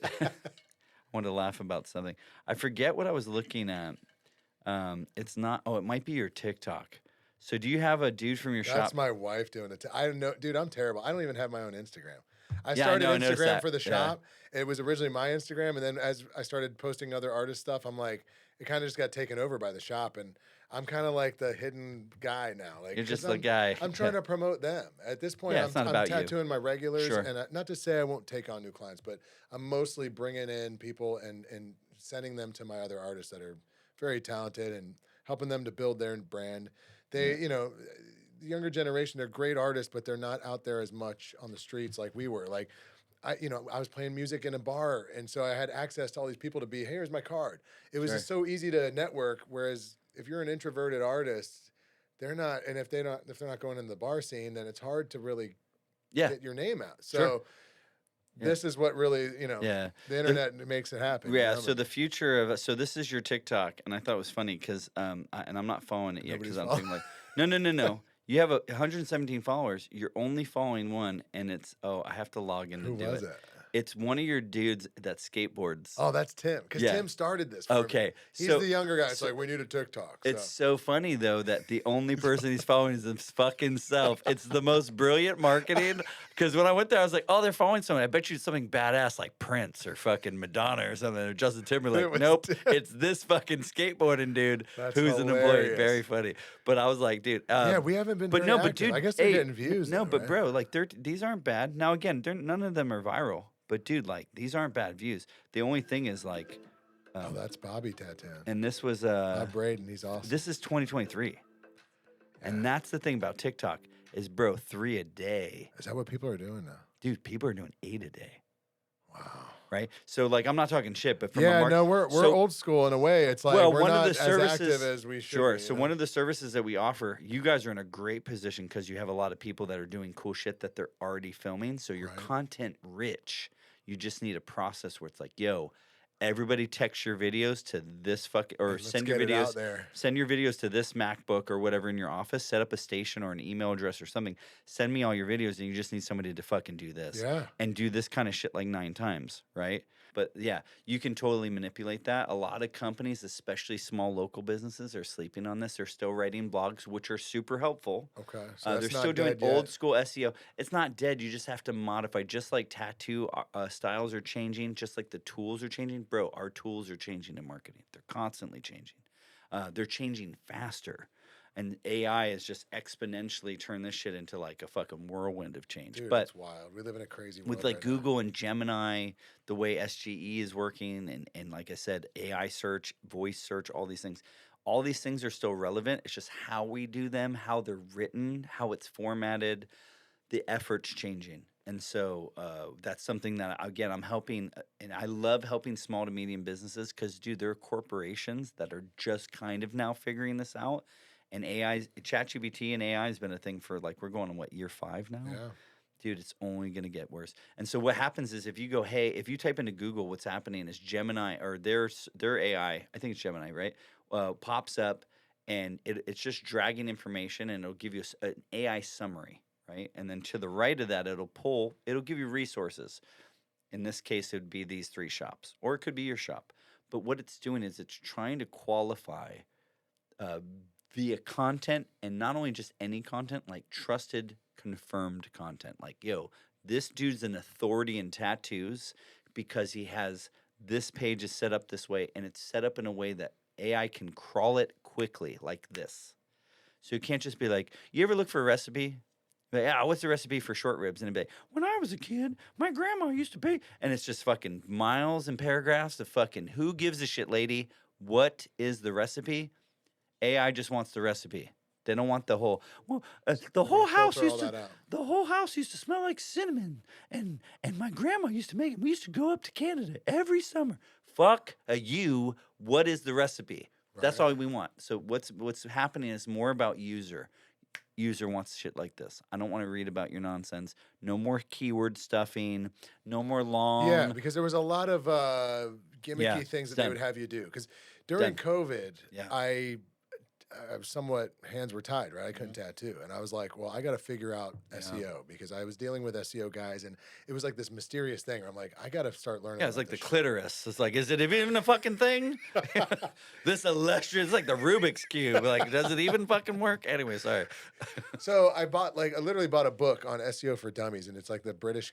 to laugh about something. I forget what I was looking at. It's not. Oh, it might be your TikTok. So do you have a dude from your That's shop? my wife doing it. I don't know, dude. I'm terrible. I don't even have my own Instagram. I Yeah, I started know, I noticed Instagram that. for the Yeah. shop. It was originally my Instagram, and then as I started posting other artist stuff, I'm like, it kind of just got taken over by the shop, and I'm kind of like the hidden guy now. Like You're 'cause just the guy. I'm trying to promote them. At this point, Yeah, it's not I'm about you. tattooing my regulars, Sure. and not to say I won't take on new clients, but I'm mostly bringing in people and sending them to my other artists that are very talented and helping them to build their brand. They, the younger generation, they're great artists, but they're not out there as much on the streets like we were. Like, I was playing music in a bar, and so I had access to all these people to be, hey, here's my card. It was just so easy to network. Whereas if you're an introverted artist, they're not, and if they're not going in the bar scene, then it's hard to really get your name out. So this is what really, the internet makes it happen. Yeah. So the future of so this is your TikTok, and I thought it was funny because and I'm not following it yet because I'm thinking like, no. You have 117 followers. You're only following one, and it's I have to log in to do it. Who was it? It's one of your dudes that skateboards. Oh, that's Tim. Because Tim started this. For me. He's so the younger guy. It's like, we need a TikTok. It's so funny though that the only person he's following is his fucking self. It's the most brilliant marketing. Because when I went there, I was like, "Oh, they're following someone. I bet you it's something badass like Prince or fucking Madonna or something or Justin Timberlake." Nope, it's this fucking skateboarding dude who's an employee. Very funny. But I was like, dude, we haven't been. But very no, active. but dude, I guess they're getting views. No, then, but right? bro, like these aren't bad. Now again, none of them are viral. But dude, like these aren't bad views. The only thing is like, that's Bobby tattooing. and this was Bob Braden, he's awesome. This is 2023. And that's the thing about TikTok is, bro, 3 a day. Is that what people are doing now? Dude, people are doing 8 a day. Wow. Right? So, like, I'm not talking shit, but from a Yeah, no, we're so, old school in a way. It's like well, we're one of not the as services, active as we should sure. be. So one of the services that we offer, you guys are in a great position because you have a lot of people that are doing cool shit that they're already filming. So you're Right. content rich. You just need a process where it's like, yo, everybody text your videos to this or Let's send your get it out videos, there. send your videos to this MacBook or whatever in your office. Set up a station or an email address or something. Send me all your videos, and you just need somebody to fucking do this. Yeah. And do this kind of shit like 9 times, right? But yeah, you can totally manipulate that. A lot of companies, especially small local businesses, are sleeping on this. They're still writing blogs, which are super helpful. Okay. So They're that's still not doing dead yet. old school SEO. It's not dead. You just have to modify. Just like tattoo styles are changing, just like the tools are changing. Bro, our tools are changing in marketing. They're constantly changing. They're changing faster. And AI has just exponentially turned this shit into like a fucking whirlwind of change. Dude, But it's wild. We live in a crazy world. with like right now. Google and Gemini, the way SGE is working, and like I said, AI search, voice search, all these things are still relevant. It's just how we do them, how they're written, how it's formatted, the effort's changing. And so that's something that, again, I'm helping, and I love helping small to medium businesses because, dude, there are corporations that are just kind of now figuring this out. And ChatGPT and AI has been a thing for, like, we're going on, what, year 5 now? Yeah. Dude, it's only going to get worse. And so what happens is if you go, hey, if you type into Google, what's happening is Gemini or their AI, I think it's Gemini, right? Pops up, and it's just dragging information, and it'll give you an AI summary, right? And then to the right of that, it'll give you resources. In this case, it would be these 3 shops, or it could be your shop. But what it's doing is it's trying to qualify via content, and not only just any content, like trusted, confirmed content. Like, yo, this dude's an authority in tattoos because he has this page is set up this way, and it's set up in a way that AI can crawl it quickly, like this. So you can't just be like, you ever look for a recipe? Like, yeah, what's the recipe for short ribs? And it'd be like, when I was a kid, my grandma used to bake. And it's just fucking miles and paragraphs of fucking who gives a shit, lady? What is the recipe? AI just wants the recipe. They don't want the whole. Well, the whole house filter all used to. that out. The whole house used to smell like cinnamon, and my grandma used to make it. We used to go up to Canada every summer. Fuck you. What is the recipe? That's Right. all we want. So what's happening is more about user. User wants shit like this. I don't want to read about your nonsense. No more keyword stuffing. No more long. Yeah, because there was a lot of gimmicky Yeah, things that done. they would have you do. Because during COVID, Yeah. I was somewhat hands were tied, right? I couldn't tattoo, and I was like, well, I got to figure out SEO because I was dealing with SEO guys, and it was like this mysterious thing where I'm like, I got to start learning. Yeah, it's about like the this shit. clitoris. It's like, is it even a fucking thing? This illustrious, it's like the Rubik's Cube. Like, does it even fucking work? Anyway, sorry. So I literally bought a book on SEO for dummies, and it's like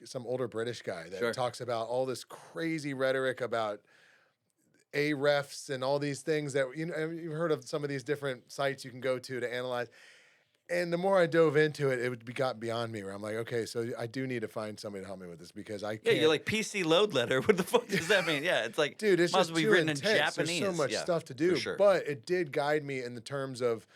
some older British guy that Sure. talks about all this crazy rhetoric about Ahrefs and all these things that, you've heard of some of these different sites you can go to analyze. And the more I dove into it, it got beyond me where I'm like, okay, so I do need to find somebody to help me with this because I Yeah, can't. you're like PC load letter. What the fuck does that mean? Yeah, it's like, Dude, it's might just as well be too written intense. in Japanese. There's so much Yeah, stuff to for do, sure. but it did guide me in the terms of,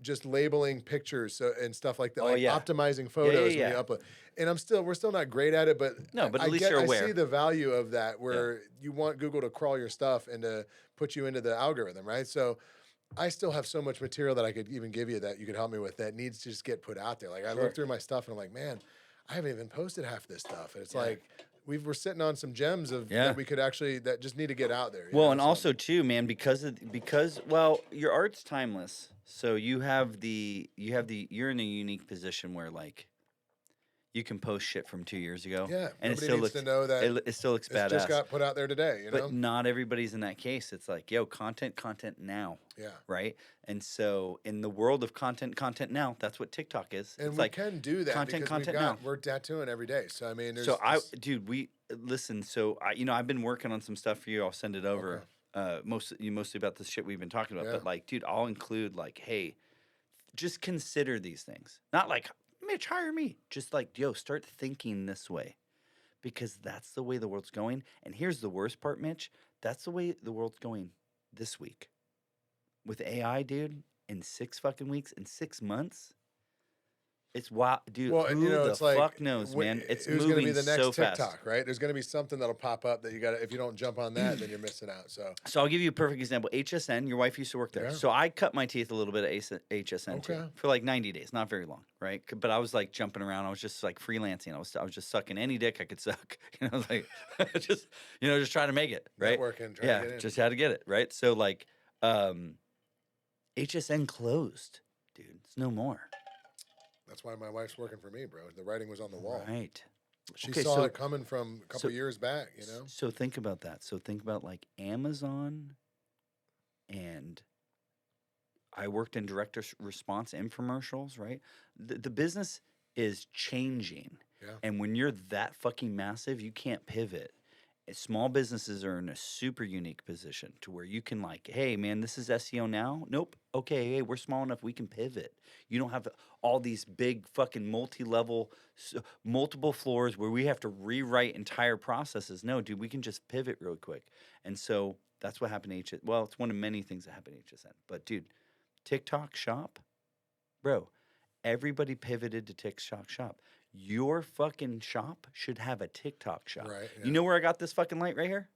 just labeling pictures and stuff like that, Oh, like yeah. optimizing photos yeah. when you upload. And we're still not great at it, but No, but at I least you're aware. I see the value of that where you want Google to crawl your stuff and to put you into the algorithm, right? So I still have so much material that I could even give you that you could help me with that needs to just get put out there. Like I look through my stuff and I'm like, man, I haven't even posted half this stuff. And it's like we're sitting on some gems that we could that just need to get out there. Well, and also too, man, because your art's timeless. So you're in a unique position where like you can post shit from 2 years ago. Yeah, and nobody needs to know that it still looks it's badass. just got put out there today. But not everybody's in that case. It's like, yo, content now. Yeah. Right. And so in the world of content now, that's what TikTok is. And it's we like can do that because now. we're tattooing every day. So I mean, listen. So I've been working on some stuff for you. I'll send it over. Mostly about the shit we've been talking about. Yeah. But like, dude, I'll include like, hey, just consider these things. Not like, Mitch, hire me. Just like, yo, start thinking this way. Because that's the way the world's going. And here's the worst part, Mitch. That's the way the world's going this week. With AI, dude, in 6 fucking weeks, in 6 months. It's wild, dude. Well, and Who the it's like fuck knows, man? It's it was going to be moving the next so fast. TikTok, right? There's going to be something that'll pop up that you got to, if you don't jump on that, then you're missing out. So I'll give you a perfect example. HSN, your wife used to work there. Yeah. So I cut my teeth a little bit at HSN too, Okay. for like 90 days, not very long, right? But I was like jumping around. I was just like freelancing. I was just sucking any dick I could suck. You know, like just just trying to make it, right? Networking, trying to Yeah, get in. just had to get it, right? So like HSN closed, dude. It's no more. That's why my wife's working for me, bro. The writing was on the wall. Right. She Okay, saw so- it coming from a couple years back, you know? So think about that. So think about like Amazon, and I worked in direct response infomercials, right? The business is changing. Yeah. And when you're that fucking massive, you can't pivot. Small businesses are in a super unique position to where you can like, hey man, this is SEO now. Nope. Okay, hey, we're small enough we can pivot. You don't have all these big fucking multi-level, multiple floors where we have to rewrite entire processes. No, dude, we can just pivot real quick. And so that's what happened to HSN. Well, it's one of many things that happened to HSN. But dude, TikTok Shop, bro, everybody pivoted to TikTok Shop. Your fucking shop should have a TikTok shop. Right, You yeah. know where I got this fucking light right here?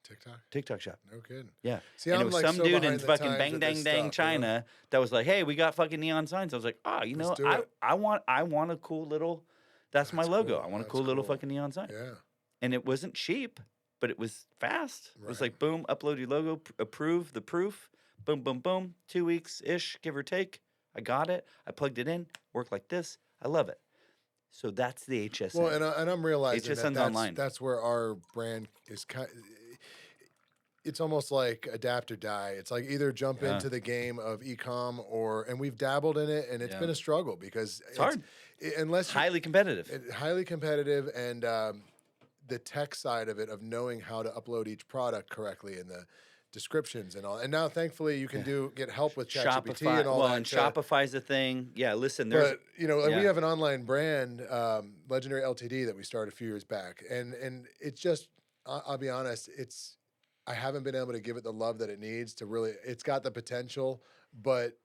TikTok? TikTok shop. No kidding. Yeah. See, and it I'm was like some so dude in behind the fucking times bang with dang this dang stuff, you know? China that was like, hey, we got fucking neon signs. I was like, you know, Let's do it. I want a cool little, that's my That's logo. cool. I want a That's cool little cool. fucking neon sign. Yeah. And it wasn't cheap, but it was fast. It was Right. like, boom, upload your logo, approve the proof, boom, boom, boom, 2 weeks-ish, give or take. I got it. I plugged it in, worked like this. I love it. So that's the HSN. Well, and I'm realizing HSN's that's, online. that's where our brand is it's almost like adapt or die. It's like either jump Yeah. into the game of e-com and we've dabbled in it, and it's Yeah. been a struggle because It's hard. Unless Highly competitive. highly competitive, and the tech side of it, of knowing how to upload each product correctly in the descriptions and all. And now, thankfully, you can get help with ChatGPT and all that. and Shopify's a thing. Yeah, listen, there's But like we yeah. have an online brand, Legendary LTD, that we started a few years back, and it's just, I'll be honest, I haven't been able to give it the love that it needs to really. It's got the potential, but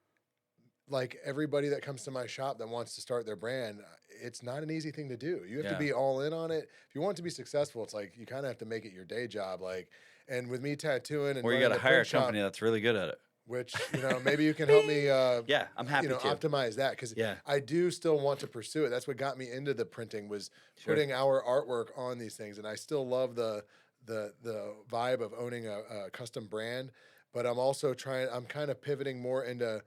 like everybody that comes to my shop that wants to start their brand, it's not an easy thing to do. You have to Yeah. be all in on it. If you want to be successful, it's like you kind of have to make it your day job. Like, and with me tattooing and or you running got to the hire a print shop, company that's really good at it. which maybe you can help me. Yeah, I'm happy to. Optimize that, because Yeah. I do still want to pursue it. That's what got me into the printing, was Sure. putting our artwork on these things, and I still love the vibe of owning a custom brand. But I'm also I'm kind of pivoting more into,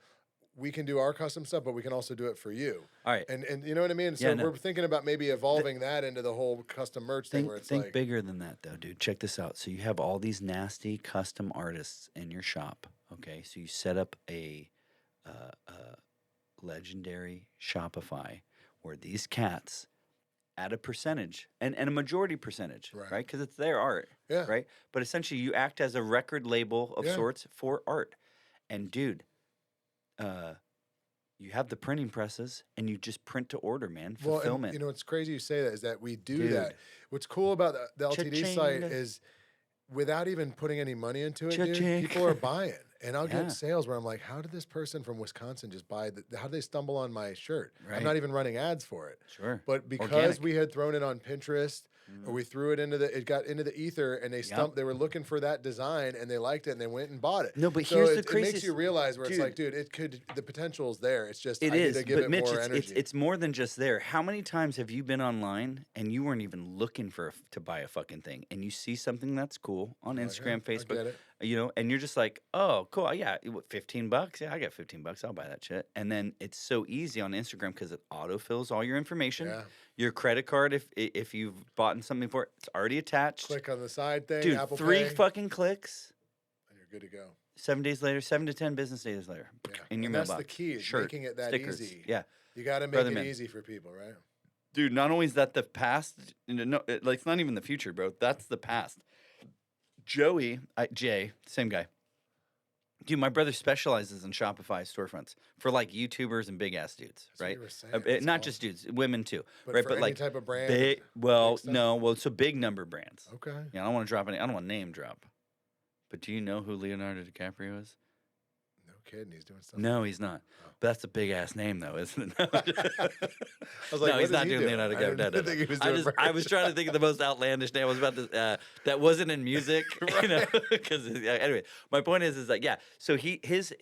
we can do our custom stuff, but we can also do it for you. All right. And you know what I mean? So Yeah, no. we're thinking about maybe evolving that into the whole custom merch thing, where it's Think like, bigger than that, though, dude. Check this out. So you have all these nasty custom artists in your shop. Okay, so you set up a legendary Shopify where these cats, at a percentage and a majority percentage, right? Because it's their art, Yeah. right? But essentially, you act as a record label of Yeah. sorts for art. And dude, you have the printing presses, and you just print to order, man. well, Fulfillment. and, what's crazy you say that is that we do Dude. that. What's cool about the LTD site Cha-ching. is, without even putting any money into it, dude, Cha-ching. people are buying. And I'll Yeah. get sales where I'm like, how did this person from Wisconsin just buy how did they stumble on my shirt? Right. I'm not even running ads for it. Sure. But because Organic. we had thrown it on Pinterest, or we threw it it got into the ether, and they were looking for that design, and they liked it, and they went and bought it. No, but So here's the it makes craziest- you realize where it's Dude. like, dude, the potential is there. It's just, It I is, need to give but it Mitch, more it's energy. it's more than just there. How many times have you been online and you weren't even looking to buy a fucking thing, and you see something that's cool on Instagram, I Facebook, get it. and you're just like, oh, cool, yeah, what, $15? Yeah, I got $15. I'll buy that shit. And then it's so easy on Instagram because it autofills all your information. Yeah. Your credit card, if you've bought something for it, it's already attached. Click on the side thing, Dude, Apple 3 Pay, fucking clicks. and you're good to go. 7 days later, 7 to 10 business days later, Yeah. in your And mailbox. that's the key, is Shirt, making it that stickers. easy. Yeah. You got to make Brother, it man. easy for people, right? Dude, not only is that the past, like it's not even the future, bro. That's the past. Jay, same guy. Dude, my brother specializes in Shopify storefronts for like YouTubers and big ass dudes, That's what right? you were saying. That's Not awesome. just dudes, women too, But right? for But any like type of brand, big, big stuff? so big number brands. Okay. Yeah, I don't want to drop any. I don't want to name drop. But do you know who Leonardo DiCaprio is? No kidding. He's doing stuff. No, he's not. Oh. But that's a big ass name, though, isn't it? I was like, No, what he's is not he doing Leonardo I DiCaprio. didn't think he was doing I was trying to think of the most outlandish name. I was about to that wasn't in music, you know. Because anyway, my point is like So his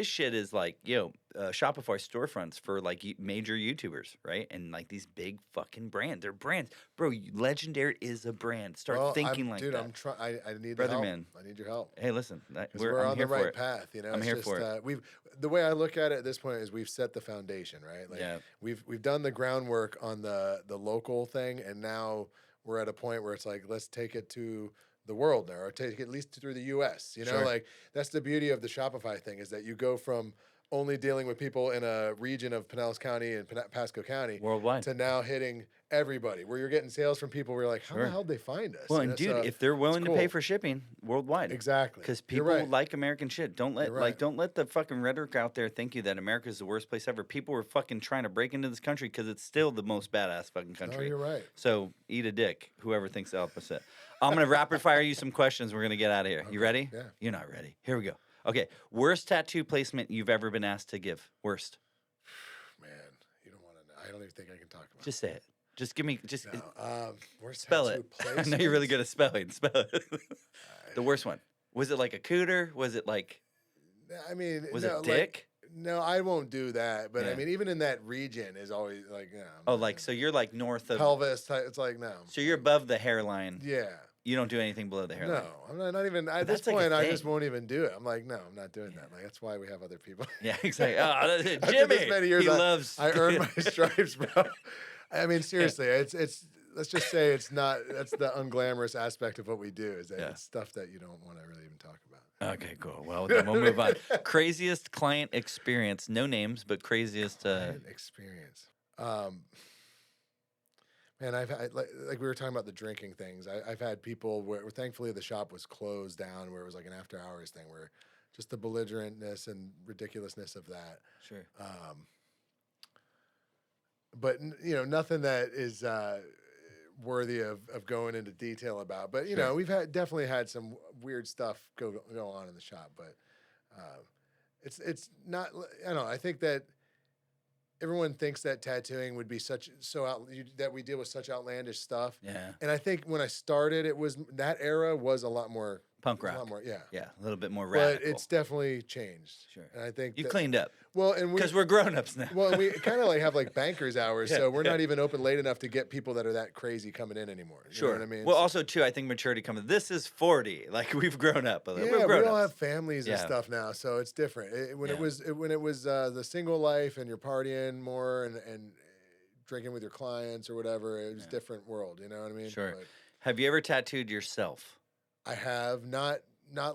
shit is like Shopify storefronts for like major YouTubers, right? And like these big fucking brands. They're brands, bro. Legendary is a brand. Start thinking like dude, that. I'm trying. I need Brother help. man. I need your help. Hey, listen, Because we're I'm on here the for right it. path, you know. I'm it's here just, for it. The way I look at it at this point is we've set the foundation, right? Like we've done the groundwork on the local thing, and now we're at a point where it's like, let's take it to the world now, or take it at least through the US. You know, Sure. like that's the beauty of the Shopify thing, is that you go from only dealing with people in a region of Pinellas County and Pasco County Worldwide. to now hitting everybody, where you're getting sales from people where you're like, how the hell did they find us? Well, You and know, dude, so if they're willing it's to pay cool. for shipping worldwide, Exactly, because You're people right. like American shit. Don't let You're right. don't let the fucking rhetoric out there think you that America is the worst place ever. People are fucking trying to break into this country because it's still the most badass fucking No, country. you're right. So eat a dick, whoever thinks the opposite. I'm gonna rapid fire you some questions. We're gonna get out of here. You ready? Yeah. You're not ready. Here we go. Okay. Worst tattoo placement you've ever been asked to give. Worst. Man, you don't want to know. I don't even think I can talk about Just say it. Just give me. Just No, worst spell tattoo it. I know you're really placements? good at spelling. Spell it. The worst one. Was it like a cooter? Was it like? I mean, Was no, it dick? no, I won't do that. But I Yeah. mean, even in that region is always like, I'm Oh, not like gonna so do you're like north of. pelvis type. It's like no. So you're above the hairline. Yeah. You don't do anything below the hairline. No, I'm not even at this that's like a point. I just thing. won't even do it. I'm like, no, I'm not doing that. Like that's why we have other people. Yeah, exactly. Oh, that's it. After Jimmy. this many years, He I, loves. I earned my stripes, bro. I mean, seriously, it's. Let's just say it's not. That's the unglamorous aspect of what we do. Is that it's stuff that you don't want to really even talk about. Okay, cool. Well, then we'll move on. Craziest client experience. No names, but craziest. Client experience. Man, I've had like we were talking about the drinking things. I've had people where thankfully the shop was closed down, where it was like an after hours thing, where just the belligerentness and ridiculousness of that. Sure. But nothing that is worthy of going into detail about. But Sure. we've definitely had some weird stuff go on in the shop. But it's not. I don't know. I think that everyone thinks that tattooing would be that we deal with such outlandish stuff. Yeah. And I think when I started, that era was a lot more Punk a rock. lot more, yeah. Yeah, a little bit more But radical. it's definitely changed. Sure. And I think You've cleaned up well, and because we're grown-ups now. well, we kind of like have like bankers hours, so we're yeah. not even open late enough to get people that are that crazy coming in anymore. You Sure. know what I mean? Well, also too, I think maturity comes. This is 40. Like we've grown up. yeah, We're grown we all ups. have families and Yeah. stuff now, so it's different. When Yeah. it was the single life and you're partying more and drinking with your clients or whatever, it was a different world. You know what I mean? Sure. But Have you ever tattooed yourself? I have not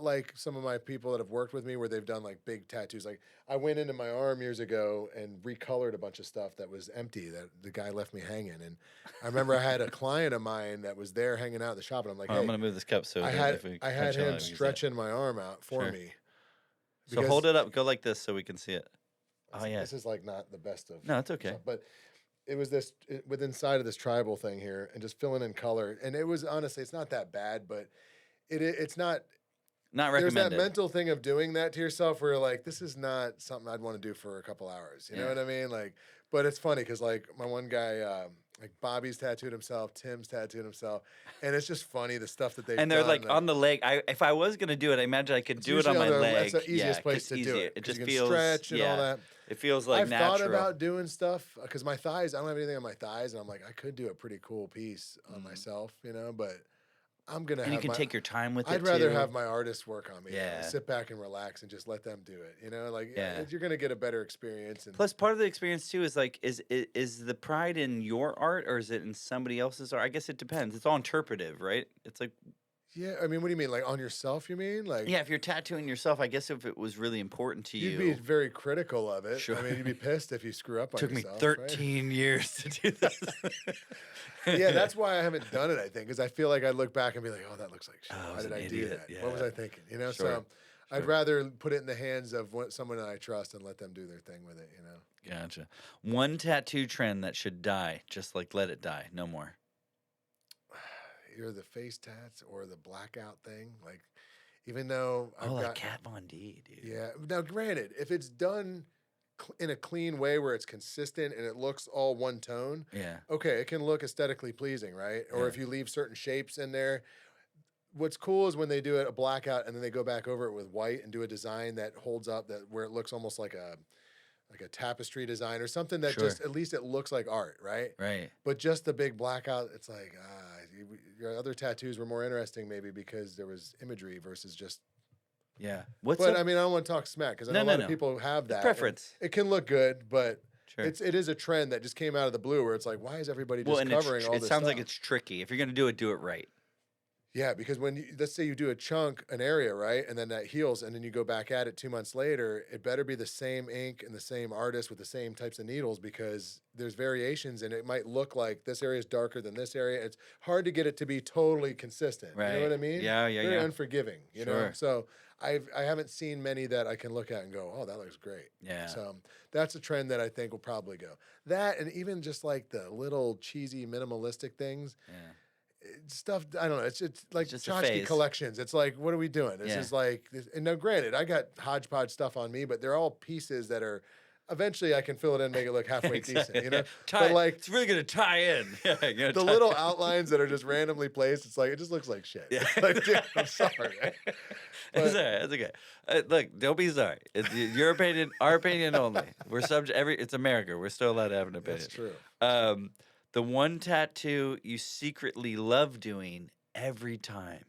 like some of my people that have worked with me where they've done like big tattoos. Like I went into my arm years ago and recolored a bunch of stuff that was empty that the guy left me hanging. And I remember I had a client of mine that was there hanging out at the shop, and I'm like, Oh, hey, I'm gonna move this cup so I that had if we I had touch on it, him we can see it. stretching my arm out for Sure. me. So because hold it up. Go like this so we can see it. Oh yeah. This is like not the best of. No, it's okay. stuff, but it was within inside of this tribal thing here, and just filling in color. And it was honestly, it's not that bad, but it's not. Not There's recommended. that mental thing of doing that to yourself where you're like, this is not something I'd want to do for a couple hours. You know what I mean? Like, but it's funny because like my one guy, like Bobby's tattooed himself, Tim's tattooed himself, and it's just funny the stuff that they've And they're done, like on the leg. If I was gonna do it, I imagine I could do it on my usually leg. That's the easiest place 'cause to do easier. it. It 'cause just you can feels stretch and all that. It feels like I've natural. thought about doing stuff because my thighs, I don't have anything on my thighs, and I'm like, I could do a pretty cool piece on myself, but I'm gonna. And have you can take your time with it. I'd rather too. have my artists work on me. Yeah. Sit back and relax and just let them do it. Yeah. You're gonna get a better experience. And Plus, part of the experience too is like, is the pride in your art or is it in somebody else's art? I guess it depends. It's all interpretive, right? It's like, yeah, I mean, what do you mean, like on yourself? You mean like? yeah, if you're tattooing yourself, I guess if it was really important to You'd you. be very critical of it. Sure. I mean, you'd be pissed if you screw up on Took me yourself. 13 years to do this. Right? Yeah, that's why I haven't done it. I think because I feel like I look back and be like, oh, that looks like shit. Oh, I Why was did an I do idiot. that? What was Yeah. I thinking? Sure. So I'd rather put it in the hands of someone that I trust and let them do their thing with it. Gotcha. One tattoo trend that should die, just like let it die, no more. Either the face tats or the blackout thing. Like, even though Oh, I've like got, Kat Von D, dude. yeah. Now, granted, if it's done in a clean way where it's consistent and it looks all one tone, Yeah. okay, it can look aesthetically pleasing, right? Or Yeah. if you leave certain shapes in there. What's cool is when they do it a blackout and then they go back over it with white and do a design that holds up, that where it looks almost like a tapestry design or something that Sure. just at least it looks like art, right? Right. But just the big blackout, it's like your other tattoos were more interesting maybe because there was imagery versus just. Yeah. What's But up? I mean, I don't want to talk smack because I No, know a no, lot no. of people have that. and Preference. It can look good, but Sure. it is a trend that just came out of the blue where it's like, why is everybody Well, just and covering all it this sounds like stuff? it's tricky. If you're gonna do it right. Yeah, because when let's say you do a chunk, an area, right, and then that heals, and then you go back at it 2 months later, it better be the same ink and the same artist with the same types of needles because there's variations, and it might look like this area is darker than this area. It's hard to get it to be totally consistent. You know what I Right. mean? Yeah, yeah, Very yeah. unforgiving. You know, Sure. so I haven't seen many that I can look at and go, oh, that looks great. Yeah. So that's a trend that I think will probably go. That and even just like the little cheesy minimalistic things. Yeah. Stuff I don't know. It's like just a tchotchke phase. collections. It's like, what are we doing? This Yeah. is like, and now granted, I got hodgepodge stuff on me, but they're all pieces that are. Eventually, I can fill it in, and make it look halfway decent. You know, Tie, but like it's really gonna tie in. Yeah, the little outlines that are just randomly placed, it's like it just looks like shit. Yeah. Like, dude, I'm sorry. Man. It's all right. It's okay. Look, don't be sorry. It's your opinion, our opinion only. We're subject. It's America. We're still allowed to have an opinion. That's true. The one tattoo you secretly love doing every time.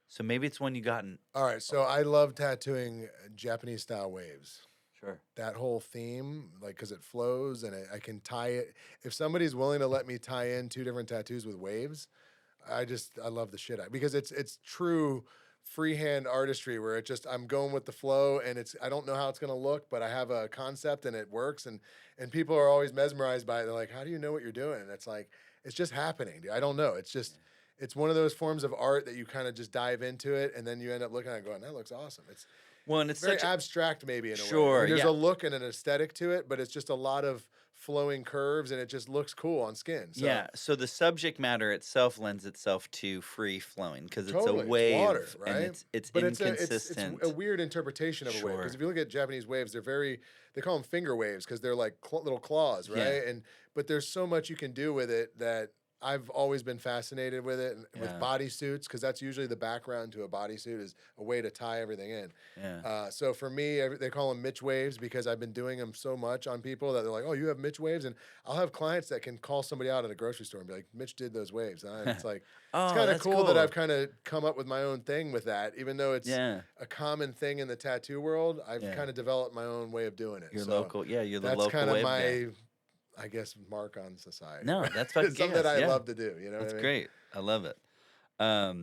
So maybe it's one you gotten. All right, so I love tattooing Japanese style waves. Sure. That whole theme, like, because it flows and I can tie it. If somebody's willing to let me tie in 2 different tattoos with waves, I love the shit out because it's true freehand artistry where I'm going with the flow and I don't know how it's gonna look, but I have a concept and it works and people are always mesmerized by it. They're like, how do you know what you're doing? And it's like, it's just happening, dude. I don't know. It's just it's one of those forms of art that you kind of just dive into it and then you end up looking at it going, that looks awesome. It's Well, and it's very such abstract maybe in a way. Sure, I mean, there's yeah. a look and an aesthetic to it, but it's just a lot of flowing curves and it just looks cool on skin. So yeah. So the subject matter itself lends itself to free flowing because it's totally, a it's wave water, right? and it's but inconsistent. it's a weird interpretation of a wave Sure. because if you look at Japanese waves, they call them finger waves because they're like little claws, right? Yeah. But there's so much you can do with it that I've always been fascinated with it and with Yeah. bodysuits because that's usually the background to a bodysuit is a way to tie everything in. Yeah. So for me, they call them Mitch Waves because I've been doing them so much on people that they're like, oh, you have Mitch Waves? And I'll have clients that can call somebody out at a grocery store and be like, Mitch did those waves. And it's like, Oh, it's kind of that's cool that I've kind of come up with my own thing with that. Even though it's Yeah. a common thing in the tattoo world, I've Yeah. kind of developed my own way of doing it. You're So local. Yeah, you're the that's local kind of wave my, guy. I guess, mark on society. No, that's fucking It's something that I yeah. love to do. You know That's what I mean? great. I love it. All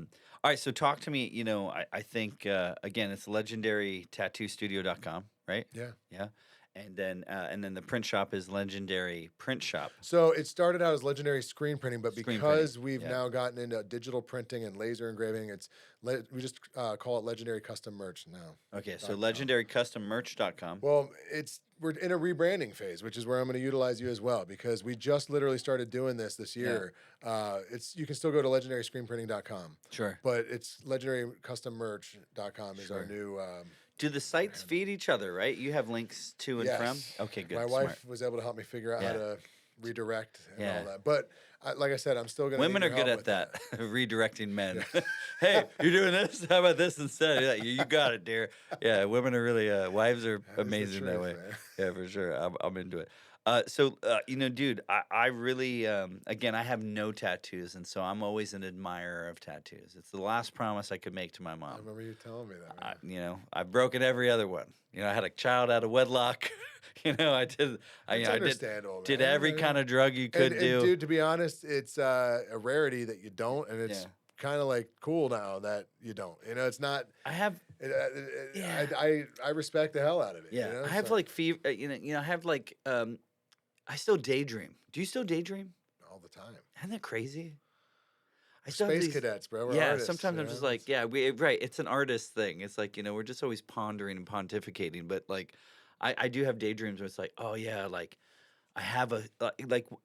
right, so talk to me. You know, I think again, it's legendarytattoostudio.com, right? Yeah. Yeah, and then the print shop is Legendary Print Shop. So it started out as legendary screen printing, but Screen because printing, we've yeah. now gotten into digital printing and laser engraving, we just call it legendary custom merch now. Okay, so .com. legendarycustommerch.com. Well, we're in a rebranding phase, which is where I'm going to utilize you as well because we just literally started doing this year. You can still go to legendaryscreenprinting.com, Sure. but it's legendarycustommerch.com is our Sure. new. Do the sites feed each other, right? You have links to and from? Yes. Okay, good. My Smart. wife was able to help me figure out Yeah. how to redirect and Yeah. all that. But like I said, I'm still going to. Women are good at that, redirecting men. Hey, you're doing this? How about this instead? Yeah, you got it, dear. Yeah, women are really, wives are That is the amazing that truth, way. man. Yeah, for sure. I'm into it. You know, dude, I really, again, I have no tattoos, and so I'm always an admirer of tattoos. It's the last promise I could make to my I mom. remember you telling me that. Man. You know, I've broken every other one. You know, I had a child out of wedlock. You know, I did. I It's did understandable, did man. every kind of drug you could and, do. dude, to be honest, it's a rarity that you don't, and it's Yeah. kind of like cool now that you don't. You know, it's not. I have. Yeah. I respect the hell out of it. Yeah, you know? I have So- like fever. I have like. I still daydream. Do you still daydream? all the time. Isn't that crazy? I We're still have space these- cadets, bro. We're yeah, artists, sometimes you I'm know? just like, yeah, right. It's an artist thing. It's like, we're just always pondering and pontificating. But like, I do have daydreams where it's like, oh yeah, like I have a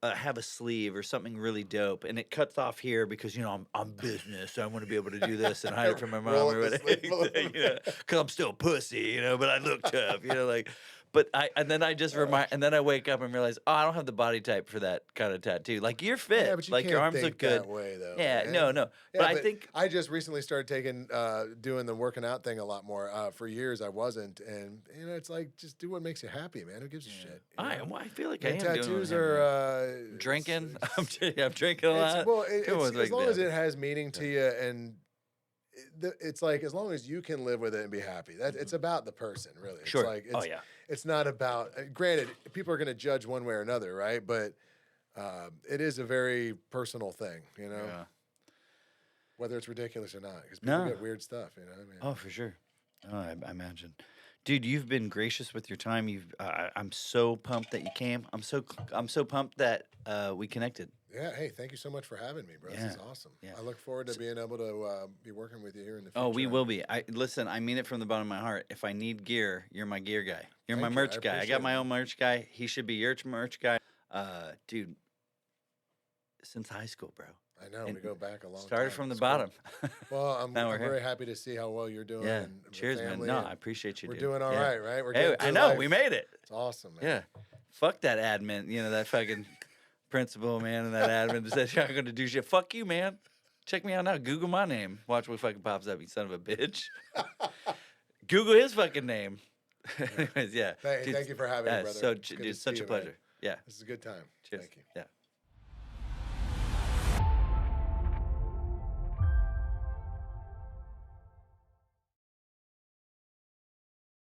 I have a sleeve or something really dope, and it cuts off here because I'm business, so I want to be able to do this and hide it from my mom Roll up or the sleeve a whatever, little bit. because I'm still a pussy, but I look tough, like. But and then I just Uh, and then I wake up and realize, oh, I don't have the body type for that kind of tattoo. Like you're yeah, fit, but you like your can't arms look think good. that way though, Yeah, no, man. no. But Yeah, I but think I just recently started doing the working out thing a lot more. For years I wasn't, and it's like just do what makes you happy, man. Who gives a shit? I feel like I I mean, am doing what tattoos I'm are drinking. I'm drinking a lot. Doing what's as making me long as happy. it has meaning to you, and it's like as long as you can live with it and be happy. That it's about the person, really. It's Sure. like Oh yeah. it's not about. Granted, people are going to judge one way or another, right? But it is a very personal thing, Yeah. whether it's ridiculous or not, because people No. get weird stuff. I mean, Oh, for sure. Oh, I imagine. Dude, you've been gracious with your time. I'm so pumped that you came. I'm so pumped that we connected. yeah. Hey, thank you so much for having me, bro. This Yeah. is awesome. Yeah. I look forward to being able to be working with you here in the Oh, future. we will be. I listen. I mean it from the bottom of my heart. If I need gear, you're my gear guy. You're my Thank you. I merch guy. I appreciate got it, my man. own merch guy. He should be your merch guy. Dude, since high school, bro. I know And we go back a long time. started from the It's cool. bottom. Well, I'm Now we're here. very happy to see how well you're doing. Yeah. And the Cheers, man. family, No, and I appreciate you, we're dude. doing all Yeah. right, right? We're Hey, getting I through know. life. We made it. It's awesome, man. Yeah. Fuck that admin, that fucking principal, man, and that admin that says you're not going to do shit. Fuck you, man. Check me out now. Google my name. Watch what fucking pops up, you son of a bitch. Google his fucking name. Anyways, yeah. Thank you for having me, brother. So, It's good to dude, see such a you, man. pleasure. Yeah. This is a good time. Cheers. Thank you. Yeah.